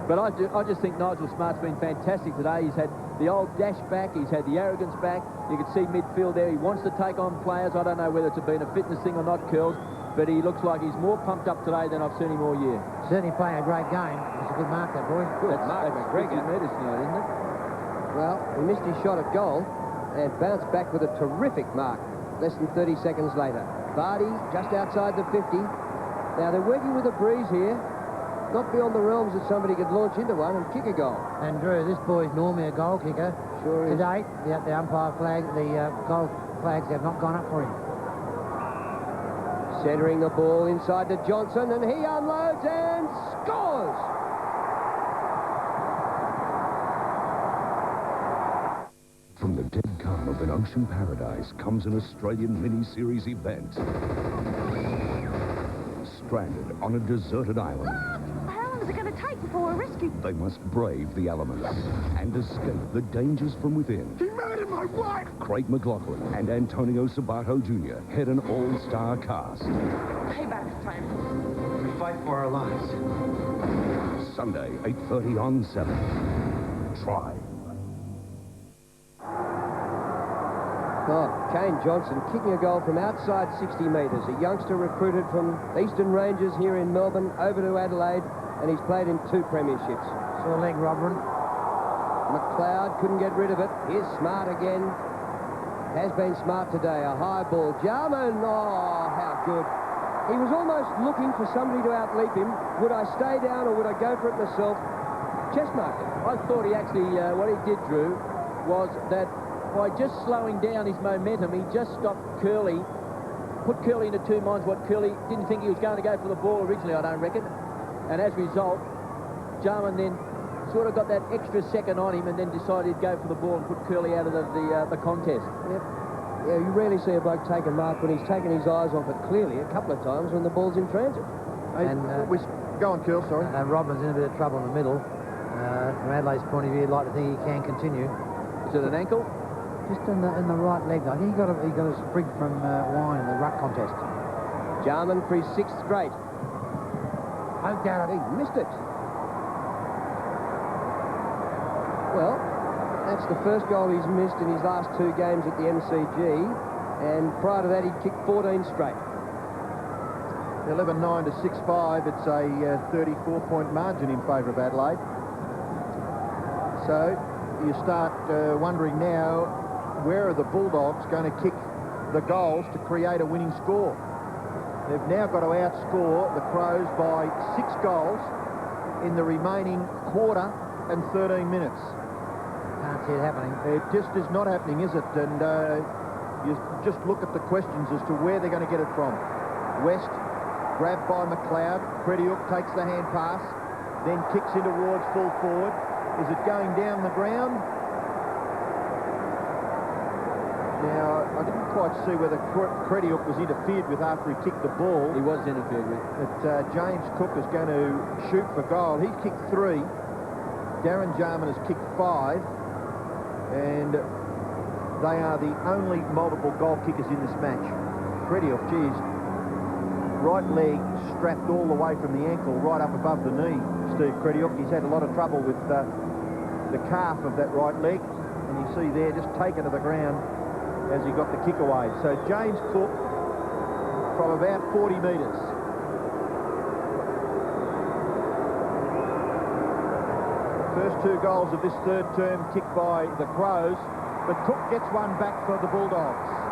Speaker 3: But I just think Nigel Smart's been fantastic today. He's had the old dash back. He's had the arrogance back. You can see midfield there. He wants to take on players. I don't know whether it's been a fitness thing or not, Curls, but he looks like he's more pumped up today than I've seen him all year.
Speaker 5: Certainly playing a great game. It's a good mark, that boy.
Speaker 3: That's McGregor, isn't it?
Speaker 4: Well, he missed his shot at goal and bounced back with a terrific mark less than 30 seconds later. Vardy just outside the 50. Now they're working with a breeze here. Not beyond the realms that somebody could launch into one and kick a goal.
Speaker 5: And Drew, this boy's normally a goal kicker.
Speaker 4: Sure is.
Speaker 5: To date, the umpire flag, the goal flags have not gone up for him.
Speaker 4: Centering the ball inside to Johnson, and he unloads and scores!
Speaker 7: From the dead calm of an ocean paradise comes an Australian mini-series event. Stranded on a deserted island.
Speaker 21: How long is it going to take before we're rescued?
Speaker 7: They must brave the elements and escape the dangers from within.
Speaker 21: He murdered my wife!
Speaker 7: Craig McLachlan and Antonio Sabato Jr. head an all-star cast.
Speaker 21: Payback time.
Speaker 7: We fight for our lives. Sunday, 8:30 on 7. Try.
Speaker 4: Oh, Kane Johnson kicking a goal from outside 60 metres. A youngster recruited from Eastern Rangers here in Melbourne over to Adelaide, and he's played in 2 premierships.
Speaker 5: Saw leg, Robin.
Speaker 4: McLeod couldn't get rid of it. Here's Smart again. Has been Smart today. A high ball. Jarman, oh, how good. He was almost looking for somebody to outleap him. Would I stay down or would I go for it myself? Chest marked it.
Speaker 3: I thought he actually, what he did, Drew, was that by just slowing down his momentum, he just stopped Curley, put Curley into 2 minds. What Curley didn't think he was going to go for the ball originally, I don't reckon. And as a result, Jarman then sort of got that extra second on him and then decided he'd go for the ball and put Curley out of the contest.
Speaker 4: Yep. Yeah, you rarely see a bloke take a mark when he's taken his eyes off it clearly a couple of times when the ball's in transit.
Speaker 16: Hey,
Speaker 5: And
Speaker 16: go on, Curl, sorry.
Speaker 5: And Robin's in a bit of trouble in the middle. From Adelaide's point of view, I'd like to think he can continue.
Speaker 3: Is it an ankle?
Speaker 5: Just in the right leg. I think he got a sprig from Wine in the ruck contest.
Speaker 4: Jarman for his 6th straight.
Speaker 5: Poked out.
Speaker 4: He missed it. Well, that's the first goal he's missed in his last 2 games at the MCG, and prior to that he'd kicked 14 straight.
Speaker 16: 11-9 to 6-5. It's a 34-point margin in favour of Adelaide. So you start wondering now, where are the Bulldogs going to kick the goals to create a winning score? They've now got to outscore the Crows by 6 goals in the remaining quarter and 13 minutes.
Speaker 5: Can't see it happening.
Speaker 16: It just is not happening, is it? And you just look at the questions as to where they're going to get it from. West, grabbed by McLeod. Crediuk takes the hand pass, then kicks in towards full forward. Is it going down the ground? Now, I didn't quite see whether Crediuk was interfered with after he kicked the ball.
Speaker 3: He was interfered with.
Speaker 16: But James Cook is going to shoot for goal. He's kicked 3. Darren Jarman has kicked 5. And they are the only multiple goal kickers in this match. Crediuk, geez, right leg strapped all the way from the ankle right up above the knee, Steve Crediuk. He's had a lot of trouble with the calf of that right leg. And you see there, just taken to the ground as he got the kick away. So James Cook from about 40 metres. First 2 goals of this 3rd term kicked by the Crows, but Cook gets one back for the Bulldogs.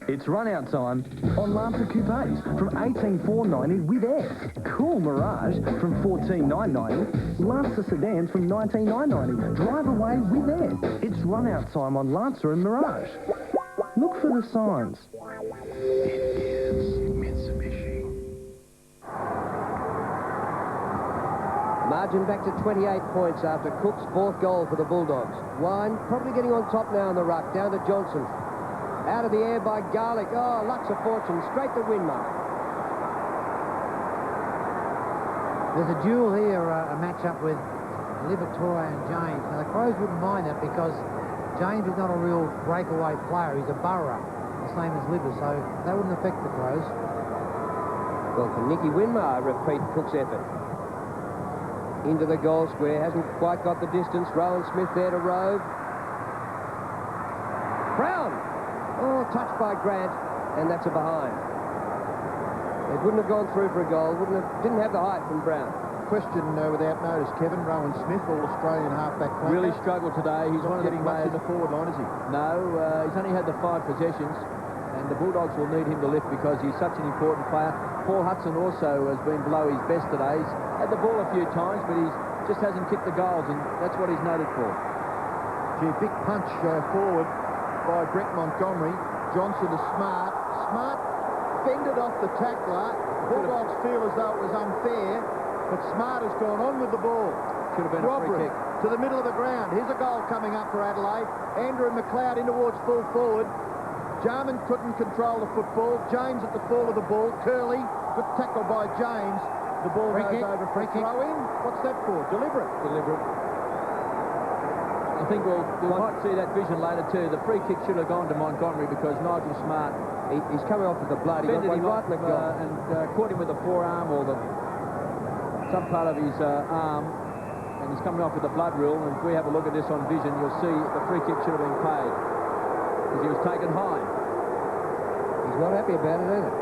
Speaker 20: It's run-out time on Lancer Coupes from $18,490 with air. Cool Mirage from $14,990. Lancer Sedans from $19,990. Drive away with air. It's run-out time on Lancer and Mirage. Look for the signs.
Speaker 15: It is Mitsubishi.
Speaker 4: Margin back to 28 points after Cook's 4th goal for the Bulldogs. Wine probably getting on top now in the ruck. Down to Johnson. Out of the air by Garlick. Oh, luck's a fortune. Straight to Winmar.
Speaker 5: There's a duel here, a match-up with Liberatore and James. Now, the Crows wouldn't mind that because James is not a real breakaway player. He's a burrower, the same as Libba, so that wouldn't affect the Crows.
Speaker 4: Well, can Nicky Winmar repeat Cook's effort? Into the goal square. Hasn't quite got the distance. Rowan Smith there to Rove. Brown! Oh, touched by Grant, and that's a behind. It wouldn't have gone through for a goal. Didn't have the height from Brown.
Speaker 16: Question without notice, Kevin. Rowan Smith, All-Australian halfback player.
Speaker 3: Really struggled today. He's one of the
Speaker 16: getting much
Speaker 3: players
Speaker 16: in the forward line, is he?
Speaker 3: No, he's only had the 5 possessions, and the Bulldogs will need him to lift because he's such an important player. Paul Hudson also has been below his best today. He's had the ball a few times, but he just hasn't kicked the goals, and that's what he's noted for.
Speaker 16: Gee, big punch forward by Brett Montgomery. Johnson is smart. Smart fended off the tackler. Bulldogs feel as though it was unfair, but Smart has gone on with the ball.
Speaker 3: Should have been a free kick.
Speaker 16: To the middle of the ground. Here's a goal coming up for Adelaide. Andrew McLeod in towards full forward. Jarman couldn't control the football. James at the fall of the ball. Curley, good tackle by James. The ball goes over for a throw-in. What's that for? Deliberate.
Speaker 3: I think we might see that vision later too. The free kick should have gone to Montgomery because Nigel Smart...
Speaker 4: He's coming off with the blood. He got one right in the goal.
Speaker 3: And caught him with the forearm or some part of his arm. And he's coming off with the blood rule. And if we have a look at this on vision, you'll see the free kick should have been paid because he was taken high.
Speaker 4: He's not happy about it either.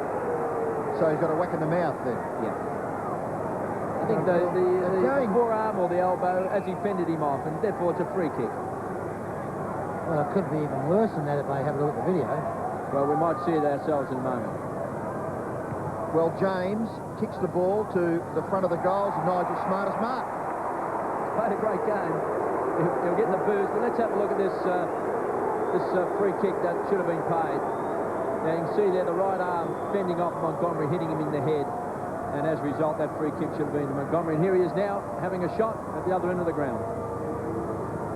Speaker 16: So he's got a whack in the mouth then?
Speaker 4: Yeah.
Speaker 3: I think the forearm or the elbow as he fended him off, and therefore it's a free kick.
Speaker 5: Well, it could be even worse than that if they have a look at the video.
Speaker 3: Well, we might see it ourselves in a moment.
Speaker 16: Well, James kicks the ball to the front of the goals, and Nigel Smart is marked.
Speaker 3: Played a great game. He'll get the boost, but let's have a look at this free kick that should have been paid. Now you can see there the right arm fending off Montgomery, hitting him in the head. And as a result, that free kick should have been to Montgomery. And here he is now having a shot at the other end of the ground.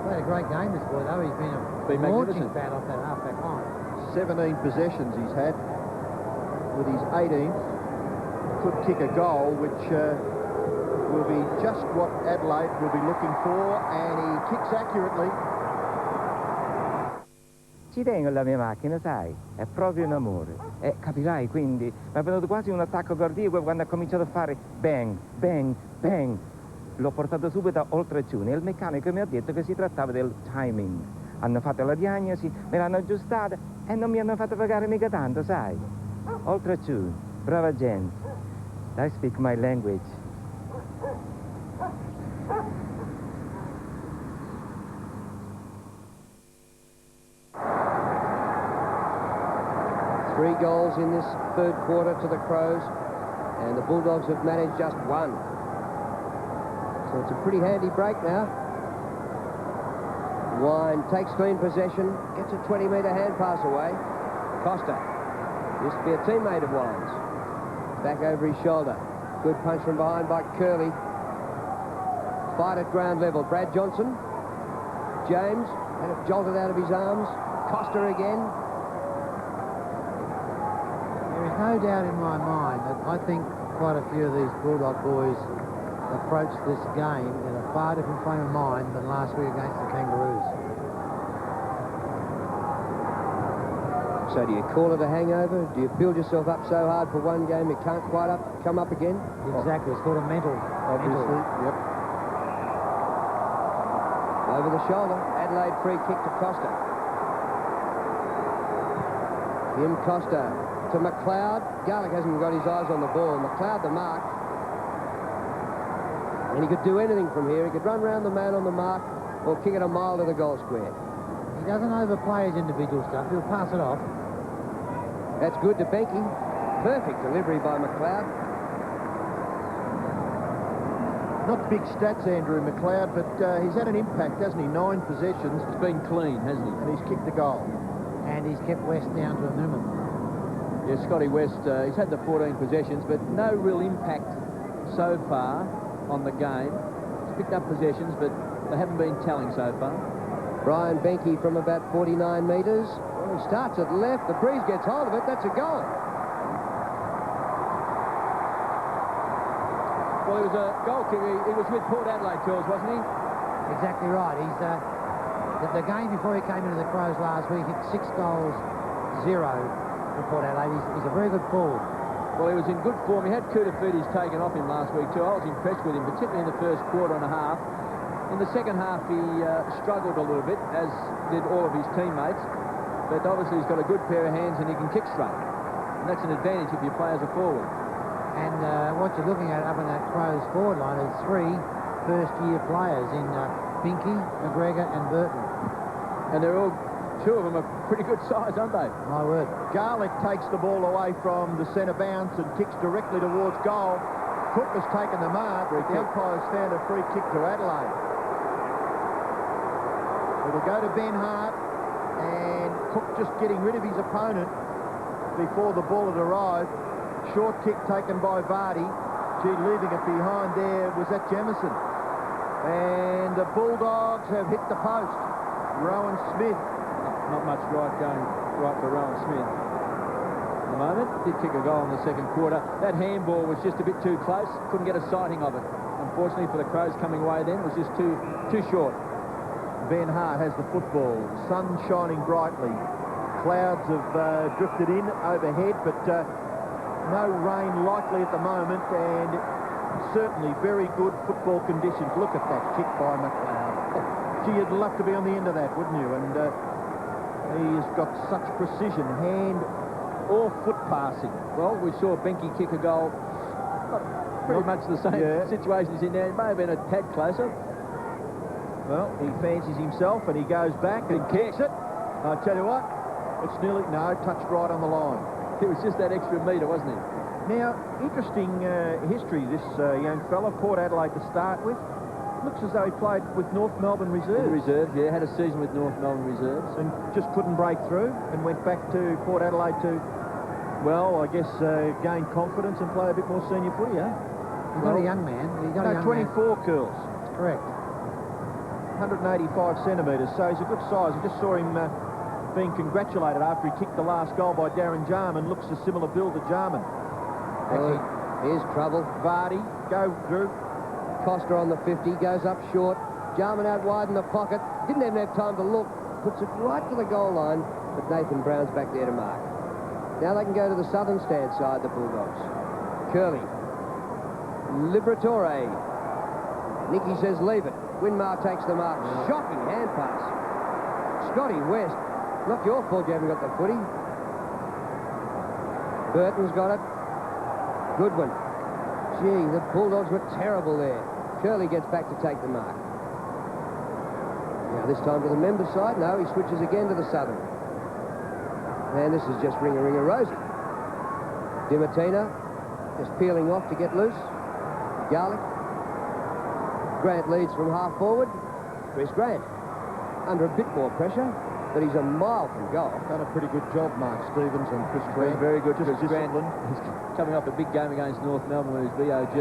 Speaker 5: Played a great game, this boy, though. He's been a launching pad off that half-back line.
Speaker 16: 17 possessions he's had. With his 18th, could kick a goal, which will be just what Adelaide will be looking for, and he kicks accurately.
Speaker 11: Ci tengo alla mia macchina, sai, è proprio un amore. E capirai, quindi, mi è venuto quasi un attacco cardiaco quando ha cominciato a fare bang, bang, bang. L'ho portato subito a Oltrecciuni e il meccanico mi ha detto che si trattava del timing. Hanno fatto la diagnosi, me l'hanno aggiustata e non mi hanno fatto pagare mica tanto, sai. Oltrecciuni, brava gente. I speak my language.
Speaker 4: Three goals in this third quarter to the Crows, and the Bulldogs have managed just one. So it's a pretty handy break now. Wine takes clean possession, gets a 20-metre hand pass away. Costa used to be a teammate of Wine's. Back over his shoulder. Good punch from behind by Curley. Fight at ground level. Brad Johnson. James had it jolted out of his arms. Costa again.
Speaker 5: There is no doubt in my mind that I think quite a few of these Bulldog boys approached this game in a far different frame of mind than last week against the Kangaroos.
Speaker 4: So do you call it a hangover? Do you build yourself up so hard for one game you can't quite come up again?
Speaker 5: Exactly, it's called a mental.
Speaker 16: Obviously, yep.
Speaker 4: Over the shoulder, Adelaide free kick to Costa. Jim Costa to McLeod. Garlick hasn't got his eyes on the ball. McLeod the mark. And he could do anything from here. He could run round the man on the mark or kick it a mile to the goal square.
Speaker 5: He doesn't overplay his individual stuff. He'll pass it off.
Speaker 4: That's good to Benke. Perfect delivery by McLeod.
Speaker 16: Not big stats, Andrew McLeod, but he's had an impact, hasn't he? 9 possessions.
Speaker 3: It's been clean, hasn't he?
Speaker 16: And he's kicked a goal.
Speaker 5: And he's kept West down to a minimum.
Speaker 3: Yeah, Scotty West, he's had the 14 possessions, but no real impact so far on the game. He's picked up possessions, but they haven't been telling so far.
Speaker 4: Brian Benke from about 49 metres. Well, he starts at left. The breeze gets hold of it. That's a goal.
Speaker 3: Well, he was a goal kicker. He was with Port Adelaide, Charles, wasn't he?
Speaker 5: Exactly right. He's the game before he came into the Crows last week, hit 6 goals, 0 for Port Adelaide. He's a very good forward.
Speaker 3: Well, he was in good form. He had Kouta-Fides taken off him last week too. I was impressed with him, particularly in the first quarter and a half. In the second half, he struggled a little bit, as did all of his teammates. But obviously, he's got a good pair of hands and he can kick straight. And that's an advantage if your players are forward.
Speaker 5: And what you're looking at up in that Crows forward line is 3 first-year players in Binky, McGregor and Burton.
Speaker 3: And they're all, 2 of them are pretty good size, aren't they?
Speaker 5: My word.
Speaker 16: Garlick takes the ball away from the centre bounce and kicks directly towards goal. Cook has taken the mark. The umpire's found a free kick to Adelaide. It'll go to Ben Hart, and Cook just getting rid of his opponent before the ball had arrived. Short kick taken by Vardy. Gee, leaving it behind there was that Jamison. And the Bulldogs have hit the post. Rowan Smith.
Speaker 3: Not much right going right for Rowan Smith at the moment. Did kick a goal in the second quarter. That handball was just a bit too close. Couldn't get a sighting of it. Unfortunately for the Crows coming away then, it was just too short.
Speaker 16: Ben Hart has the football. Sun shining brightly. Clouds have drifted in overhead, but no rain likely at the moment, and certainly very good football conditions. Look at that kick by McLeod. Gee, you'd love to be on the end of that, wouldn't you? And he's got such precision, hand or foot passing.
Speaker 3: Well, we saw Benke kick a goal. Pretty much the same situation as in there. It may have been a tad closer.
Speaker 16: Well, he fancies himself and he goes back and kicks it. I tell you what, it's nearly, no, touched right on the line.
Speaker 3: It was just that extra metre, wasn't it?
Speaker 16: Now, interesting history, this young fella, Port Adelaide to start with. Looks as though he played with North Melbourne Reserves.
Speaker 3: Reserves, yeah, had a season with North Melbourne Reserves.
Speaker 16: And just couldn't break through and went back to Port Adelaide to, well, I guess, gain confidence and play a bit more senior footy, eh?
Speaker 5: He's not a young man. He's not a young
Speaker 16: 24
Speaker 5: man.
Speaker 16: curls.
Speaker 5: Correct.
Speaker 16: 185 centimetres, so he's a good size. I just saw him being congratulated after he kicked the last goal by Darren Jarman. Looks a similar build to Jarman.
Speaker 4: Actually, here's trouble.
Speaker 16: Vardy, go, Drew.
Speaker 4: Costa on the 50, goes up short. Jarman out wide in the pocket. Didn't even have time to look. Puts it right to the goal line, but Nathan Brown's back there to mark. Now they can go to the southern stand side, the Bulldogs. Curley. Liberatore. Nicky says leave it. Winmar takes the mark. Shocking hand pass. Scotty West. Not your fault you haven't got the footy. Burton's got it. Goodwin. Gee, the Bulldogs were terrible there. Curley gets back to take the mark. Now this time to the member side. No, he switches again to the southern. And this is just ring-a-ring-a-rosy. Dimatina just peeling off to get loose. Garlic. Grant leads from half forward. Chris Grant under a bit more pressure, but he's a mile from goal.
Speaker 16: Done a pretty good job, Mark Stevens and Chris Grant.
Speaker 3: Very good.
Speaker 16: Just
Speaker 3: Chris Grant.
Speaker 16: discipline.
Speaker 3: He's coming off a big game against North Melbourne with his VOG.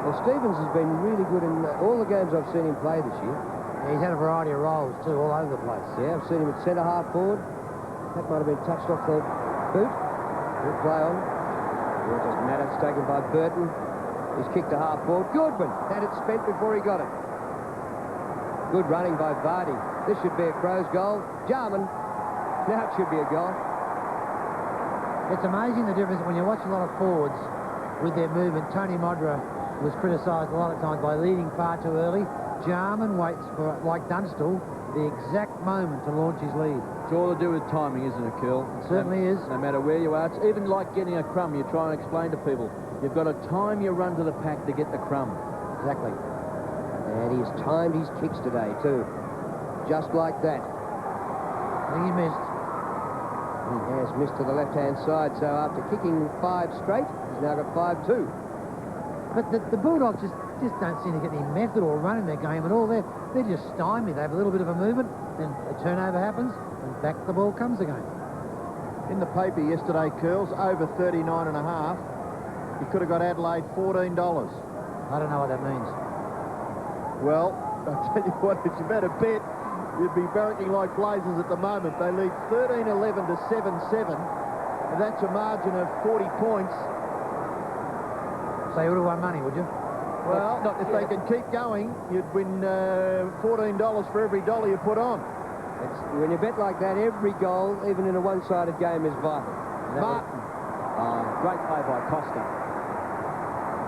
Speaker 4: Well, Stevens has been really good in all the games I've seen him play this year.
Speaker 5: Yeah, he's had a variety of roles, too, all over the place.
Speaker 4: Yeah, I've seen him at centre half forward. That might have been touched off the boot. Good play on. It doesn't matter. It's taken by Burton. He's kicked to half forward. Goodwin had it spent before he got it. Good running by Vardy. This should be a Crows goal. Jarman. Now it should be a goal.
Speaker 5: It's amazing the difference when you watch a lot of forwards with their movement. Tony Modra was criticised a lot of times by leading far too early. Jarman waits for, like Dunstall, the exact moment to launch his lead.
Speaker 3: It's all to do with timing, isn't it, Curl?
Speaker 5: It certainly is.
Speaker 3: No matter where you are. It's even like getting a crumb. You try and explain to people. You've got to time your run to the pack to get the crumb.
Speaker 4: Exactly. And he's timed his kicks today, too. Just like that.
Speaker 5: I think he missed.
Speaker 4: He has missed to the left-hand side, so after kicking 5 straight, he's now got 5-2.
Speaker 5: But the Bulldogs just don't seem to get any method or run in their game at all. They're just stymied. They have a little bit of a movement, then a turnover happens, and back the ball comes again.
Speaker 16: In the paper yesterday, Curls, over 39.5. You could have got Adelaide $14.
Speaker 5: I don't know what that means.
Speaker 16: Well, I'll tell you what, if you bet a bet, you'd be barracking like blazers at the moment. They lead 13-11 to 7-7, and that's a margin of 40 points.
Speaker 5: So you would have won money, would you?
Speaker 16: Well, if they can keep going, you'd win $14 for every dollar you put on.
Speaker 4: When you bet like that, every goal, even in a one-sided game, is vital.
Speaker 16: Martin.
Speaker 3: Great play by Costa.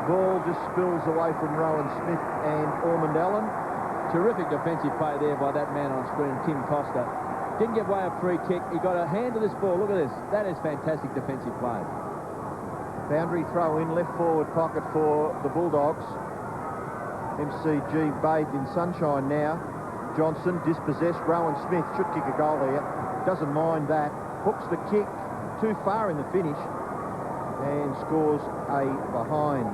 Speaker 16: Ball just spills away from Rowan Smith and Ormond Allen.
Speaker 3: Terrific defensive play there by that man on screen, Tim Costa. Didn't give away a free kick. He got a hand to this ball. Look at this. That is fantastic defensive play.
Speaker 16: Boundary throw in, left forward pocket for the Bulldogs. MCG bathed in sunshine now. Johnson dispossessed. Rowan Smith should kick a goal here. Doesn't mind that. Hooks the kick too far in the finish and scores a behind.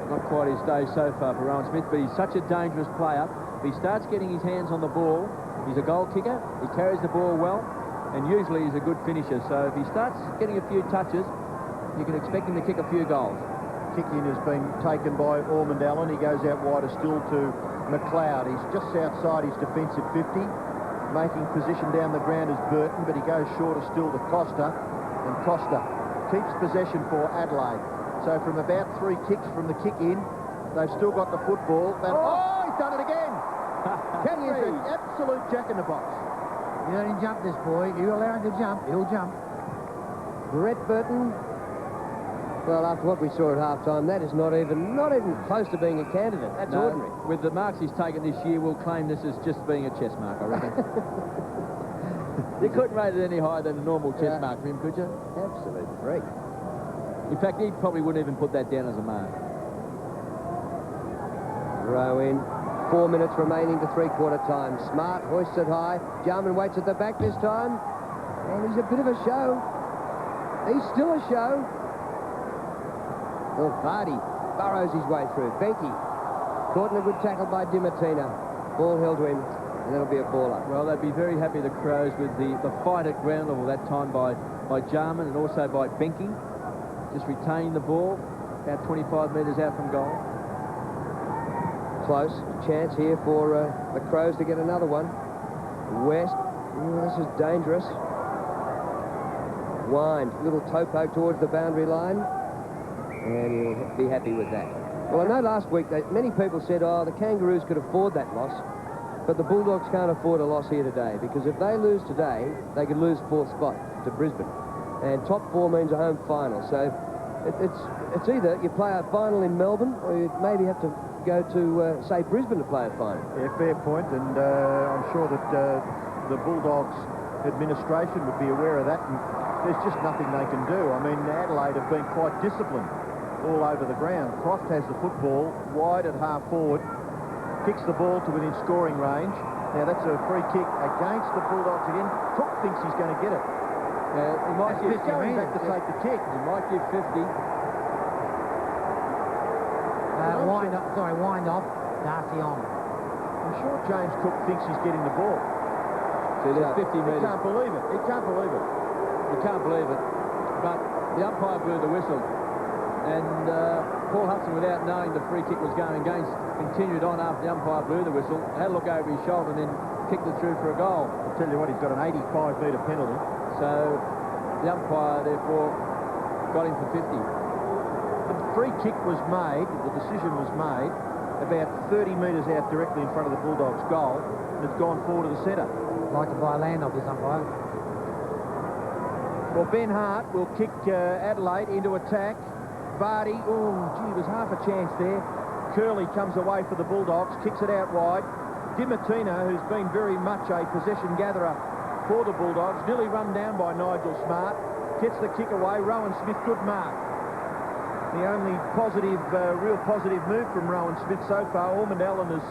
Speaker 3: Not quite his day so far for Rowan Smith, but he's such a dangerous player. If he starts getting his hands on the ball, he's a goal kicker. He carries the ball well, and usually he's a good finisher. So if he starts getting a few touches, you can expect him to kick a few goals.
Speaker 16: Kick-in has been taken by Ormond Allen. He goes out wider still to McLeod. He's just outside his defensive 50. Making position down the ground is Burton, but he goes shorter still to Costa. And Costa keeps possession for Adelaide. So from about 3 kicks from the kick-in, they've still got the football. Oh, he's done it again! He is an absolute jack-in-the-box.
Speaker 5: You let him jump, this boy. You allow him to jump, he'll jump.
Speaker 4: Brett Burton. Well, after what we saw at half-time, that is not even close to being a candidate. That's ordinary.
Speaker 3: With the marks he's taken this year, we'll claim this as just being a chess mark, I reckon. You couldn't rate it any higher than a normal chess mark for him, could you?
Speaker 4: Absolute freak.
Speaker 3: In fact, he probably wouldn't even put that down as a mark.
Speaker 4: Row in. 4 minutes remaining to three-quarter time. Smart hoists it high. Jarman waits at the back this time. And he's a bit of a show. He's still a show. Well, Vardy burrows his way through. Benke caught in a good tackle by Dimatina. Ball held to him, and that'll be a baller.
Speaker 3: Well, they'd be very happy, the Crows, with the fight at ground level that time by Jarman and also by Benke. Just retaining the ball about 25 metres out from goal.
Speaker 4: close. Chance here for the Crows to get another one. West. Ooh, this is dangerous. Wind. Little toe poke towards the boundary line. And he'll be happy with that. Well, I know last week that many people said, oh, the Kangaroos could afford that loss. But the Bulldogs can't afford a loss here today, because if they lose today, they could lose 4th spot to Brisbane. And top 4 means a home final. So it's either you play a final in Melbourne, or you maybe have to go to, say, Brisbane to play a final.
Speaker 16: Yeah, fair point, and I'm sure that the Bulldogs administration would be aware of that, and there's just nothing they can do. I mean, Adelaide have been quite disciplined all over the ground. Croft has the football wide at half forward, kicks the ball to within scoring range. Now that's a free kick against the Bulldogs again. Cook thinks he's going to get it.
Speaker 3: He might give 50
Speaker 16: going back to take the kick.
Speaker 3: He might give 50.
Speaker 5: Wind off. Darcy on.
Speaker 16: I'm sure James Cook thinks he's getting the ball.
Speaker 3: See, there's 50 metres.
Speaker 16: He can't believe it. He can't believe it.
Speaker 3: You can't believe it. But the umpire blew the whistle. And Paul Hudson, without knowing the free kick was going against, continued on after the umpire blew the whistle, had a look over his shoulder and then kicked it through for a goal.
Speaker 16: I'll tell you what, he's got an 85-metre penalty.
Speaker 3: So the umpire, therefore, got him for 50.
Speaker 16: The free kick was made, the decision was made, about 30 metres out directly in front of the Bulldogs' goal, and it's gone forward to the centre.
Speaker 5: Like to buy land off this umpire.
Speaker 16: Well, Ben Hart will kick Adelaide into attack. Vardy, oh, gee, there's half a chance there. Curley comes away for the Bulldogs, kicks it out wide. Dimartino, who's been very much a possession gatherer for the Bulldogs, nearly run down by Nigel Smart, gets the kick away. Rowan Smith, good mark. The only positive, real positive move from Rowan Smith so far. Ormond Allen has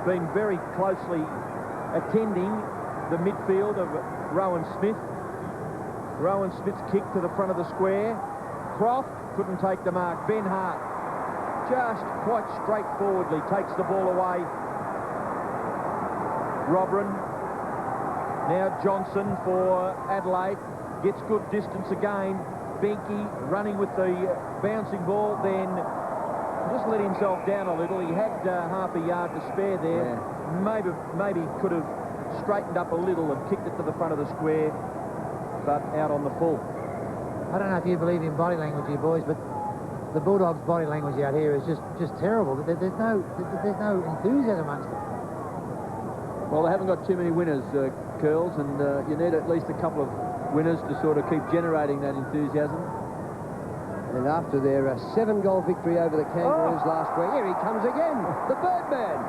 Speaker 16: been very closely attending the midfield of Rowan Smith. Rowan Smith's kick to the front of the square. Croft couldn't take the mark. Ben Hart just quite straightforwardly takes the ball away. Robrin. Now Johnson for Adelaide. Gets good distance again. Benke running with the bouncing ball, then just let himself down a little. He had half a yard to spare there. Yeah. Maybe could have straightened up a little and kicked it to the front of the square, but out on the full.
Speaker 5: I don't know if you believe in body language, you boys, but the Bulldogs' body language out here is just terrible. There's no enthusiasm amongst them.
Speaker 3: Well, they haven't got too many winners, Curls, and you need at least a couple of winners to sort of keep generating that enthusiasm.
Speaker 4: And after their 7-goal victory over the Kangaroos last week, here he comes again, the Birdman.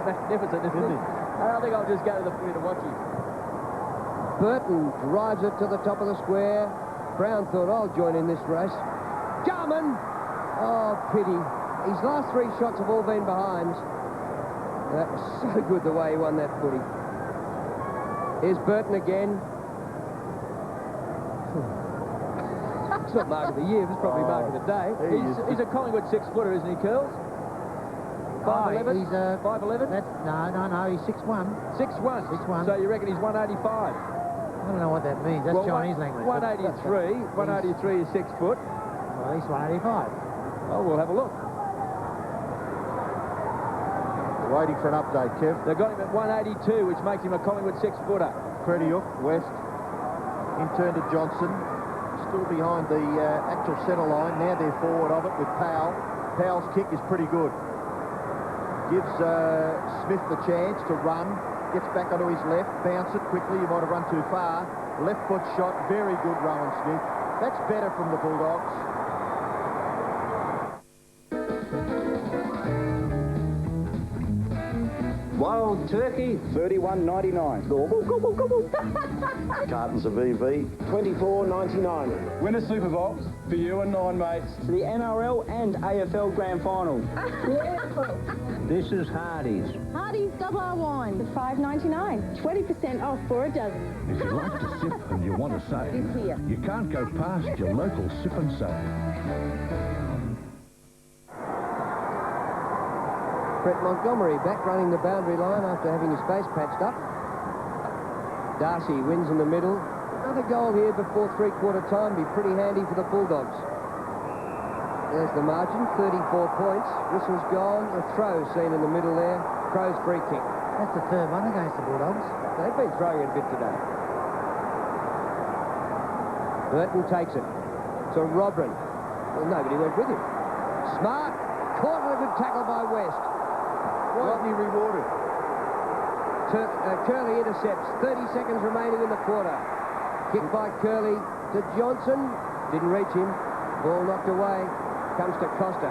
Speaker 3: Magnificent, isn't he? I think I'll just go to the footy to watch him.
Speaker 4: Burton drives it to the top of the square. Brown thought, I'll join in this race. Jarman! Oh, pity. His last 3 shots have all been behinds. That was so good the way he won that footy. Here's Burton again. It's not mark of the year, it's probably mark of the day.
Speaker 3: He's a Collingwood 6-footer, isn't he, Curls? 5'11"?
Speaker 5: He's
Speaker 3: 5'11"?
Speaker 5: No, he's 6'1".
Speaker 3: 6'1"?
Speaker 5: 6'1".
Speaker 3: So you reckon he's 185?
Speaker 5: I don't know what that means. That's Chinese language.
Speaker 3: 183. 183 is 6 foot.
Speaker 5: Well, he's 185.
Speaker 3: Oh, we'll have a look.
Speaker 16: We're waiting for an update, Kev.
Speaker 3: They've got him at 182, which makes him a Collingwood 6-footer.
Speaker 16: Crediuk, West, in turn to Johnson. Still behind the actual centre line. Now they're forward of it with Powell. Powell's kick is pretty good. Gives Smith the chance to run. Gets back onto his left, bounce it quickly. You might have run too far. Left foot shot, very good, Rowan Smith. That's better from the Bulldogs.
Speaker 8: Wild turkey, $31.99. Gobble, gobble, gobble. Cartons of EV, $24.99.
Speaker 12: Win a Super Box for you and 9 mates.
Speaker 8: To the NRL and AFL Grand Final.
Speaker 13: This is Hardy's.
Speaker 14: Hardy's double R wine. For $5.99. 20% off for a dozen.
Speaker 7: If you like to sip and you want to save, you can't go past your local sip and save.
Speaker 4: Brett Montgomery back running the boundary line after having his face patched up. Darcy wins in the middle. Another goal here before 3/4 time be pretty handy for the Bulldogs. There's the margin, 34 points. Whistle's gone. A throw seen in the middle there. Crows free kick.
Speaker 5: That's the third one against the Bulldogs.
Speaker 4: They've been throwing it a bit today. Burton takes it to Robrin. Well, nobody went with him. Smart. Caught on a good tackle by West.
Speaker 16: Wasn't he rewarded?
Speaker 4: Curley intercepts. 30 seconds remaining in the quarter. Kick by Curley to Johnson. Didn't reach him. Ball knocked away. Comes to Costa.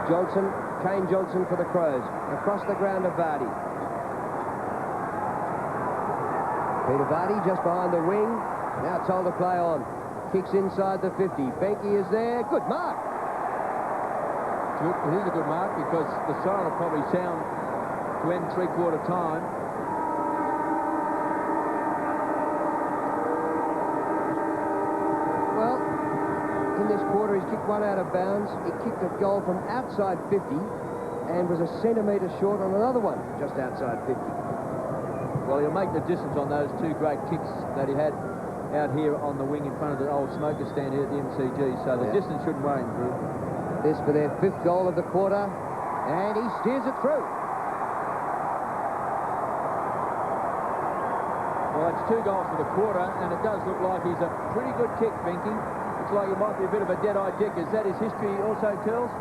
Speaker 4: Johnson. Kane Johnson for the Crows. Across the ground to Vardy. Peter Vardy just behind the wing. Now told to play on. Kicks inside the 50. Benke is there. Good mark.
Speaker 3: It is a good mark because the siren will probably sound to end three-quarter time.
Speaker 4: Well, in this quarter, he's kicked one out of bounds. He kicked a goal from outside 50 and was a centimetre short on another one just outside 50.
Speaker 3: Well, he'll make the distance on those two great kicks that he had out here on the wing in front of the old smoker stand here at the MCG, so the distance shouldn't worry him, Drew.
Speaker 4: This for their 5th goal of the quarter, and he steers it through.
Speaker 3: Well, it's 2 goals for the quarter, and it does look like he's a pretty good kick, Benke. Looks like he might be a bit of a dead-eyed dick. Is that his history also, Curls?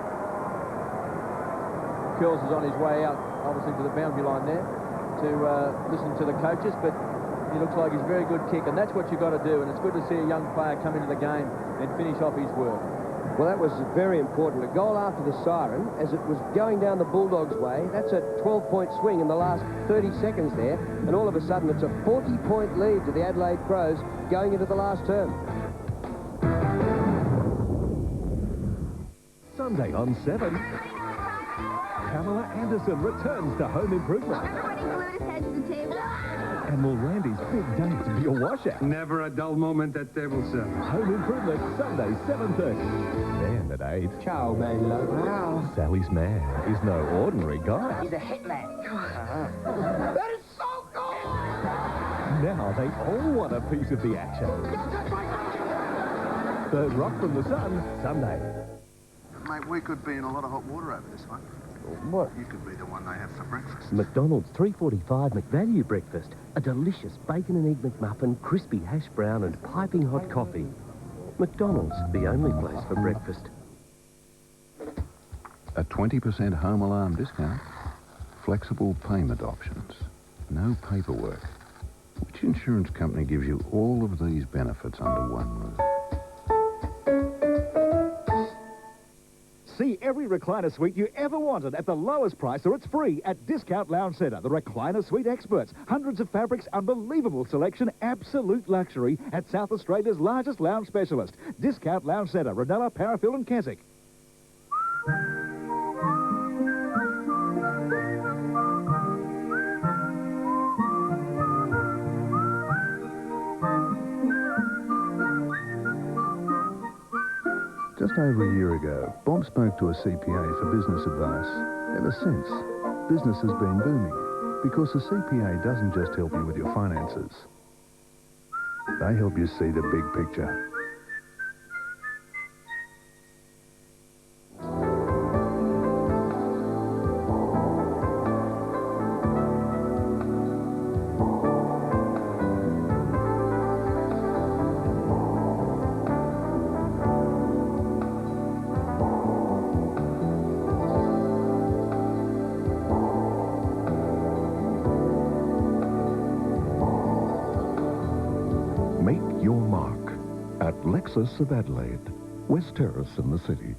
Speaker 3: Curls is on his way out, obviously, to the boundary line there to listen to the coaches, but he looks like he's a very good kick, and that's what you've got to do, and it's good to see a young player come into the game and finish off his work.
Speaker 4: Well, that was very important. A goal after the siren, as it was going down the Bulldogs' way. That's a 12-point swing in the last 30 seconds there, and all of a sudden it's a 40-point lead to the Adelaide Crows going into the last term.
Speaker 24: Sunday on 7. Pamela Anderson returns to Home Improvement. And will Randy's big date be a washout?
Speaker 2: Never a dull moment at table service.
Speaker 24: Home Improvement, Sunday, 7:30. Then at 8.
Speaker 8: Ciao, bello.
Speaker 24: Wow. Sally's man is no ordinary guy.
Speaker 8: He's a hitman.
Speaker 19: That is so cool!
Speaker 24: Now they all want a piece of the action. Third Rock from the Sun, Sunday.
Speaker 15: Mate, we could be in a lot of hot water over this one.
Speaker 24: What?
Speaker 15: You could be the one they have for breakfast.
Speaker 17: McDonald's 3.45 McValue breakfast. A delicious bacon and egg McMuffin, crispy hash brown and piping hot coffee. McDonald's, the only place for breakfast.
Speaker 15: A 20% home alarm discount. Flexible payment options. No paperwork. Which insurance company gives you all of these benefits under one roof?
Speaker 18: See every recliner suite you ever wanted at the lowest price, or it's free at Discount Lounge Centre. The recliner suite experts. Hundreds of fabrics, unbelievable selection, absolute luxury at South Australia's largest lounge specialist. Discount Lounge Centre, Ranella, Parafield and Keswick.
Speaker 15: Just over a year ago, Bob spoke to a CPA for business advice. Ever since, business has been booming because the CPA doesn't just help you with your finances. They help you see the big picture.
Speaker 24: Make your mark at Lexus of Adelaide, West Terrace in the city.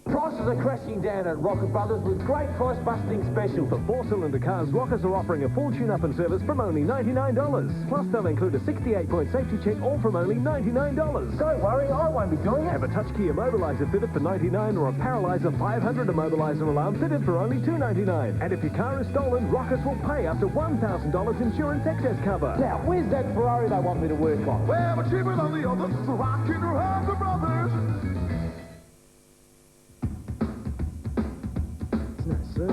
Speaker 22: Prices are crashing down at Rocket Brothers with great price-busting specials.
Speaker 24: For 4-cylinder cars, Rockers are offering a full tune-up and service from only $99. Plus, they'll include a 68-point safety check, all from only $99.
Speaker 22: Don't worry, I won't be doing it.
Speaker 24: Have a touch-gear mobiliser fitted for $99 or a Paralyzer 500 immobiliser alarm fitted for only $299. And if your car is stolen, Rockers will pay up to $1,000 insurance excess cover.
Speaker 22: Now, where's that Ferrari they want me to work on?
Speaker 19: Well, we're cheaper than the others, so I can have the brothers.
Speaker 22: It's no sir.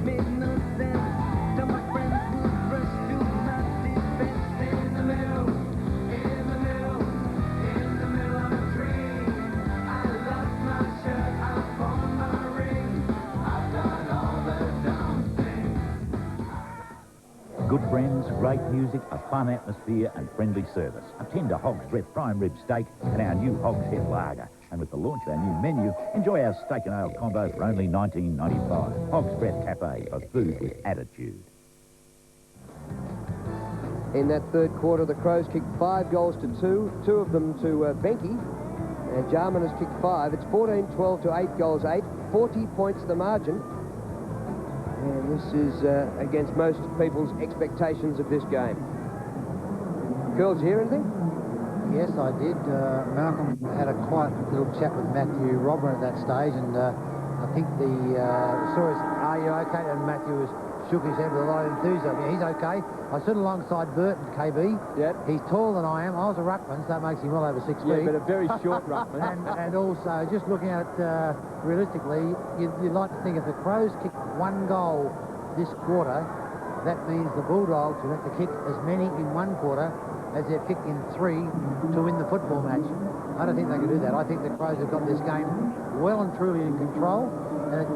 Speaker 19: Midnight
Speaker 1: great music, a fun atmosphere and friendly service. A tender hog's breath prime rib steak and our new Hog's Head Lager. And with the launch of our new menu, enjoy our steak and ale combo for only $19.95. Hog's Breath Cafe for food with attitude.
Speaker 4: In that third quarter, the Crows kicked 5 goals to 2, 2 of them to Benke. And Jarman has kicked 5. It's 14-12 to 8 goals 8. 40 points the margin. And this is against most people's expectations of this game. Curls, you hear anything?
Speaker 5: Yes, I did. Malcolm had a quiet little chat with Matthew Robber at that stage, and I think the stories, are you okay? And Matthew shook his head with a lot of enthusiasm. Yeah, he's okay. I stood alongside Burton, KB.
Speaker 10: Yep.
Speaker 5: He's taller than I am. I was a ruckman, so that makes him well over 6 feet.
Speaker 10: Yeah, but a very short ruckman.
Speaker 5: and also, just looking at it realistically, you'd like to think if the Crows kick 1 goal this quarter, that means the Bulldogs will have to kick as many in 1 quarter as they've kicked in 3 to win the football match. I don't think they can do that. I think the Crows have got this game well and truly in control, and it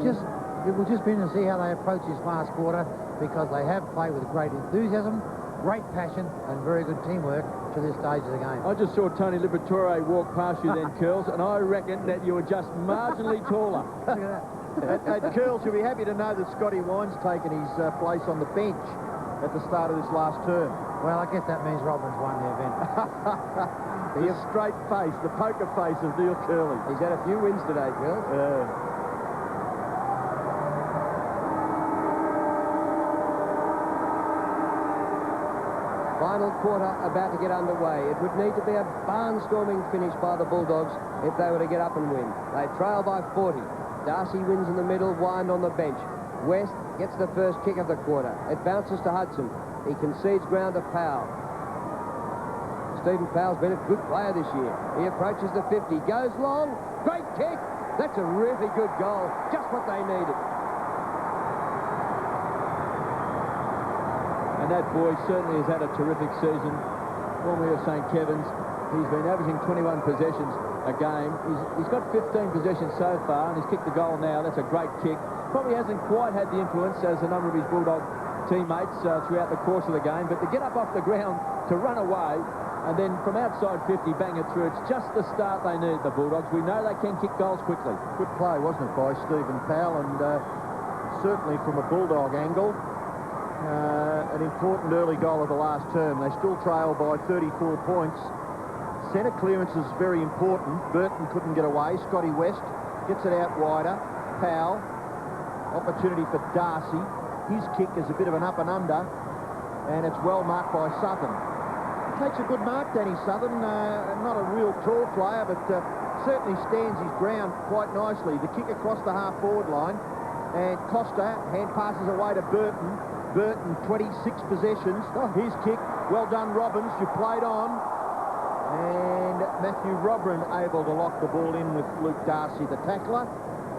Speaker 5: will just be interesting to see how they approach this last quarter, because they have played with great enthusiasm, great passion, and very good teamwork to this stage of the game.
Speaker 10: I just saw Tony Liberatore walk past you then, Curls, and I reckon that you were just marginally taller.
Speaker 16: Look at that. And Curls, you'll be happy to know that Scotty Wine's taken his place on the bench at the start of this last term.
Speaker 5: Well, I guess that means Robin's won the event.
Speaker 16: The straight face, the poker face of Neil Curley.
Speaker 4: He's had a few wins today, Curls. Final quarter about to get underway. It would need to be a barnstorming finish by the Bulldogs if they were to get up and win. They trail by 40. Darcy wins in the middle, Wind on the bench. West gets the first kick of the quarter. It bounces to Hudson. He concedes ground to Powell. Stephen Powell's been a good player this year. He approaches the 50, goes long, great kick. That's a really good goal, just what they needed.
Speaker 10: And that boy certainly has had a terrific season. Formerly of St. Kevin's, he's been averaging 21 possessions a game. He's got 15 possessions so far, and he's kicked the goal now. That's a great kick. Probably hasn't quite had the influence as a number of his Bulldog teammates throughout the course of the game, but to get up off the ground, to run away, and then from outside 50, bang it through, it's just the start they need, the Bulldogs. We know they can kick goals quickly.
Speaker 16: Good play, wasn't it, by Stephen Powell, and certainly from a Bulldog angle, an important early goal of the last term. They still trail by 34 points. Centre clearance is very important. Burton couldn't get away. Scotty West gets it out wider. Powell, opportunity for Darcy. His kick is a bit of an up and under, and it's well marked by Southern. Takes a good mark, Danny Southern. Not a real tall player, but certainly stands his ground quite nicely. The kick across the half-forward line, and Costa hand passes away to Burton. Burton, 26 possessions. His kick, well done, Robbins. You played on. And Matthew Robin able to lock the ball in with Luke Darcy, the tackler.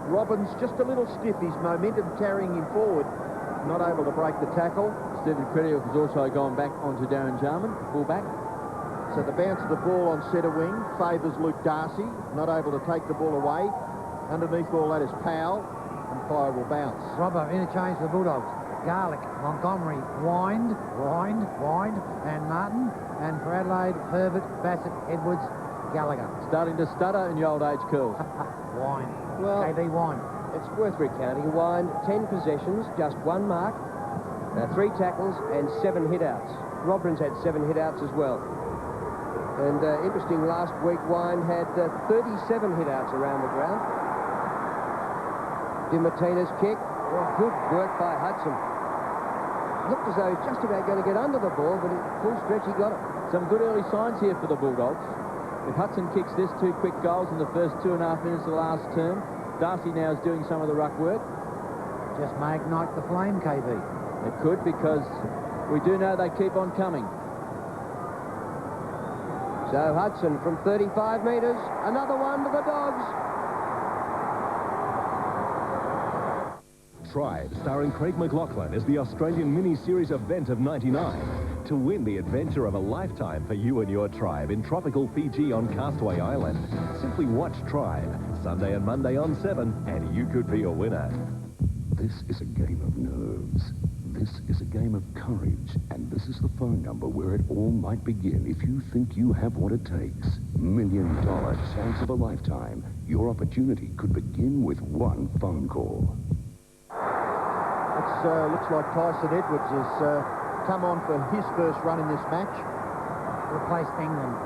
Speaker 16: Robbins just a little stiff. His momentum carrying him forward. Not able to break the tackle.
Speaker 10: Stephen Credill has also gone back onto Darren Jarman, fullback.
Speaker 16: So the bounce of the ball on centre wing favours Luke Darcy. Not able to take the ball away. Underneath all that is Powell. And fire will bounce.
Speaker 5: Robbo, interchange for the Bulldogs. Garlick, Montgomery, Wind, and Martin. And for Adelaide, Herbert, Bassett, Edwards, Gallagher.
Speaker 10: Starting to stutter in your old age, Curls.
Speaker 5: Wind.
Speaker 4: Well,
Speaker 5: KB Wind.
Speaker 4: It's worth recounting. Wind, 10 possessions, just 1 mark, 3 tackles and 7 hit-outs. Robbins had 7 hit-outs as well. And interesting, last week Wind had 37 hit-outs around the ground. DiMartina's kick. Well, good work by Hudson. Looked as though he was just about going to get under the ball, but at full stretch he got it.
Speaker 10: Some good early signs here for the Bulldogs. If Hudson kicks this, 2 quick goals in the first 2.5 minutes of the last term. Darcy now is doing some of the ruck work.
Speaker 5: Just may ignite the flame, KB.
Speaker 10: It could, because we do know they keep on coming.
Speaker 4: So Hudson from 35 metres, another one to the Dogs.
Speaker 7: Tribe, starring Craig McLachlan, is the Australian mini-series event of '99. To win the adventure of a lifetime for you and your tribe in tropical Fiji on Castaway Island, simply watch Tribe, Sunday and Monday on 7, and you could be a winner.
Speaker 24: This is a game of nerves.
Speaker 6: This is a game of courage, and this is the phone number where it all might begin if you think you have what it takes. $1 million chance of a lifetime. Your opportunity could begin with one phone call.
Speaker 16: Looks like Tyson Edwards has come on for his first run in this match.
Speaker 5: Replaced England.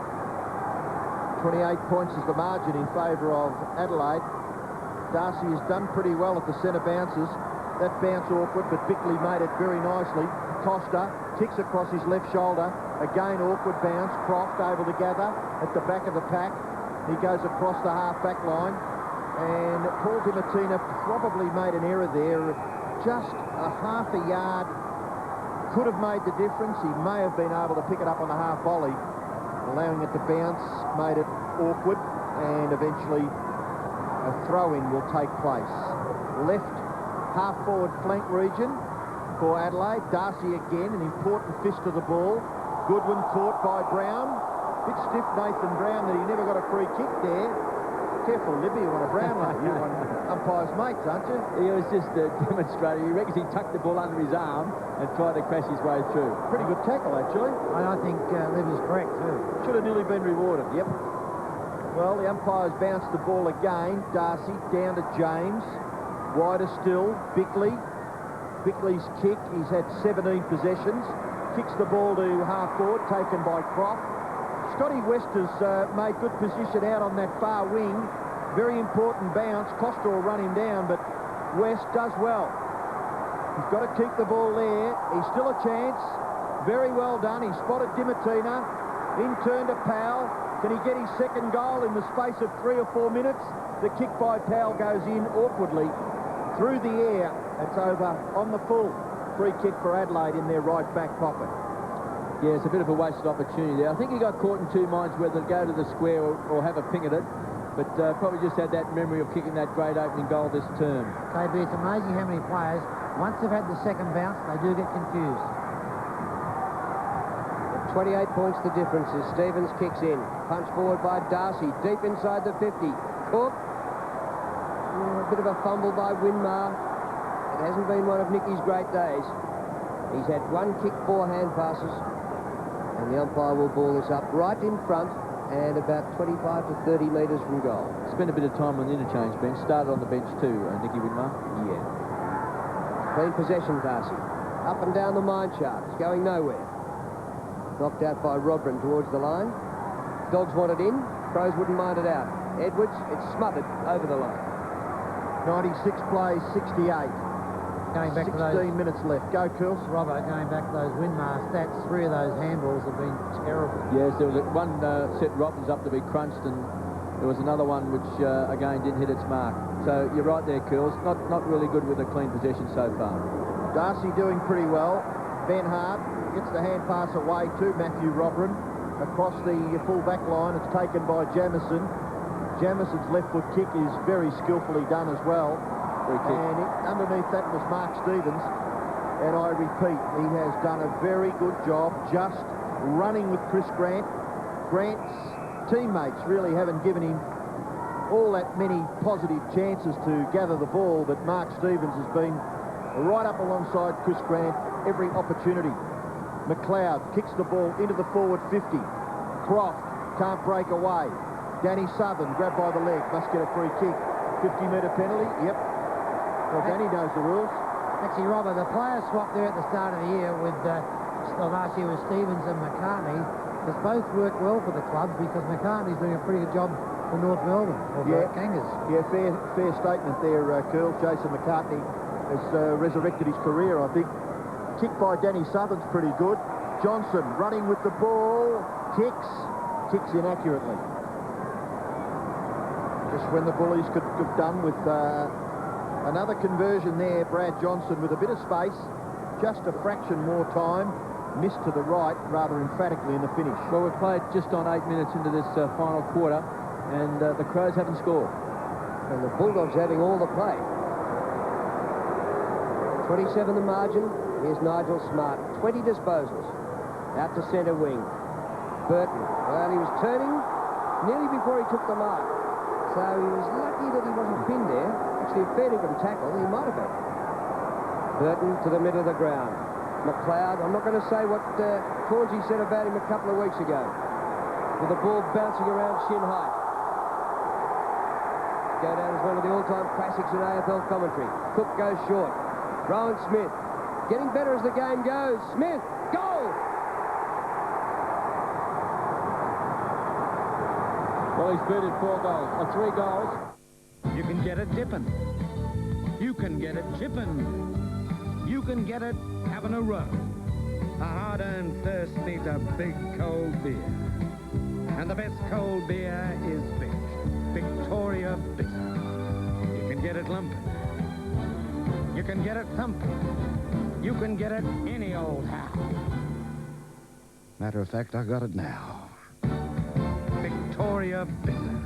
Speaker 16: 28 points is the margin in favour of Adelaide. Darcy has done pretty well at the centre bounces. That bounce awkward, but Bickley made it very nicely. Costa kicks across his left shoulder. Again, awkward bounce. Croft able to gather at the back of the pack. He goes across the half-back line. And Paul Dimatina probably made an error there. Just a half a yard could have made the difference. He may have been able to pick it up on the half volley. Allowing it to bounce made it awkward, and eventually a throw-in will take place. Left half-forward flank region for Adelaide. Darcy again, an important fist to the ball. Goodwin caught by Brown. Bit stiff, Nathan Brown, that he never got a free kick there. Careful, Libby, you want a Brown like you want umpire's mates, aren't you?
Speaker 3: He was just demonstrating. He reckons he tucked the ball under his arm and tried to crash his way through.
Speaker 16: Pretty good tackle, actually.
Speaker 5: And I think Libby's correct, too.
Speaker 16: Should have nearly been rewarded, yep. Well, the umpires bounced the ball again. Darcy down to James. Wider still, Bickley. Bickley's kick, he's had 17 possessions. Kicks the ball to half-forward, taken by Croft. Scotty West has made good position out on that far wing. Very important bounce. Costa will run him down, but West does well. He's got to keep the ball there. He's still a chance. Very well done. He spotted Dimatina. In turn to Powell. Can he get his second goal in the space of 3 or 4 minutes? The kick by Powell goes in awkwardly through the air. It's over on the full. Free kick for Adelaide in their right back pocket.
Speaker 3: Yeah, it's a bit of a wasted opportunity there. I think he got caught in two minds whether to go to the square or have a ping at it. But probably just had that memory of kicking that great opening goal this term.
Speaker 5: KB, it's amazing how many players, once they've had the second bounce, they do get confused.
Speaker 4: 28 points the difference as Stevens kicks in. Punch forward by Darcy, deep inside the 50. Cook. A bit of a fumble by Winmar. It hasn't been one of Nicky's great days. He's had 1 kick, 4 hand passes. And the umpire will ball this up right in front and about 25 to 30 metres from goal.
Speaker 3: Spent a bit of time on the interchange bench. Started on the bench too, Nicky Winmar.
Speaker 4: Yeah. Clean possession, Darcy. Up and down the mine shaft. It's going nowhere. Knocked out by Rodman towards the line. Dogs want it in. Crows wouldn't mind it out. Edwards, it's smothered over the line.
Speaker 16: 96 plays, 68.
Speaker 5: Going back
Speaker 16: 16
Speaker 5: to those,
Speaker 16: minutes left. Go, Kils.
Speaker 5: Robert, going back to those Winmar stats, 3 of those handballs have been terrible.
Speaker 3: Yes, there was one set Rottens up to be crunched, and there was another one which, again, didn't hit its mark. So you're right there, Kils. Not really good with a clean possession so far.
Speaker 16: Darcy doing pretty well. Ben Hart gets the hand pass away to Matthew Robran. Across the full-back line, it's taken by Jamieson. Jamieson's left foot kick is very skillfully done as well. And underneath that was Mark Stevens. And I repeat, he has done a very good job just running with Chris Grant. Grant's teammates really haven't given him all that many positive chances to gather the ball, but Mark Stevens has been right up alongside Chris Grant every opportunity. McLeod kicks the ball into the forward 50. Croft can't break away. Danny Southern grabbed by the leg, must get a free kick. 50-metre penalty, yep. Well, Danny knows the rules.
Speaker 5: Actually, Robert, the players swapped there at the start of the year with last year with Stevens and McCartney. Has both worked well for the clubs because McCartney's doing a pretty good job for North Melbourne, or for Kangas.
Speaker 16: Yeah, fair statement there, Curl. Jason McCartney has resurrected his career, I think. Kick by Danny Southern's pretty good. Johnson running with the ball, kicks inaccurately. Just when the Bullies could have done with another conversion there, Brad Johnson with a bit of space, just a fraction more time, missed to the right rather emphatically in the finish.
Speaker 3: Well, we've played just on 8 minutes into this final quarter, and the Crows haven't scored.
Speaker 4: And the Bulldogs having all the play. 27 the margin. Here's Nigel Smart. 20 disposals. Out to centre wing. Burton. Well, he was turning nearly before he took the mark. So he was lucky that he wasn't pinned there. Actually, a fairly good tackle. He might have been. Burton to the middle of the ground. McLeod, I'm not going to say what Cornsey said about him a couple of weeks ago, with the ball bouncing around shin height. Go down as one of the all-time classics in AFL commentary. Cook goes short. Rowan Smith getting better as the game goes. Smith, goal!
Speaker 10: Well, he's booted 4 goals, or 3 goals.
Speaker 9: You can get it dipping. You can get it chipping. You can get it having a row. A hard-earned thirst needs a big cold beer. And the best cold beer is Vic. Victoria Bitter. You can get it lumping. You can get it thumping. You can get it any old how. Matter of fact, I got it now. Victoria Bitter.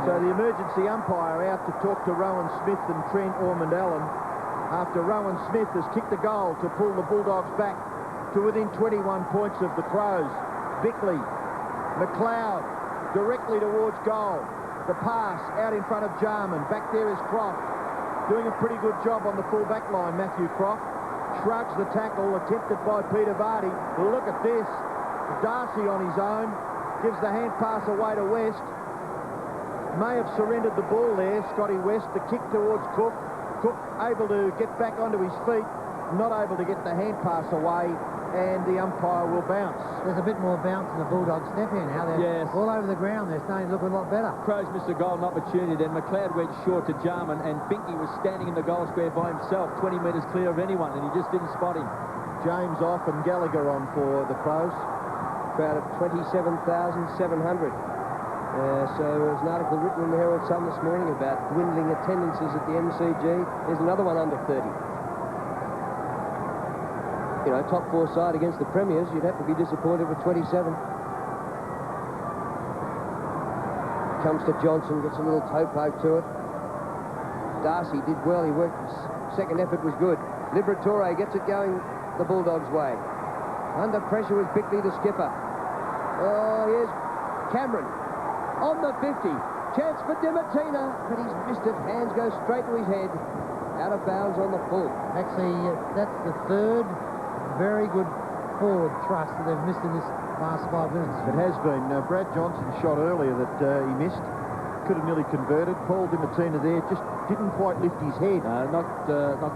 Speaker 16: So the emergency umpire out to talk to Rowan Smith and Trent Ormond-Allen after Rowan Smith has kicked a goal to pull the Bulldogs back to within 21 points of the Crows. Bickley, McLeod, directly towards goal. The pass out in front of Jarman. Back there is Croft, doing a pretty good job on the full-back line, Matthew Croft. Shrugs the tackle, attempted by Peter Vardy. Look at this. Darcy on his own, gives the hand pass away to West. May have surrendered the ball there, Scotty West. The kick towards Cook. Cook able to get back onto his feet, not able to get the hand pass away, and the umpire will bounce.
Speaker 5: There's a bit more bounce in the Bulldogs step here now. They're all over the ground. They're starting to look a lot better.
Speaker 3: Crows missed a golden opportunity. Then McLeod went short to Jarman, and Binky was standing in the goal square by himself, 20 metres clear of anyone, and he just didn't spot him.
Speaker 16: James off and Gallagher on for the Crows.
Speaker 4: Crowd of 27,700. So there's an article written in the Herald Sun this morning about dwindling attendances at the MCG. There's another one under 30. You know, top 4 side against the Premiers, you'd have to be disappointed with 27. Comes to Johnson, gets a little toe poke to it. Darcy did well, he worked, his second effort was good. Liberatore gets it going the Bulldogs' way. Under pressure was Bickley, the skipper. Oh, here's Cameron. On the 50, chance for Dimatina, but he's missed it. Hands go straight to his head. Out of bounds on the full.
Speaker 5: Actually, that's the third very good forward thrust that they've missed in this last 5 minutes.
Speaker 16: It has been. Brad Johnson shot earlier that he missed. Could have nearly converted. Paul Dimatina there just didn't quite lift his head.
Speaker 3: Not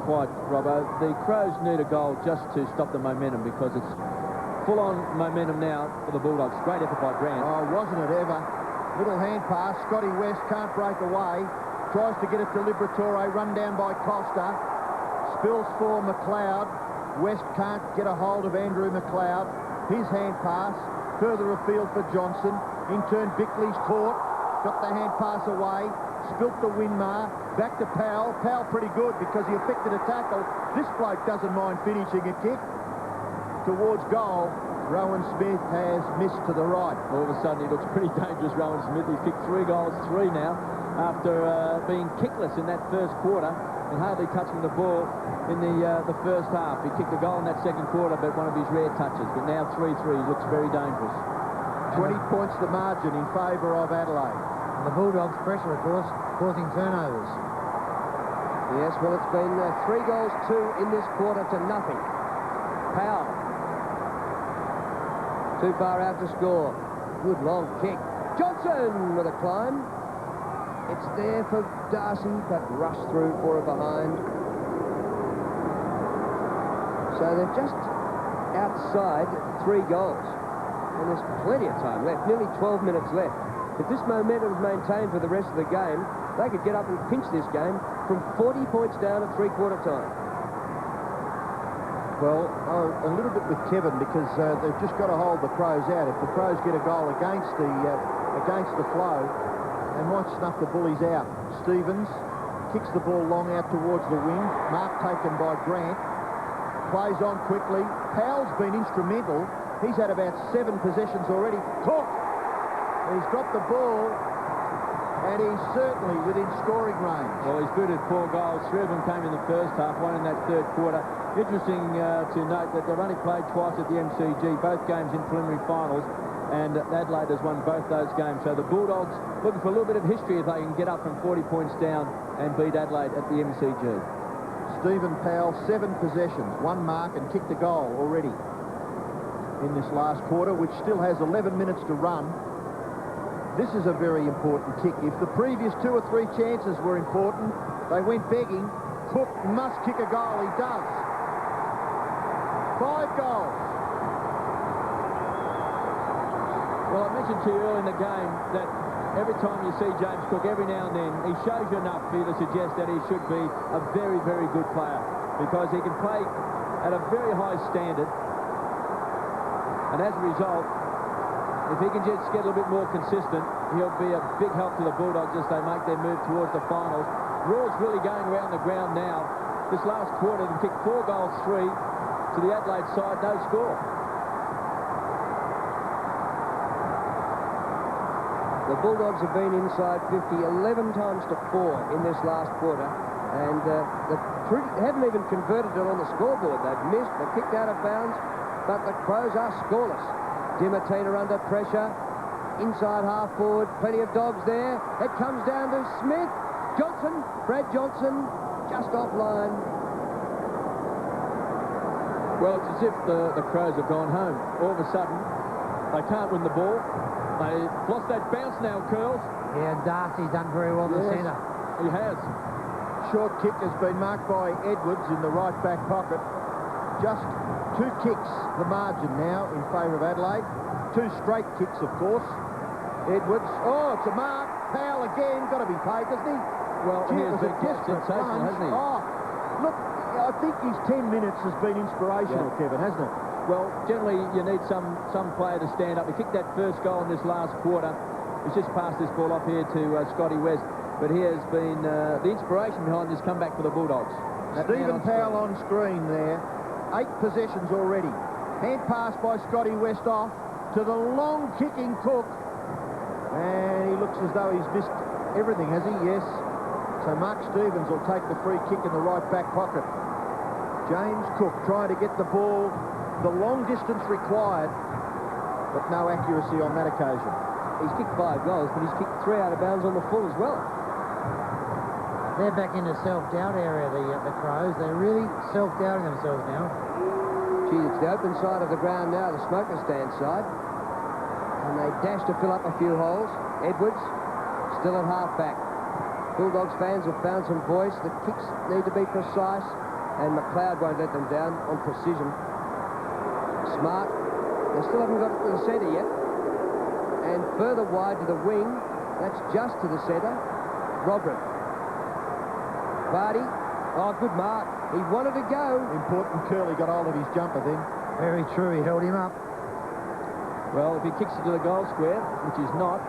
Speaker 3: quite, Robbo. The Crows need a goal just to stop the momentum, because it's full-on momentum now for the Bulldogs. Great effort by Grant.
Speaker 16: Oh, wasn't it ever? Little hand pass. Scotty West can't break away. Tries to get it to Liberatore. Run down by Costa. Spills for McLeod. West can't get a hold of Andrew McLeod. His hand pass. Further afield for Johnson. In turn, Bickley's caught. Got the hand pass away. Spilt the Winmar. Back to Powell. Powell pretty good because he effected a tackle. This bloke doesn't mind finishing a kick. Towards goal. Rowan Smith has missed to the right.
Speaker 3: All of a sudden, he looks pretty dangerous, Rowan Smith. He's kicked 3 goals, 3 now, after being kickless in that first quarter and hardly touching the ball in the first half. He kicked a goal in that second quarter, but one of his rare touches. But now 3-3, he looks very dangerous.
Speaker 16: 20 points the margin in favour of Adelaide.
Speaker 5: And the Bulldogs' pressure, of course, causing turnovers.
Speaker 4: Yes, well, it's been 3 goals, 2 in this quarter to nothing. Powell. Too far out to score. Good long kick. Johnson with a climb. It's there for Darcy, but rushed through for her behind. So they're just outside 3 goals. And there's plenty of time left, nearly 12 minutes left. If this momentum is maintained for the rest of the game, they could get up and pinch this game from 40 points down at 3/4 time.
Speaker 16: Well, a little bit with Kevin, because they've just got to hold the Crows out. If the Crows get a goal against the flow, they might snuff the Bullies out. Stevens kicks the ball long out towards the wing. Mark taken by Grant. Plays on quickly. Powell's been instrumental. He's had about 7 possessions already. Cook! He's dropped the ball, and he's certainly within scoring range.
Speaker 3: Well, he's booted 4 goals. 3 of them came in the first half, 1 in that third quarter. Interesting to note that they've only played twice at the MCG, both games in preliminary finals, and Adelaide has won both those games. So the Bulldogs looking for a little bit of history if they can get up from 40 points down and beat Adelaide at the MCG.
Speaker 16: Stephen Powell, 7 possessions, 1 mark and kicked a goal already in this last quarter, which still has 11 minutes to run. This is a very important kick. If the previous 2 or 3 chances were important, they went begging. Cook must kick a goal. He does. 5 goals.
Speaker 3: Well, I mentioned to you earlier in the game that every time you see James Cook, every now and then, he shows you enough for you to suggest that he should be a very, very good player, because he can play at a very high standard. And as a result, if he can just get a little bit more consistent, he'll be a big help to the Bulldogs as they make their move towards the finals. Raw's really going around the ground now. This last quarter, they kicked 4 goals, 3 to the Adelaide side, no score.
Speaker 4: The Bulldogs have been inside 50 11 times to 4 in this last quarter, and they haven't even converted it on the scoreboard. They've missed, they've kicked out of bounds, but the Crows are scoreless. Dimatina under pressure, inside half forward, plenty of dogs there. It comes down to Smith. Johnson, Brad Johnson, just offline.
Speaker 3: Well, it's as if the Crows have gone home. All of a sudden, they can't win the ball. They've lost that bounce now, Curls.
Speaker 5: Yeah, Darcy's done very well to
Speaker 16: Yes.
Speaker 5: centre.
Speaker 3: He has.
Speaker 16: Short kick has been marked by Edwards in the right back pocket. Just 2 kicks the margin now in favour of Adelaide. 2 straight kicks, of course. Edwards, oh, it's a mark. Powell again, got to be paid, doesn't he?
Speaker 3: Well,
Speaker 16: Gee,
Speaker 3: he
Speaker 16: it
Speaker 3: has
Speaker 16: was a
Speaker 3: been quite
Speaker 16: desperate
Speaker 3: sensational,
Speaker 16: lunge.
Speaker 3: hasn't he?
Speaker 16: Oh, look, I think his 10 minutes has been inspirational,
Speaker 3: Yeah.
Speaker 16: Kevin, hasn't it?
Speaker 3: Well, generally, you need some player to stand up. He kicked that first goal in this last quarter. He's just passed this ball off here to Scotty West. But he has been the inspiration behind this comeback for the Bulldogs.
Speaker 16: Stephen Powell on screen there. 8 possessions already. Hand pass by Scotty West off to the long kicking Cook. And he looks as though he's missed everything, has he? Yes. So Mark Stevens will take the free kick in the right back pocket. James Cook trying to get the ball the long distance required, but no accuracy on that occasion.
Speaker 4: He's kicked 5 goals, but he's kicked 3 out of bounds on the full as well.
Speaker 5: They're back in the self-doubt area, the Crows. They're really self-doubting themselves now.
Speaker 4: Gee, it's the open side of the ground now, the smoker stand side. And they dash to fill up a few holes. Edwards still at half-back. Bulldogs fans have found some voice. The kicks need to be precise, and McLeod won't let them down on precision. Smart. They still haven't got it to the centre yet. And further wide to the wing. That's just to the centre. Robert. Vardy. Oh, good mark. He wanted to go.
Speaker 16: Important Curley got hold of his jumper then.
Speaker 5: Very true, he held him up.
Speaker 3: Well, if he kicks it to the goal square, which is not,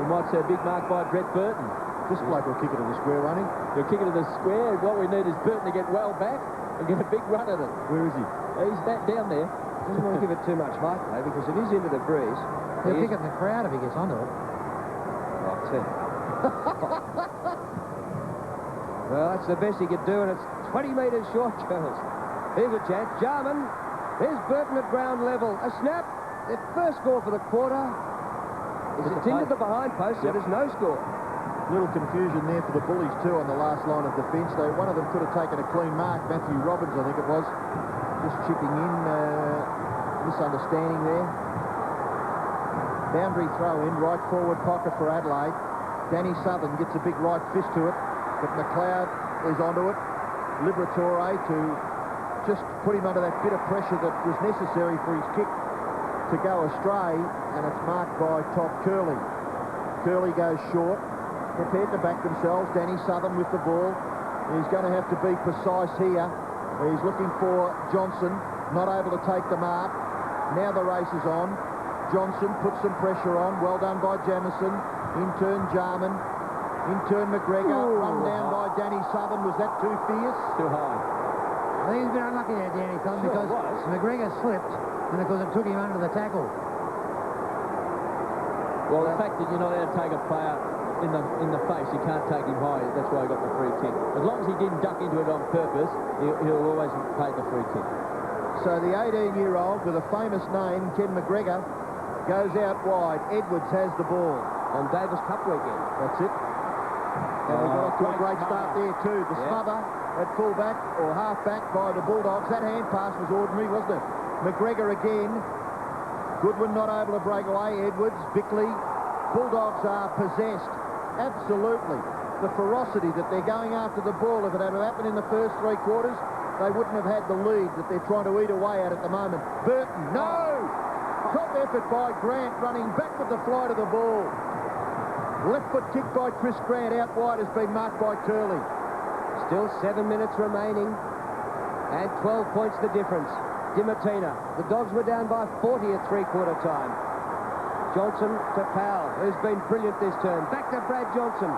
Speaker 3: we might see a big mark by Brett Burton.
Speaker 16: This bloke will kick it to the square, won't he?
Speaker 3: He'll kick it to the square. What we need is Burton to get well back and get a big run at it.
Speaker 16: Where is he?
Speaker 3: He's that down there.
Speaker 4: Doesn't want to give it too much height, though, because it is into the breeze.
Speaker 5: He'll kick it in the crowd if he gets onto it.
Speaker 4: Oh, 10. Well, that's the best he could do, and it's 20 metres short, girls. Here's a chance. Jarman. Here's Burton at ground level. A snap. Their first score for the quarter. Is it into the behind post? Yep. There's no score.
Speaker 16: Little confusion there for the Bullies too on the last line of defence. One of them could have taken a clean mark. Matthew Robbins, I think it was, just chipping in. Misunderstanding there. Boundary throw in, right forward pocket for Adelaide. Danny Southern gets a big right fist to it, but McLeod is onto it. Liberatore to just put him under that bit of pressure that was necessary for his kick to go astray, and it's marked by Todd Curley. Curley goes short, prepared to back themselves. Danny Southern with the ball. He's going to have to be precise here. He's looking for Johnson, not able to take the mark. Now the race is on. Johnson puts some pressure on. Well done by Jamison. In turn, Jarman. In turn, McGregor. Run down by Danny Southern. Was that too fierce?
Speaker 3: Too high.
Speaker 5: I think he's been unlucky there, Danny Southern, because McGregor slipped, and of course it took him under the tackle.
Speaker 3: Well, the fact that you're not allowed to take a player in the face, you can't take him high. That's why he got the free kick. As long as he didn't duck into it on purpose, he'll always pay the free kick.
Speaker 16: So the 18-year-old with a famous name, Ken McGregor, Goes out wide. Edwards has the ball.
Speaker 4: On Davis Cup weekend.
Speaker 16: That's it. And we got off to a great start there too. The smother at fullback or half-back by the Bulldogs. That hand pass was ordinary, wasn't it? McGregor again. Goodwin not able to break away. Edwards, Bickley. Bulldogs are possessed. Absolutely. The ferocity that they're going after the ball. If it had happened in the first 3 quarters, they wouldn't have had the lead that they're trying to eat away at the moment. Burton, no! Top effort by Grant, running back with the flight of the ball. Left foot kick by Chris Grant, out wide has been marked by Curley.
Speaker 4: Still 7 minutes remaining, and 12 points the difference. Dimartina, the Dogs were down by 40 at 3/4 time. Johnson to Powell, who's been brilliant this term. Back to Brad Johnson.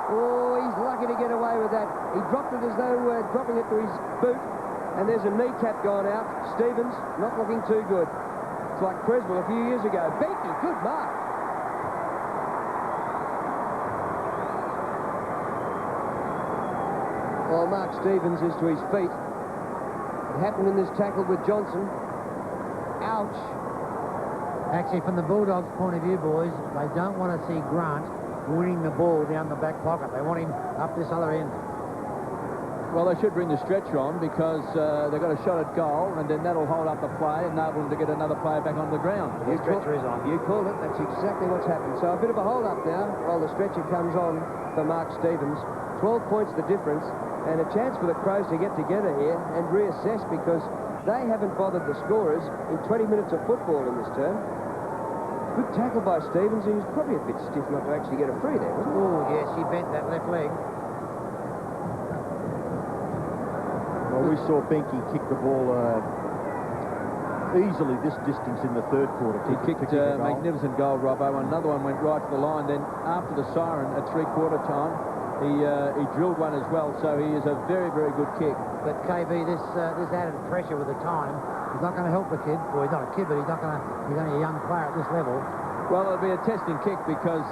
Speaker 4: Oh, he's lucky to get away with that. He dropped it as though dropping it to his boot, and there's a kneecap gone out. Stevens not looking too good. It's like Creswell a few years ago. Beaky, good mark. Well, Mark Stevens is to his feet. It happened in this tackle with Johnson. Ouch.
Speaker 5: Actually, from the Bulldogs' point of view, boys, they don't want to see Grant winning the ball down the back pocket. They want him up this other end.
Speaker 3: Well, they should bring the stretcher on because they've got a shot at goal, and then that'll hold up the play and enable them to get another player back on the ground.
Speaker 5: The stretcher is on.
Speaker 4: You called it. That's exactly what's happened. So a bit of a hold-up now while the stretcher comes on for Mark Stevens. 12 points the difference, and a chance for the Crows to get together here and reassess because they haven't bothered the scorers in 20 minutes of football in this term. Good tackle by Stevens. He was probably a bit stiff not to actually get a free there, wasn't he?
Speaker 5: Oh, yes, he bent that left leg.
Speaker 16: Well, we saw Benke kick the ball easily this distance in the 3rd quarter.
Speaker 3: He kicked a magnificent goal, Robbo. Another one went right to the line. Then after the siren at 3/4 time, he drilled one as well. So he is a very, very good kick.
Speaker 5: But KB, this added pressure with the time is not going to help the kid. Well, he's not a kid, but he's only a young player at this level.
Speaker 3: Well, it'll be a testing kick because,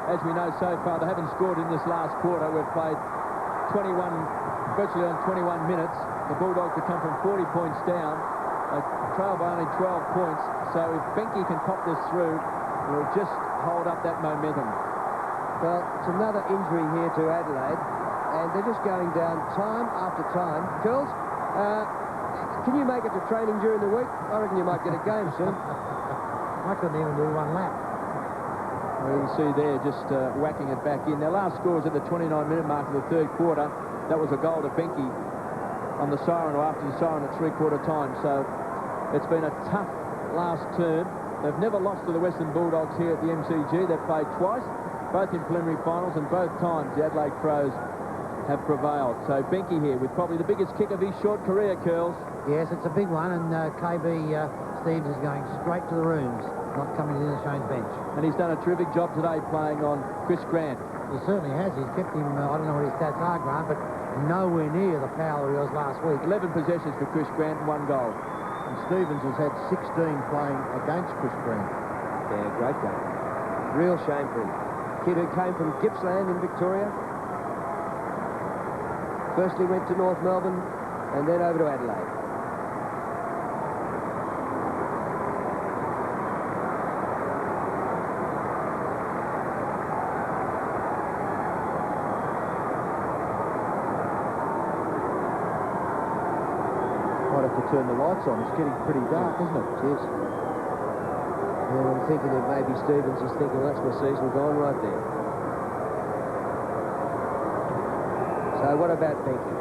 Speaker 3: as we know so far, they haven't scored in this last quarter. We've played virtually on 21 minutes. The Bulldogs have come from 40 points down. They trail by only 12 points. So if Benke can pop this through, it'll just hold up that momentum.
Speaker 4: Well, it's another injury here to Adelaide, and they're just going down time after time. Curls, can you make it to training during the week? I reckon you might get a game soon.
Speaker 5: I couldn't even do one lap.
Speaker 3: Well, you can see there just whacking it back in. Their last score was at the 29-minute mark of the 3rd quarter. That was a goal to Benke on the siren, or after the siren at 3/4 time. So it's been a tough last term. They've never lost to the Western Bulldogs here at the MCG. They've played twice, both in preliminary finals, and both times the Adelaide Crows have prevailed. So Benke here with probably the biggest kick of his short career, Curls.
Speaker 5: Yes, it's a big one, and KB Steves is going straight to the rooms, not coming to the Shane's bench.
Speaker 3: And he's done a terrific job today playing on Chris Grant.
Speaker 5: He certainly has. He's kept him, I don't know what his stats are, Grant, but nowhere near the power he was last week.
Speaker 3: 11 possessions for Chris Grant and 1 goal.
Speaker 16: And Stevens has had 16 playing against Chris Grant.
Speaker 4: Yeah, great game. Real shame for him. Kid who came from Gippsland in Victoria. Firstly went to North Melbourne and then over to Adelaide.
Speaker 16: Might have to turn the lights on. It's getting pretty dark, isn't it?
Speaker 4: It is. Yeah, I'm thinking that maybe Stevens is thinking, well, that's my season gone right there. So what about Benke?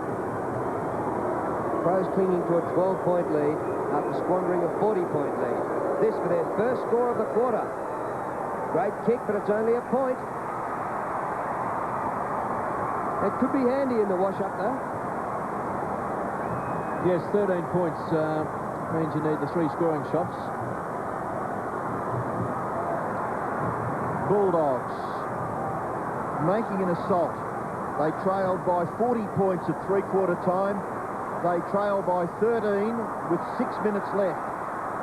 Speaker 4: Crows clinging to a 12-point lead after squandering a 40-point lead. This for their first score of the quarter. Great kick, but it's only a point. It could be handy in the wash-up, though.
Speaker 3: Yes, 13 points means you need the 3 scoring shots.
Speaker 16: Bulldogs making an assault. They trailed by 40 points at 3/4 time. They trail by 13 with 6 minutes left.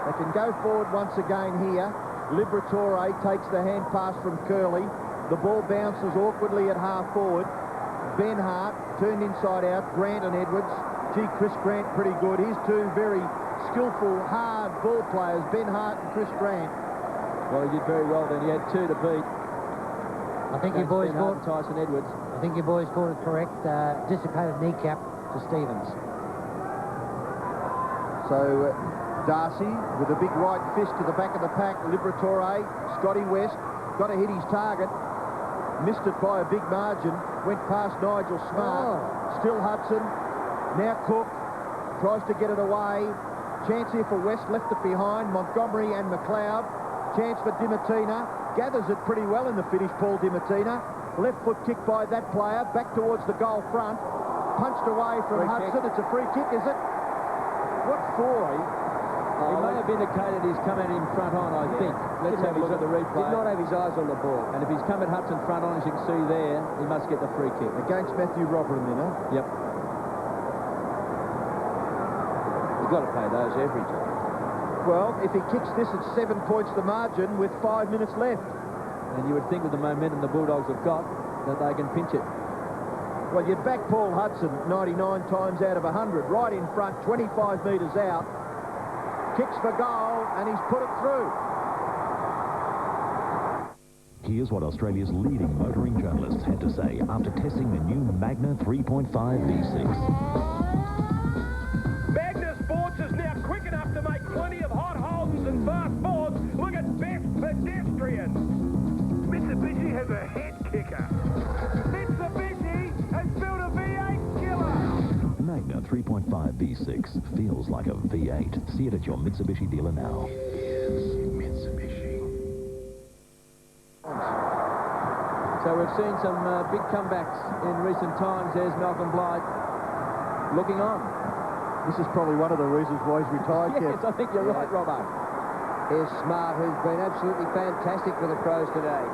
Speaker 16: They can go forward once again here. Liberatore takes the hand pass from Curley. The ball bounces awkwardly at half forward. Ben Hart turned inside out. Grant and Edwards. Gee, Chris Grant pretty good. Here's 2 very skillful, hard ball players, Ben Hart and Chris Grant.
Speaker 3: Well, he did very well then. He had 2 to beat.
Speaker 5: I think your boys called
Speaker 3: Tyson Edwards.
Speaker 5: I think your boys called it correct. Dislocated kneecap to Stevens.
Speaker 16: So Darcy with a big right fist to the back of the pack. Liberatore, Scotty West, got to hit his target. Missed it by a big margin. Went past Nigel Smart. Still Hudson. Now Cook. Tries to get it away. Chance here for West. Left it behind. Montgomery and McLeod. Chance for Dimatina. Gathers it pretty well in the finish, Paul Dimatina. Left foot kick by that player. Back towards the goal front. Punched away from Hudson. It's a free kick, is it? What for?
Speaker 3: He may have indicated he's come at him front on, I think. Let's have a look at the replay.
Speaker 4: Did not have his eyes on the ball.
Speaker 3: And if he's come at Hudson front on, as you can see there, he must get the free kick.
Speaker 16: Against Matthew Robin, then, huh?
Speaker 3: Yep. You've got to play those every time.
Speaker 16: Well, if he kicks this at 7 points the margin with 5 minutes left.
Speaker 3: And you would think with the momentum the Bulldogs have got that they can pinch it.
Speaker 16: Well, you'd back Paul Hudson 99 times out of 100. Right in front, 25 metres out. Kicks for goal, and he's put it through.
Speaker 7: Here's what Australia's leading motoring journalists had to say after testing the new Magna 3.5 V6.
Speaker 11: Magna Sports is now quick enough to make plenty of hot Holdens and fast Fords look at best pedestrian. Mitsubishi has a head kicker. Mitsubishi has built a V8 killer.
Speaker 7: Magna 3.5 V6 feels like a V8. See it at your Mitsubishi dealer now.
Speaker 3: So we've seen some big comebacks in recent times. There's Malcolm Blight looking on.
Speaker 16: This is probably one of the reasons why he's retired,
Speaker 3: Yes,
Speaker 16: Kev.
Speaker 3: I think you're right, Robbo.
Speaker 4: Here's Smart, who's been absolutely fantastic for the Crows today.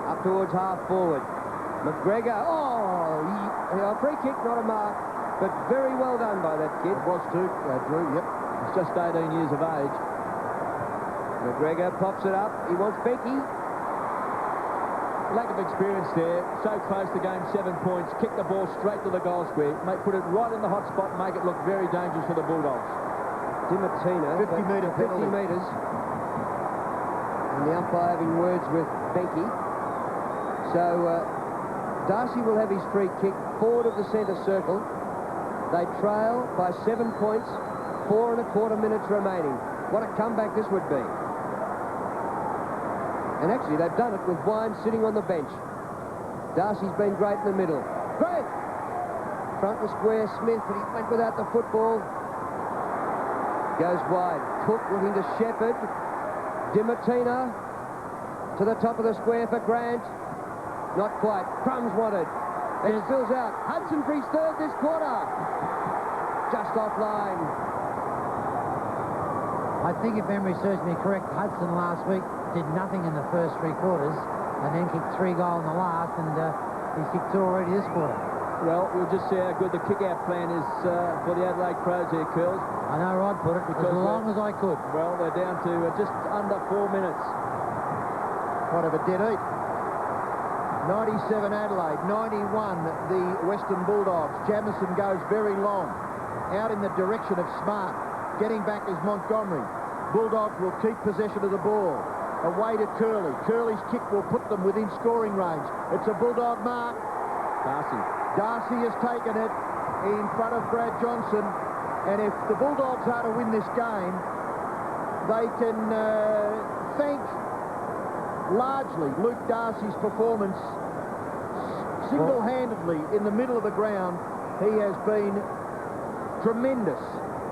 Speaker 4: Up towards half forward. McGregor, a free kick, not a mark, but very well done by that kid.
Speaker 16: It was too, Drew, yep.
Speaker 3: He's just 18 years of age.
Speaker 4: McGregor pops it up. He wants Becky.
Speaker 3: Lack of experience there. So close to game, 7 points. Kick the ball straight to the goal square. Put it right in the hot spot and make it look very dangerous for the Bulldogs.
Speaker 4: Dimatina.
Speaker 16: 50-metre penalty.
Speaker 4: 50 metres. And the umpire having words with Becky. So Darcy will have his free kick forward of the centre circle. They trail by 7 points, 4 1/4 minutes remaining. What a comeback this would be. And actually, they've done it with Wine sitting on the bench. Darcy's been great in the middle. Great! Front the square, Smith, but he went without the football. Goes wide. Cook looking to Shepherd. Dimatina to the top of the square for Grant. Not quite. Crumbs wanted. It spills out. Hudson for his third this quarter. Just offline.
Speaker 5: I think if memory serves me correct, Hudson last week did nothing in the first 3 quarters and then kicked 3 goals in the last, and he's kicked 2 already this quarter.
Speaker 3: Well, we'll just see how good the kick-out plan is for the Adelaide Crows here, Curls.
Speaker 5: I know Rod put it as long as I could.
Speaker 3: Well, they're down to just under 4 minutes.
Speaker 16: What of a dead eat. 97 Adelaide, 91 the Western Bulldogs. Jamison goes very long. Out in the direction of Smart. Getting back is Montgomery. Bulldogs will keep possession of the ball. Away to Curley. Curley's kick will put them within scoring range. It's a Bulldog mark. Darcy has taken it in front of Brad Johnson. And if the Bulldogs are to win this game, they can thank largely Luke Darcy's performance single-handedly in the middle of the ground. He has been tremendous.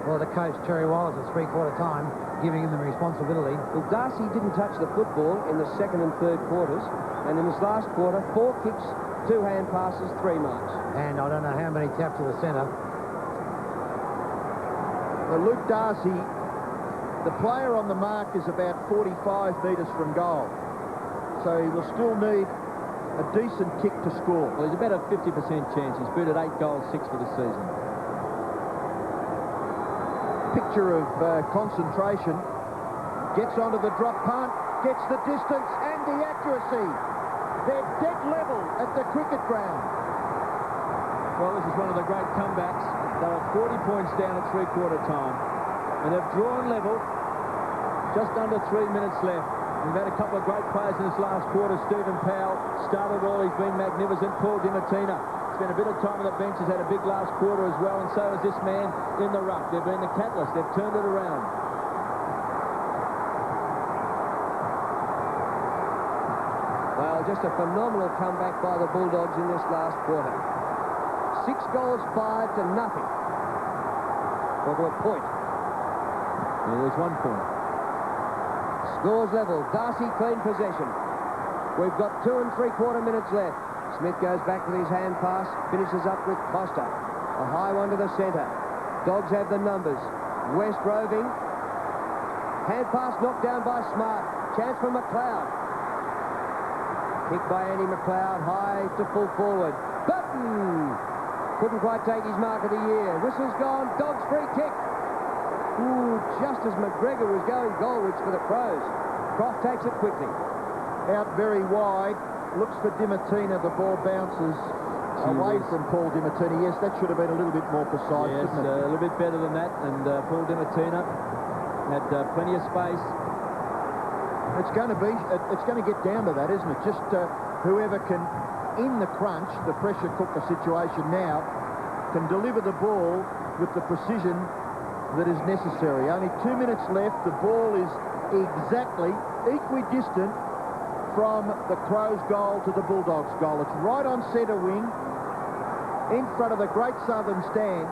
Speaker 5: Well, the coach, Terry Wallace, at 3/4 time, giving him the responsibility.
Speaker 4: Well, Darcy didn't touch the football in the second and third quarters, and in this last quarter, 4 kicks, 2 hand passes, 3 marks.
Speaker 5: And I don't know how many taps to the centre.
Speaker 16: Well, Luke Darcy, the player on the mark is about 45 metres from goal. So he will still need a decent kick to score.
Speaker 3: Well, he's about a 50% chance. He's booted 8 goals, 6 for the season.
Speaker 16: Picture of concentration. Gets onto the drop punt, gets the distance and the accuracy. They're dead level at the cricket ground.
Speaker 3: Well, this is one of the great comebacks. They were 40 points down at 3/4 time, and they've drawn level. Just under 3 minutes left. We've had a couple of great players in this last quarter. Stephen Powell started all. He's been magnificent. Paul DiMartino spent a bit of time on the bench. Has had a big last quarter as well, and so has this man in the ruck. They've been the catalyst. They've turned it around.
Speaker 4: Well, just a phenomenal comeback by the Bulldogs in this last quarter. 6 goals, 5 to nothing. Or to a point.
Speaker 3: Yeah, there's 1 point.
Speaker 4: Scores level. Darcy clean possession. We've got 2 3/4 minutes left. Smith goes back with his hand pass, finishes up with Costa. A high one to the centre. Dogs have the numbers. West roving. Hand pass knocked down by Smart. Chance for McLeod. Kick by Andy McLeod, high to full forward. Button! Couldn't quite take his mark of the year. Whistle's gone. Dogs free kick. Ooh, just as McGregor was going goalwards for the Crows. Croft takes it quickly.
Speaker 16: Out very wide. Looks for DiMartino. The ball bounces away from Paul DiMartino. Yes, that should have been a little bit more precise,
Speaker 3: Yes,
Speaker 16: shouldn't it?
Speaker 3: a little bit better than that. And Paul DiMartino had plenty of space.
Speaker 16: It's going to get down to that, isn't it? Just whoever can, in the crunch, the pressure cooker situation now, can deliver the ball with the precision that is necessary. Only 2 minutes left. The ball is exactly equidistant from the Crows' goal to the Bulldogs' goal. It's right on centre wing, in front of the Great Southern Stand,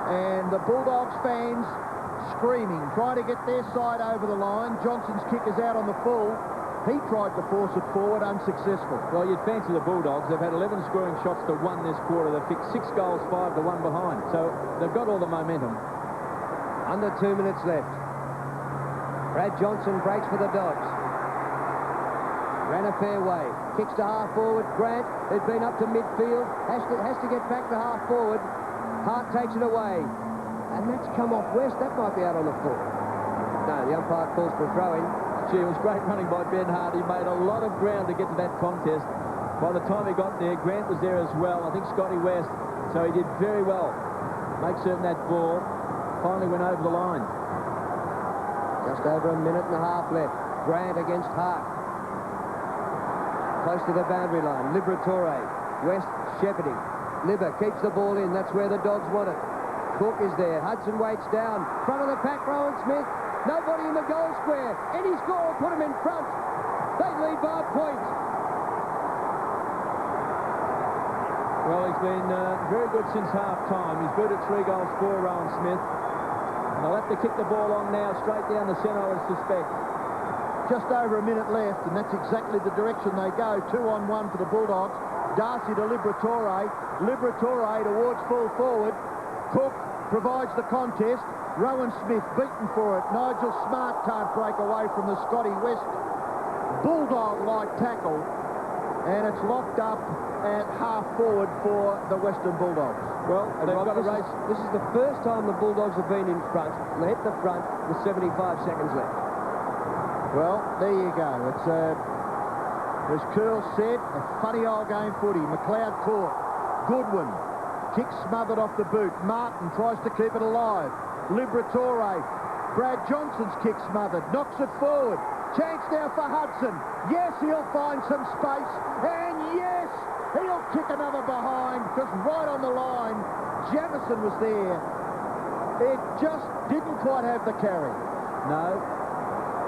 Speaker 16: and the Bulldogs fans screaming, trying to get their side over the line. Johnson's kick is out on the full. He tried to force it forward, unsuccessful.
Speaker 3: Well, you'd fancy the Bulldogs. They've had 11 scoring shots to 1 this quarter. They've kicked 6 goals, 5 to 1 behind. So they've got all the momentum.
Speaker 4: Under 2 minutes left. Brad Johnson breaks for the Dogs. Ran a fair way. Kicks to half forward. Grant has been up to midfield. Has to get back to half forward. Hart takes it away. And that's come off West. That might be out on the full. No, the umpire calls for a throw-in.
Speaker 3: Gee, it was great running by Ben Hart. He made a lot of ground to get to that contest. By the time he got there, Grant was there as well. I think Scotty West. So he did very well. Make certain that ball finally went over the line.
Speaker 4: Just over a minute and a half left. Grant against Hart. Close to the boundary line. Liberatore. West shepherding. Libber keeps the ball in. That's where the Dogs want it. Cook is there. Hudson waits down. Front of the pack, Rowan Smith. Nobody in the goal square. Any score will put him in front. They lead by a point.
Speaker 3: Well, he's been very good since half-time. He's booted 3 goals for Rowan Smith. And they'll have to kick the ball on now, straight down the centre, I would suspect.
Speaker 16: Just over a minute left, and that's exactly the direction they go. 2-on-1 for the Bulldogs. Darcy to Liberatore. Liberatore towards full forward. Cook provides the contest. Rowan Smith beaten for it. Nigel Smart can't break away from the Scotty West Bulldog-like tackle. And it's locked up at half forward for the Western Bulldogs.
Speaker 4: Well, they've got a race. This is the first time the Bulldogs have been in front. They hit the front with 75 seconds left.
Speaker 16: Well, there you go. It's as Curl said, a funny old game footy. McLeod caught. Goodwin. Kick smothered off the boot. Martin tries to keep it alive. Liberatore. Brad Johnson's kick smothered. Knocks it forward. Chance now for Hudson. Yes, he'll find some space. And yes, he'll kick another behind, because right on the line, Jamison was there. It just didn't quite have the carry.
Speaker 3: No.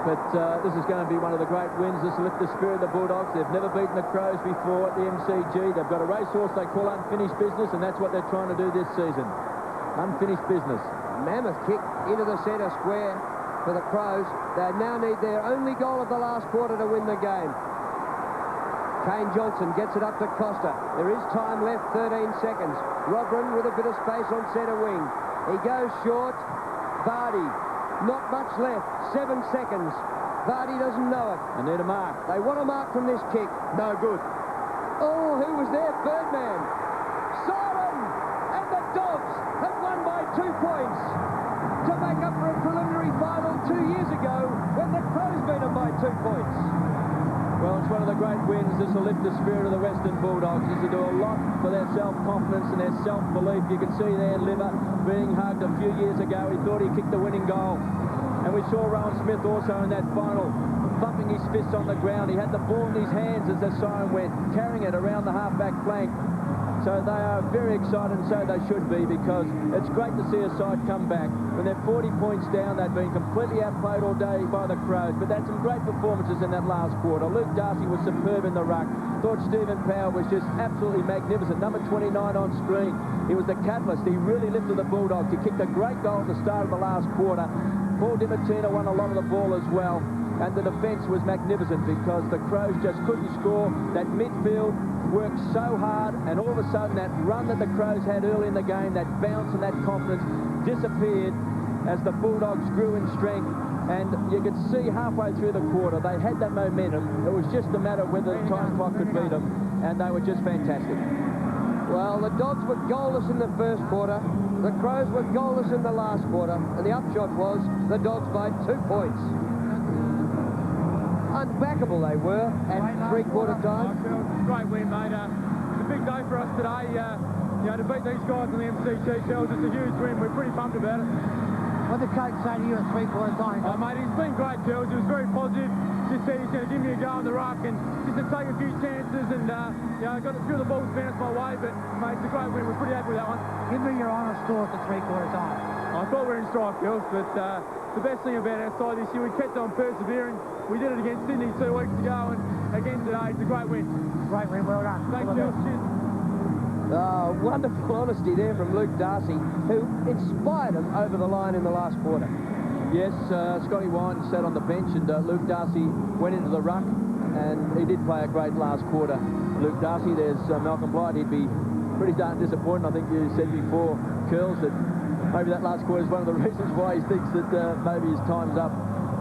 Speaker 3: But this is going to be one of the great wins. This will lift the spirit of the Bulldogs. They've never beaten the Crows before at the MCG. They've got a racehorse they call unfinished business, and that's what they're trying to do this season. Unfinished business.
Speaker 4: Mammoth kick into the centre square for the Crows. They now need their only goal of the last quarter to win the game. Kane Johnson gets it up to Costa. There is time left, 13 seconds. Robrin with a bit of space on centre wing. He goes short. Vardy. Not much left. 7 seconds. Vardy doesn't know it.
Speaker 3: They need a mark.
Speaker 4: They want a mark from this kick.
Speaker 16: No good.
Speaker 4: Oh, who was there? Birdman. Siren! And the Dogs have won by 2 points to make up for a preliminary final 2 years ago when the Crows beat them by 2 points.
Speaker 3: Well, it's one of the great wins. This will lift the spirit of the Western Bulldogs. This will do a lot for their self-confidence and their self-belief. You can see there Liver being hugged a few years ago. He thought he kicked the winning goal. And we saw Rowan Smith also in that final thumping his fists on the ground. He had the ball in his hands as the siren went, carrying it around the half-back flank. So they are very excited, and so they should be, because it's great to see a side come back. When they're 40 points down, they've been completely outplayed all day by the Crows, but they had some great performances in that last quarter. Luke Darcy was superb in the ruck. Thought Stephen Power was just absolutely magnificent. Number 29 on screen. He was the catalyst. He really lifted the Bulldogs. He kicked a great goal at the start of the last quarter. Paul DiMartino won a lot of the ball as well. And the defence was magnificent because the Crows just couldn't score. That midfield worked so hard, and all of a sudden that run that the Crows had early in the game, that bounce and that confidence disappeared as the Bulldogs grew in strength. And you could see halfway through the quarter they had that momentum. It was just a matter of whether the time clock could beat them, and they were just fantastic.
Speaker 4: Well, the Dogs were goalless in the first quarter. The Crows were goalless in the last quarter, and the upshot was the Dogs made 2 points. Unbackable they were at three-quarter time.
Speaker 10: Great win, mate. It's a big day for us today. To beat these guys in the MCG tells us a huge win. We're pretty pumped about it.
Speaker 5: What did the coach say to you at three-quarter time?
Speaker 10: Oh, mate, he's been great, Charles. He was very positive. Just said he's going to give me a go in the ruck and just to take a few chances. And, I got a few of the balls bounced my way, but, mate, it's a great win. We're pretty happy with that one.
Speaker 5: Give me your honest score at the three-quarter time.
Speaker 10: I thought we were in strike, Charles, but the best thing about our side this year, we kept on persevering. We did it against Sydney 2 weeks ago, and again today, it's a great win.
Speaker 5: Great win, well done.
Speaker 10: Thanks, Charles. Cheers.
Speaker 4: Wonderful honesty there from Luke Darcy, who inspired him over the line in the last quarter.
Speaker 3: Yes, Scotty Wine sat on the bench, and Luke Darcy went into the ruck, and he did play a great last quarter. Luke Darcy, there's Malcolm Blight. He'd be pretty darn disappointed. I think you said before, Curls, that maybe that last quarter is one of the reasons why he thinks that maybe his time's up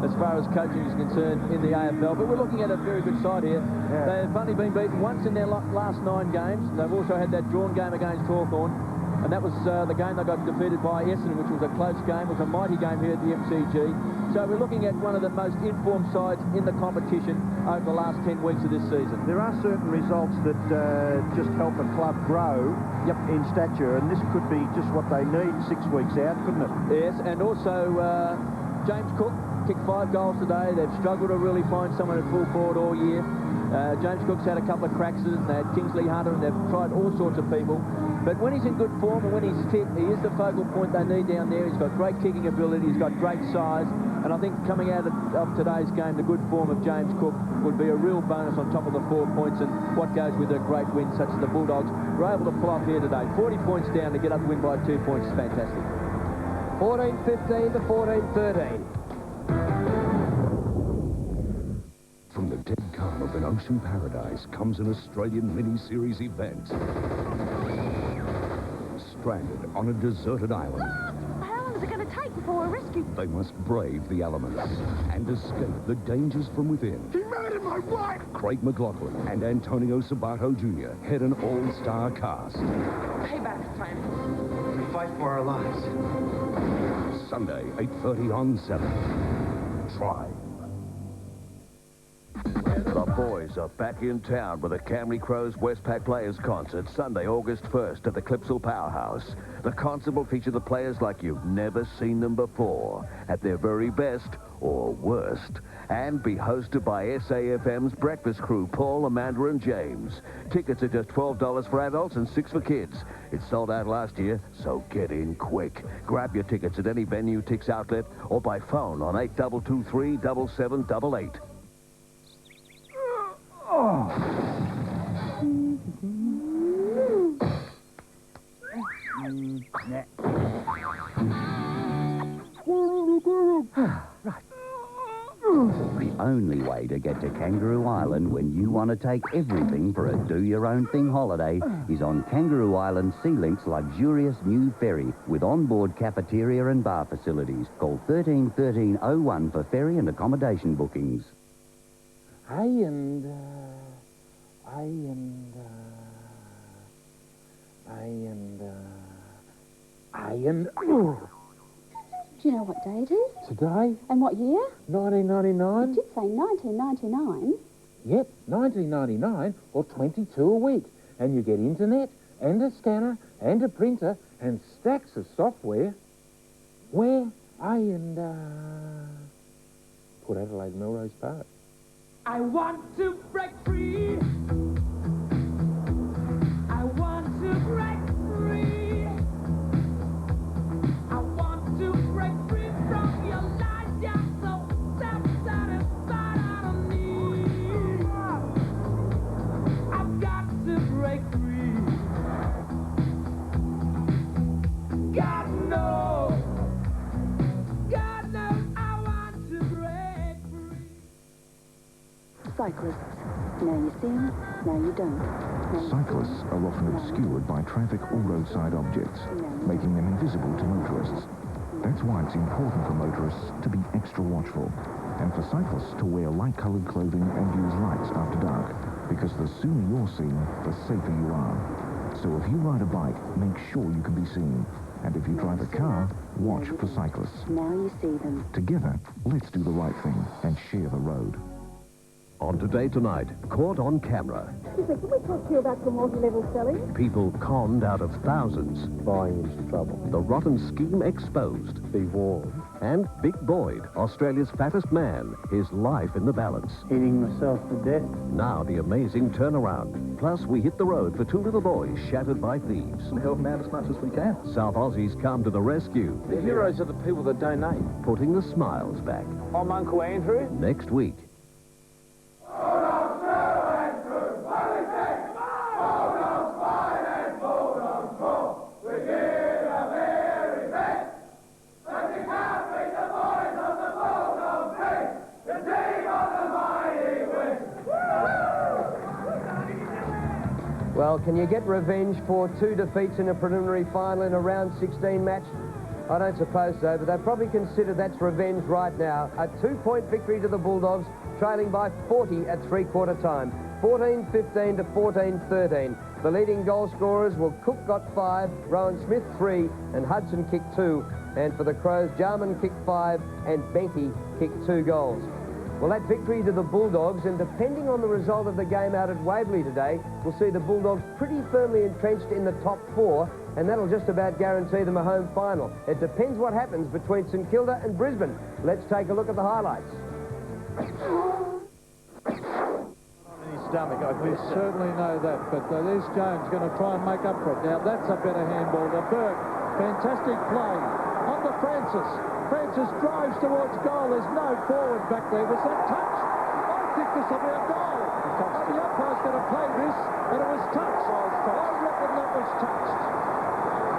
Speaker 3: as far as coaching is concerned in the AFL. But we're looking at a very good side here. Yeah. They've only been beaten once in their last 9 games. They've also had that drawn game against Hawthorn, and that was the game they got defeated by Essendon, which was a close game. It was a mighty game here at the MCG. So we're looking at one of the most informed sides in the competition over the last 10 weeks of this season.
Speaker 16: There are certain results that just help a club grow in stature, and this could be just what they need 6 weeks out, couldn't it?
Speaker 3: Yes, and also James Cook kicked 5 goals today. They've struggled to really find someone at full forward all year. James Cook's had a couple of cracks, and they had Kingsley Hunter, and they've tried all sorts of people. But when he's in good form and when he's fit, he is the focal point they need down there. He's got great kicking ability, he's got great size, and I think coming out of today's game, the good form of James Cook would be a real bonus on top of the 4 points and what goes with a great win such as the Bulldogs were able to pull off here today. 40 points down to get up and win by 2 points is fantastic.
Speaker 4: 14-15 to 14-13.
Speaker 6: From the dead calm of an ocean paradise comes an Australian mini-series event. Stranded on a deserted island.
Speaker 14: How long is it going to take before we're rescued?
Speaker 6: They must brave the elements and escape the dangers from within.
Speaker 11: He murdered my wife!
Speaker 6: Craig McLachlan and Antonio Sabato Jr. head an all-star cast.
Speaker 14: Payback's time.
Speaker 8: We fight for our lives.
Speaker 6: Sunday, 8:30 on 7. Try.
Speaker 24: The boys are back in town with the Camry Crows Westpac Players Concert Sunday, August 1st at the Clipsal Powerhouse. The concert will feature the players like you've never seen them before, at their very best or worst, and be hosted by SAFM's breakfast crew, Paul, Amanda and James. Tickets are just $12 for adults and $6 for kids. It sold out last year, so get in quick. Grab your tickets at any venue, Tix outlet, or by phone on 8223 7788.
Speaker 12: Right. The only way to get to Kangaroo Island when you want to take everything for a do-your-own-thing holiday is on Kangaroo Island Sea Link's luxurious new ferry with onboard cafeteria and bar facilities. Call 131301 for ferry and accommodation bookings.
Speaker 14: Do you know what day it is?
Speaker 22: Today?
Speaker 14: And what year?
Speaker 22: 1999?
Speaker 14: It did say 1999.
Speaker 22: Yep, 1999 or 22 a week. And you get internet and a scanner and a printer and stacks of software. Where? Port Adelaide Melrose Park.
Speaker 19: I want to break free. I want to break free. I want to break free from your lies. You're so self-satisfied. I don't need. I've got to break free. God knows. God knows I want to break free.
Speaker 13: Cyclists. Now you see them, now you don't.
Speaker 6: Cyclists are often obscured by traffic or roadside objects, making them invisible to motorists. That's why it's important for motorists to be extra watchful, and for cyclists to wear light-coloured clothing and use lights after dark, because the sooner you're seen, the safer you are. So if you ride a bike, make sure you can be seen. And if you drive a car, watch for cyclists.
Speaker 13: Now you see them.
Speaker 6: Together, let's do the right thing and share the road.
Speaker 24: On Today Tonight, caught on camera.
Speaker 20: Excuse me, can we talk to you about your multi-level selling?
Speaker 24: People conned out of thousands. Buying into trouble. The rotten scheme exposed. Be warned. And Big Boyd, Australia's fattest man, his life in the balance.
Speaker 21: Eating myself to death.
Speaker 24: Now the amazing turnaround. Plus, we hit the road for two little boys shattered by thieves.
Speaker 23: Help them out as much as we can.
Speaker 24: South Aussies come to the rescue.
Speaker 23: The heroes are the people that donate.
Speaker 24: Putting the smiles back.
Speaker 23: I'm Uncle Andrew.
Speaker 24: Next week.
Speaker 4: Well, can you get revenge for 2 defeats in a preliminary final in a round 16 match? I don't suppose so, but they probably consider that's revenge right now. A 2-point victory to the Bulldogs, trailing by 40 at three-quarter time. 14-15 to 14-13. The leading goal scorers were Cook got 5, Rowan Smith 3, and Hudson kicked 2. And for the Crows, Jarman kicked 5, and Benke kicked 2 goals. Well, that victory to the Bulldogs, and depending on the result of the game out at Waverley today, we'll see the Bulldogs pretty firmly entrenched in the top 4, and that'll just about guarantee them a home final. It depends what happens between St Kilda and Brisbane. Let's take a look at the highlights.
Speaker 10: Stomach. We certainly know that, but there's Jones going to try and make up for it. Now, that's a better handball to Burke. Fantastic play. On to Francis. Francis drives towards goal. There's no forward back there. Was that touch? I think this will be a goal. The umpire's going to play this, and it was touched. I reckon that was touched.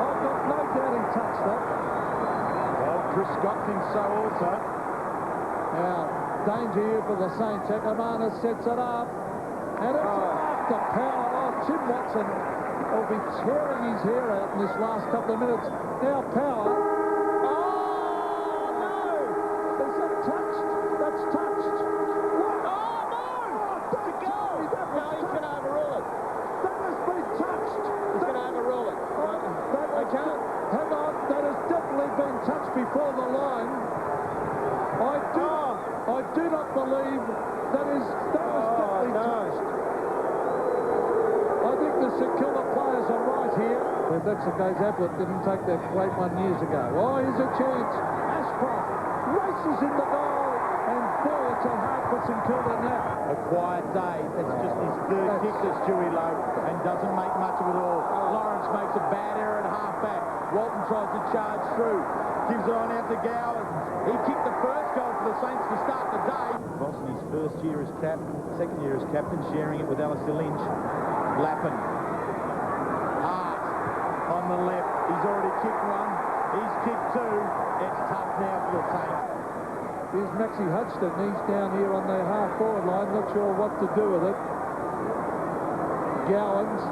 Speaker 10: I've got no doubt he touched that.
Speaker 25: Well, Chris Scott thinks so also.
Speaker 10: Now, danger here for the Saints. Ekamana sets it up. And it's after power. Oh, Tim Watson will be tearing his hair out in this last couple of minutes. Now power. Oh, no! Is that touched? That's touched. What? Oh, no! It's a goal! No, he's going to overrule it. That has been touched. He's going to overrule it. They can't. Hang on. That has definitely been touched before the line. I do not believe that was definitely touched. I think the St Kilda players are right here. If that's the case, Ablett didn't take that great one years ago. Oh, here's a chance. Ashcroft races in the goal, and boy, it's a hard for St Kilda now.
Speaker 25: A quiet day. It's just his third kick to Stewie Lowe and doesn't make much of it all. Lawrence makes a bad error at half-back. Walton tries to charge through. Gives it on out to Gowers. He kicked the first goal for the Saints to start the day. Voss in his first year as captain, second year as captain, sharing it with Alistair Lynch. Lappin. Hart on the left. He's already kicked one. He's kicked 2. It's tough now for the Saints.
Speaker 10: Here's Maxie Hudson. He's down here on the half-forward line. Not sure what to do with it. Gowans.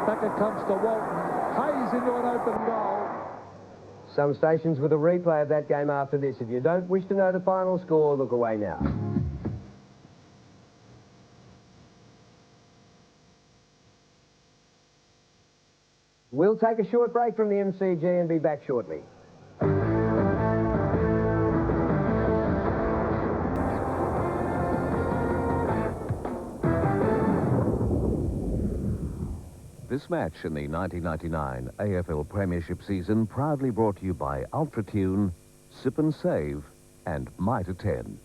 Speaker 10: Back it comes to Walton. Hayes into an open goal.
Speaker 4: Some stations with a replay of that game after this. If you don't wish to know the final score, look away now. We'll take a short break from the MCG and be back shortly.
Speaker 24: This match in the 1999 AFL Premiership season proudly brought to you by Ultratune, Sip and Save, and Mitre 10.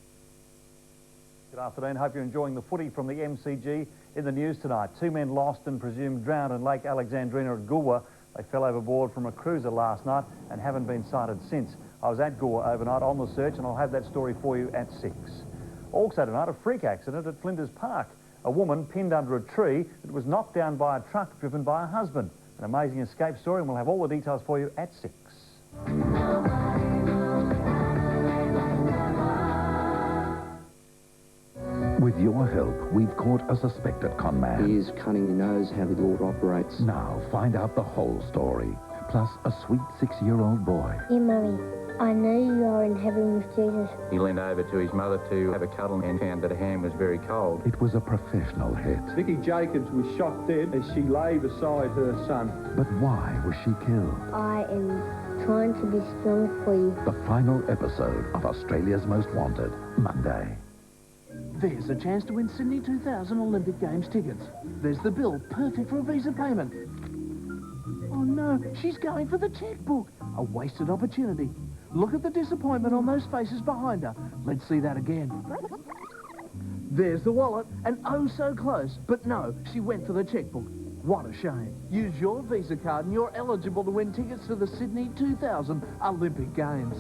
Speaker 26: G'day
Speaker 10: Good afternoon. Hope you're enjoying the footy from the MCG. In the news tonight, 2 men lost and presumed drowned in Lake Alexandrina at Goolwa. They fell overboard from a cruiser last night and haven't been sighted since. I was at Goolwa overnight on the search, and I'll have that story for you at 6. Also tonight, a freak accident at Flinders Park. A woman pinned under a tree that was knocked down by a truck driven by her husband. An amazing escape story, and we'll have all the details for you at 6.
Speaker 1: With your help, we've caught a suspected con man.
Speaker 2: He is cunning. He knows how the law operates.
Speaker 1: Now, find out the whole story. Plus, a sweet 6-year-old boy.
Speaker 15: Dear Mummy, I know you are in heaven with Jesus.
Speaker 17: He leaned over to his mother to have a cuddle and found that her hand was very cold.
Speaker 1: It was a professional hit.
Speaker 10: Vicky Jacobs was shot dead as she lay beside her son.
Speaker 1: But why was she killed?
Speaker 15: I am trying to be strong for you.
Speaker 1: The final episode of Australia's Most Wanted, Monday.
Speaker 18: There's a chance to win Sydney 2000 Olympic Games tickets. There's the bill, perfect for a Visa payment. Oh no, she's going for the checkbook. A wasted opportunity. Look at the disappointment on those faces behind her. Let's see that again. There's the wallet, and oh so close. But no, she went for the checkbook. What a shame. Use your Visa card and you're eligible to win tickets to the Sydney 2000 Olympic Games.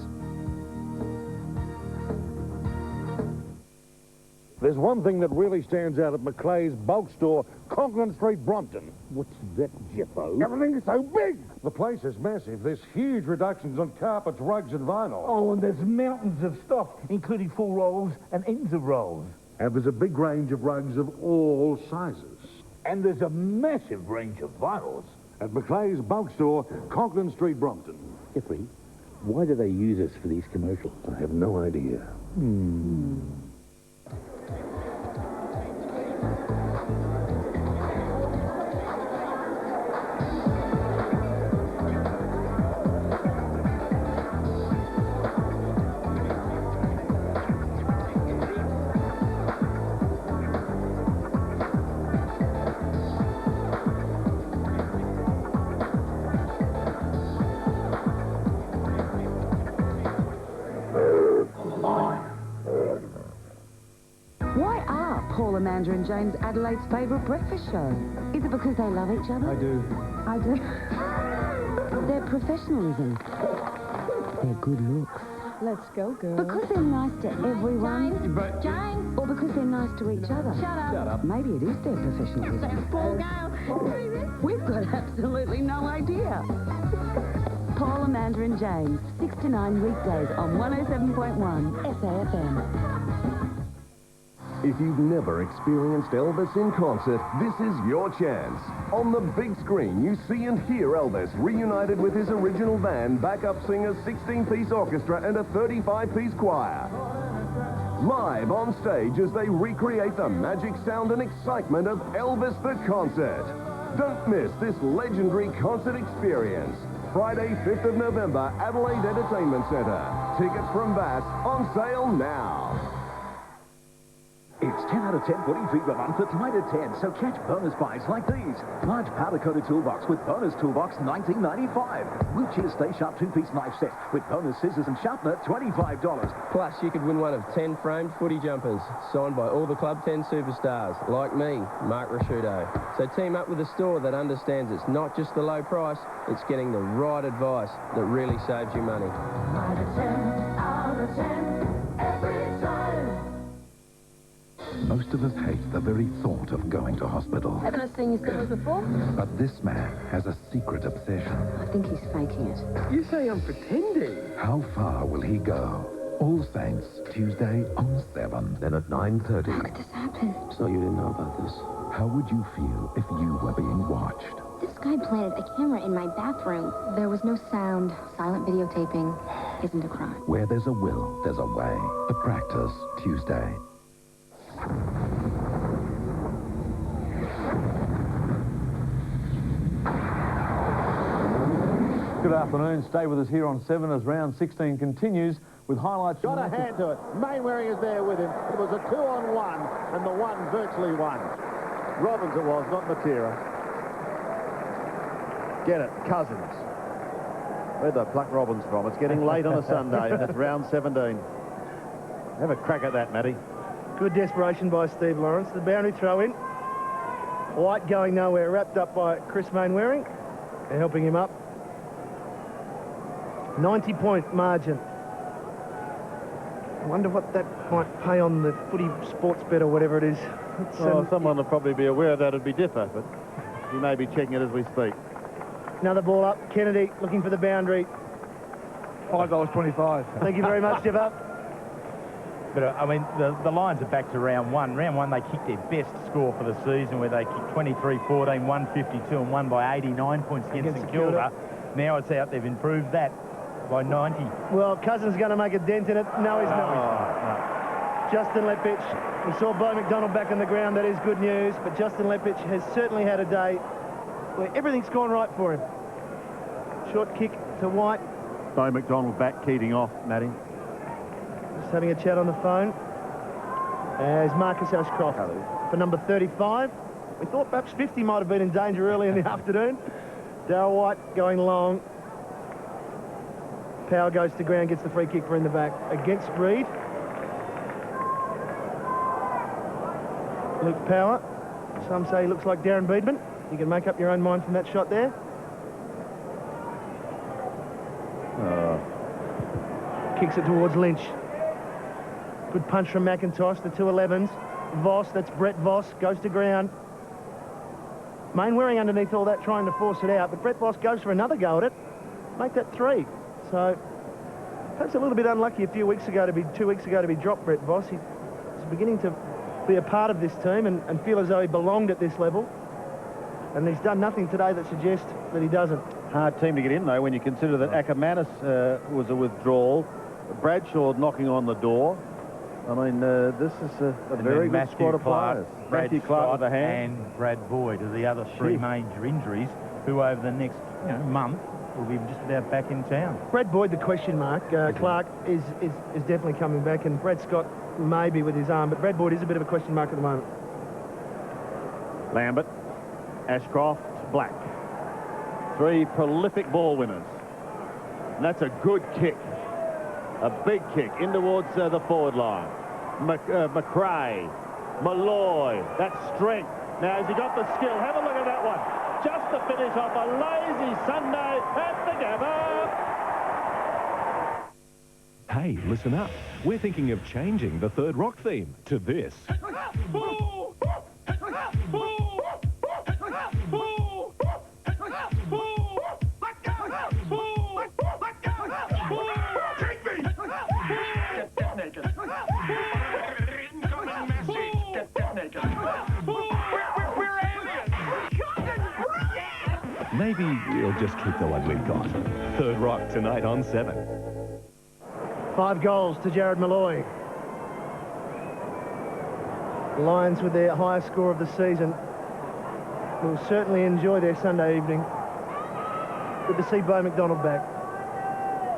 Speaker 21: There's one thing that really stands out at Macleay's bulk store, Conklin Street, Brompton.
Speaker 26: What's that, Jeffo?
Speaker 21: Everything's so big! The place is massive. There's huge reductions on carpets, rugs and vinyl.
Speaker 26: Oh, and there's mountains of stock, including full rolls and ends of rolls.
Speaker 21: And there's a big range of rugs of all sizes.
Speaker 26: And there's a massive range of vinyls.
Speaker 21: At Macleay's bulk store, Conklin Street, Brompton.
Speaker 26: Jeffrey, why do they use us for these commercials?
Speaker 21: I have no idea.
Speaker 27: Why are Paul, Amanda and James Adelaide's favourite breakfast show? Is it because they love each other?
Speaker 10: I do.
Speaker 27: I do. Their professionalism. Their good looks.
Speaker 14: Let's go, girls.
Speaker 27: Because they're nice to everyone.
Speaker 14: James.
Speaker 27: Or because they're nice to each other.
Speaker 14: Shut up.
Speaker 10: Shut up.
Speaker 27: Maybe it is their professionalism.
Speaker 14: Paul Gale.
Speaker 27: We've got absolutely no idea. Paul, Amanda and James, 6 to 9 weekdays on 107.1 SAFM.
Speaker 24: If you've never experienced Elvis in concert, this is your chance. On the big screen, you see and hear Elvis reunited with his original band, backup singers, 16-piece orchestra, and a 35-piece choir. Live on stage as they recreate the magic sound and excitement of Elvis the Concert. Don't miss this legendary concert experience. Friday, 5th of November, Adelaide Entertainment Centre. Tickets from Bass on sale now.
Speaker 1: It's 10 out of 10 footy fever month at 9 to 10, so catch bonus buys like these. Large powder-coated toolbox with bonus toolbox, $19.95. Blue Cheer Stay Sharp 2-piece knife set with bonus scissors and sharpener, $25.
Speaker 28: Plus, you could win one of 10 framed footy jumpers, signed by all the Club 10 superstars, like me, Mark Rasciuto. So team up with a store that understands it's not just the low price, it's getting the right advice that really saves you money.
Speaker 19: 9 to 10 out of 10 every time.
Speaker 1: Most of us hate the very thought of going to hospital.
Speaker 27: Haven't I seen you stores before?
Speaker 1: But this man has a secret obsession.
Speaker 27: I think he's faking it.
Speaker 28: You say I'm pretending?
Speaker 1: How far will he go? All Saints, Tuesday on 7.
Speaker 24: Then at 9:30.
Speaker 27: How could this happen?
Speaker 28: So you didn't know about this?
Speaker 1: How would you feel if you were being watched?
Speaker 29: This guy planted a camera in my bathroom. There was no sound. Silent videotaping isn't a crime.
Speaker 1: Where there's a will, there's a way. The Practice, Tuesday.
Speaker 10: Good afternoon. Stay with us here on 7 as round 16 continues with highlights.
Speaker 25: Got a hand to it. Mainwaring is there with him. It was a 2-on-1, and the one virtually won. Robbins it was, not Matera. Get it, Cousins. Where'd they pluck Robbins from? It's getting late on a Sunday, and it's round 17. Have a crack at that, Matty.
Speaker 3: Good desperation by Steve Lawrence. The boundary throw in. White going nowhere, wrapped up by Chris Mainwaring. They're helping him up. 90-point margin. I wonder what that might pay on the footy sports bet or whatever it is.
Speaker 25: Someone will probably be aware that it'd be differ, but he may be checking it as we speak.
Speaker 3: Another ball up. Kennedy looking for the boundary.
Speaker 5: $5.25.
Speaker 3: Thank you very much, Jeff.
Speaker 5: But, I mean, the Lions are back to round one. Round one, they kicked their best score for the season, where they kicked 23-14, 152, and won by 89 points against St Kilda. Now it's out. They've improved that by 90.
Speaker 3: Well, Cousins going to make a dent in it. No, he's not.
Speaker 5: No.
Speaker 3: Justin Lepich. We saw Bo McDonald back on the ground. That is good news. But Justin Lepich has certainly had a day where everything's gone right for him. Short kick to White.
Speaker 25: Bo McDonald back, Keating off, Matty.
Speaker 3: Just having a chat on the phone. As Marcus Ashcroft for number 35. We thought perhaps 50 might have been in danger early in the afternoon. Darryl White going long. Power goes to ground, gets the free kick for in the back against Reed. Luke Power. Some say he looks like Darren Beedman. You can make up your own mind from that shot there. Kicks it towards Lynch. Good punch from McIntosh, the 211s. Voss, that's Brett Voss, goes to ground. Mainwaring underneath all that, trying to force it out, but Brett Voss goes for another go at it. Make that 3. So, perhaps a little bit unlucky a few weeks ago to be, 2 weeks ago to be dropped, Brett Voss. He's beginning to be a part of this team and feel as though he belonged at this level. And he's done nothing today that suggests that he doesn't.
Speaker 25: Hard team to get in, though, when you consider that Ackermanis was a withdrawal. Bradshaw knocking on the door. I mean, this is a very good squad of players.
Speaker 5: Matthew
Speaker 25: Clark with a hand.
Speaker 5: and Brad Boyd are the other 3 major injuries, who over the next month will be just about back in town.
Speaker 3: Brad Boyd, the question mark. Clark is definitely coming back, and Brad Scott maybe with his arm, but Brad Boyd is a bit of a question mark at the moment.
Speaker 25: Lambert, Ashcroft, Black. 3 prolific ball winners. And that's a good kick. A big kick in towards the forward line. McRae, Malloy, that's strength. Now, has he got the skill? Have a look at that one. Just to finish off a lazy Sunday at the Gabba.
Speaker 7: Hey, listen up. We're thinking of changing the Third Rock theme to this. Maybe we'll just keep the one we've got. Third Rock tonight on 7.
Speaker 3: 5 goals to Jared Malloy. The Lions with their highest score of the season will certainly enjoy their Sunday evening. Good to see Bo McDonald back.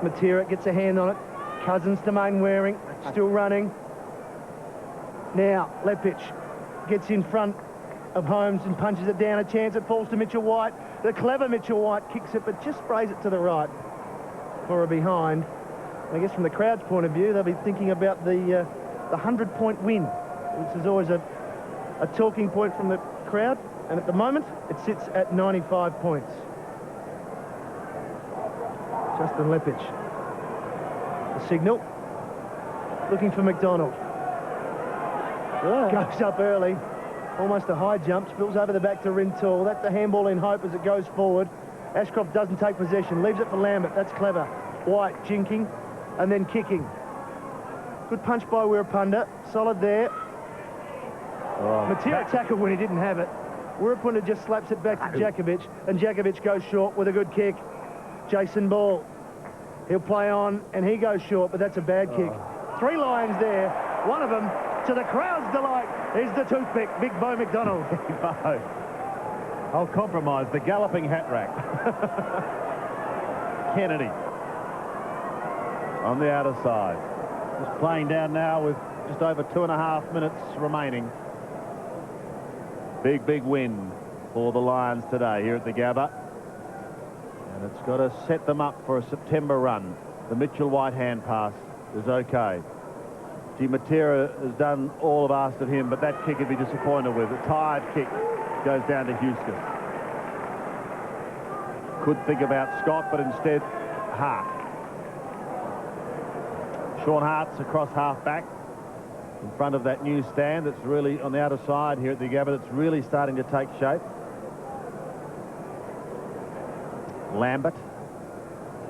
Speaker 3: Matera gets a hand on it. Cousins to Mainwaring, still running. Now, Lepich gets in front of Holmes and punches it down. A chance, it falls to Mitchell White. The clever Mitchell White kicks it, but just sprays it to the right for a behind. I guess from the crowd's point of view, they'll be thinking about the 100-point win, which is always a talking point from the crowd. And at the moment, it sits at 95 points. Justin Lepich. The signal. Looking for McDonald. Goes up early. Almost a high jump. Spills over the back to Rintoul. That's a handball in hope as it goes forward. Ashcroft doesn't take possession. Leaves it for Lambert. That's clever. White jinking and then kicking. Good punch by Wirapunda. Solid there. Matera tackled when he didn't have it. Wirapunda just slaps it back to Jakovic, and Jakovic goes short with a good kick. Jason Ball. He'll play on, and he goes short, but that's a bad kick. 3 Lions there. One of them, to the crowd's delight, is the toothpick, Big Bo McDonald.
Speaker 25: I'll compromise the galloping hat rack. Kennedy on the outer side. Just playing down now with just over 2.5 minutes remaining. Big win for the Lions today here at the Gabba. And it's got to set them up for a September run. The Mitchell White hand pass is okay.
Speaker 6: Gee, Matera has done all I've asked of him, but that kick he'd be disappointed with. A tired kick goes down to Huskis. Could think about Scott, but instead Hart. Sean Hart's across half-back in front of that new stand that's really on the outer side here at the Gabba. That's really starting to take shape. Lambert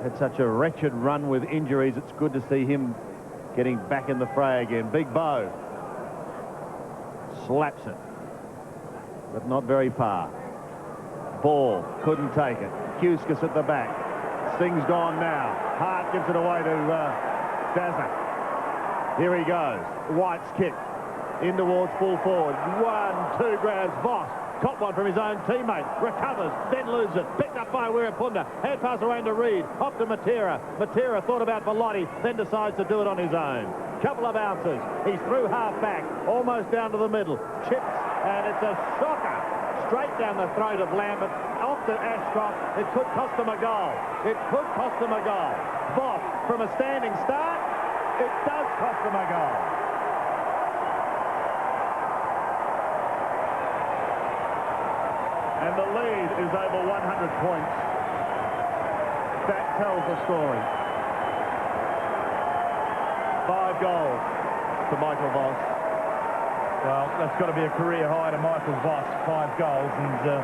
Speaker 6: had such a wretched run with injuries. It's good to see him getting back in the fray again. Big Bo slaps it, but not very far. Ball couldn't take it. Huskis at the back. Sting's gone now. Hart gives it away to Dazzler. Here he goes. White's kick in towards full forward. 1-2 grabs. Voss. Top one from his own teammate. Recovers, then loses it. Picked up by Wirapunda. Hand pass around to Reid. Off to Matera. Matera thought about Velotti, then decides to do it on his own. Couple of bounces. He's through half back, almost down to the middle. Chips, and it's a shocker. Straight down the throat of Lambert. Off to Ashcroft. It could cost them a goal. It could cost them a goal. Voss from a standing start. It does cost them a goal. And the lead is over 100 points. That tells the story. 5 goals to Michael Voss.
Speaker 5: Well, that's got to be a career high to Michael Voss, 5 goals, and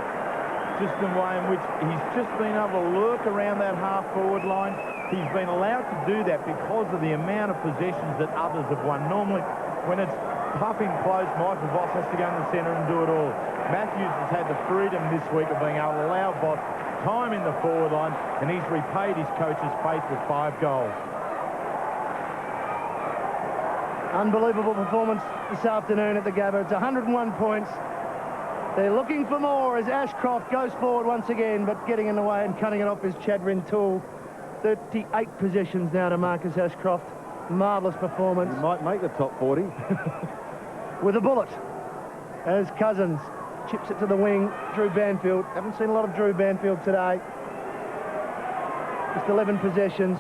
Speaker 5: just the way in which he's just been able to lurk around that half-forward line. He's been allowed to do that because of the amount of possessions that others have won. Normally, when it's puffing close, Michael Voss has to go in the centre and do it all. Matthews has had the freedom this week of being able to allow Voss time in the forward line, and he's repaid his coach's faith with 5 goals.
Speaker 3: Unbelievable performance this afternoon at the Gabba. It's 101 points. They're looking for more as Ashcroft goes forward once again, but getting in the way and cutting it off is Chad Rintoul. 38 possessions now to Marcus Ashcroft. Marvellous performance.
Speaker 6: He might make the top 40.
Speaker 3: With a bullet as Cousins chips it to the wing. Drew Banfield. Haven't seen a lot of Drew Banfield today. Just 11 possessions.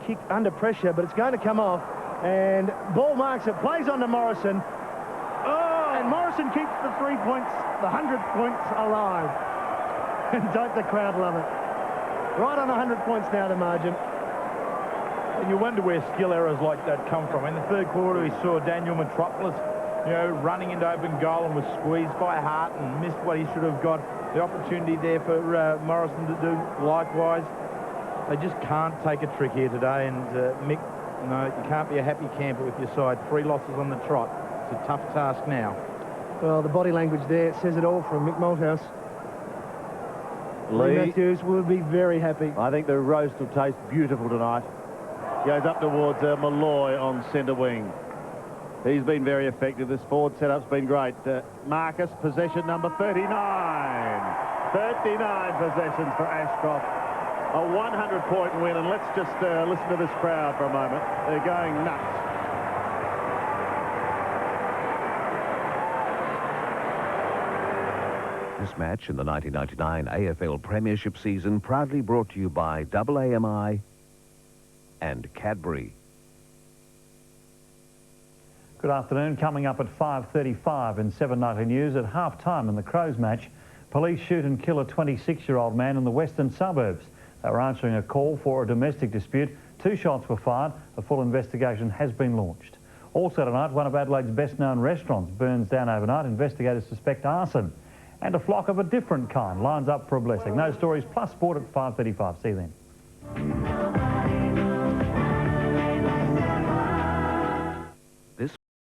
Speaker 3: Kick under pressure, but it's going to come off. And ball marks it. Plays on to Morrison. Oh! And Morrison keeps the 3 points, the 100 points alive. And don't the crowd love it. Right on 100 points now to margin.
Speaker 5: And you wonder where skill errors like that come from. In the third quarter, we saw Daniel Metropolis, running into open goal and was squeezed by Hart and missed what he should have got. The opportunity there for Morrison to do likewise. They just can't take a trick here today. And Mick, no, you can't be a happy camper with your side. 3 losses on the trot. It's a tough task now.
Speaker 3: Well, the body language there says it all from Mick Malthouse. Lee Matthews will be very happy.
Speaker 6: I think the roast will taste beautiful tonight. Goes up towards Malloy on centre wing. He's been very effective. This forward setup's been great. Marcus, possession number 39. 39 possessions for Ashcroft. A 100-point win, and let's just listen to this crowd for a moment. They're going nuts.
Speaker 24: This match in the 1999 AFL Premiership season proudly brought to you by AAMI and Cadbury.
Speaker 8: Good afternoon. Coming up at 5:35 in 790 News, at half-time in the Crows match, police shoot and kill a 26-year-old man in the western suburbs. They were answering a call for a domestic dispute. 2 shots were fired. A full investigation has been launched. Also tonight, one of Adelaide's best-known restaurants burns down overnight. Investigators suspect arson. And a flock of a different kind lines up for a blessing. Those stories plus sport at 5:35. See you then.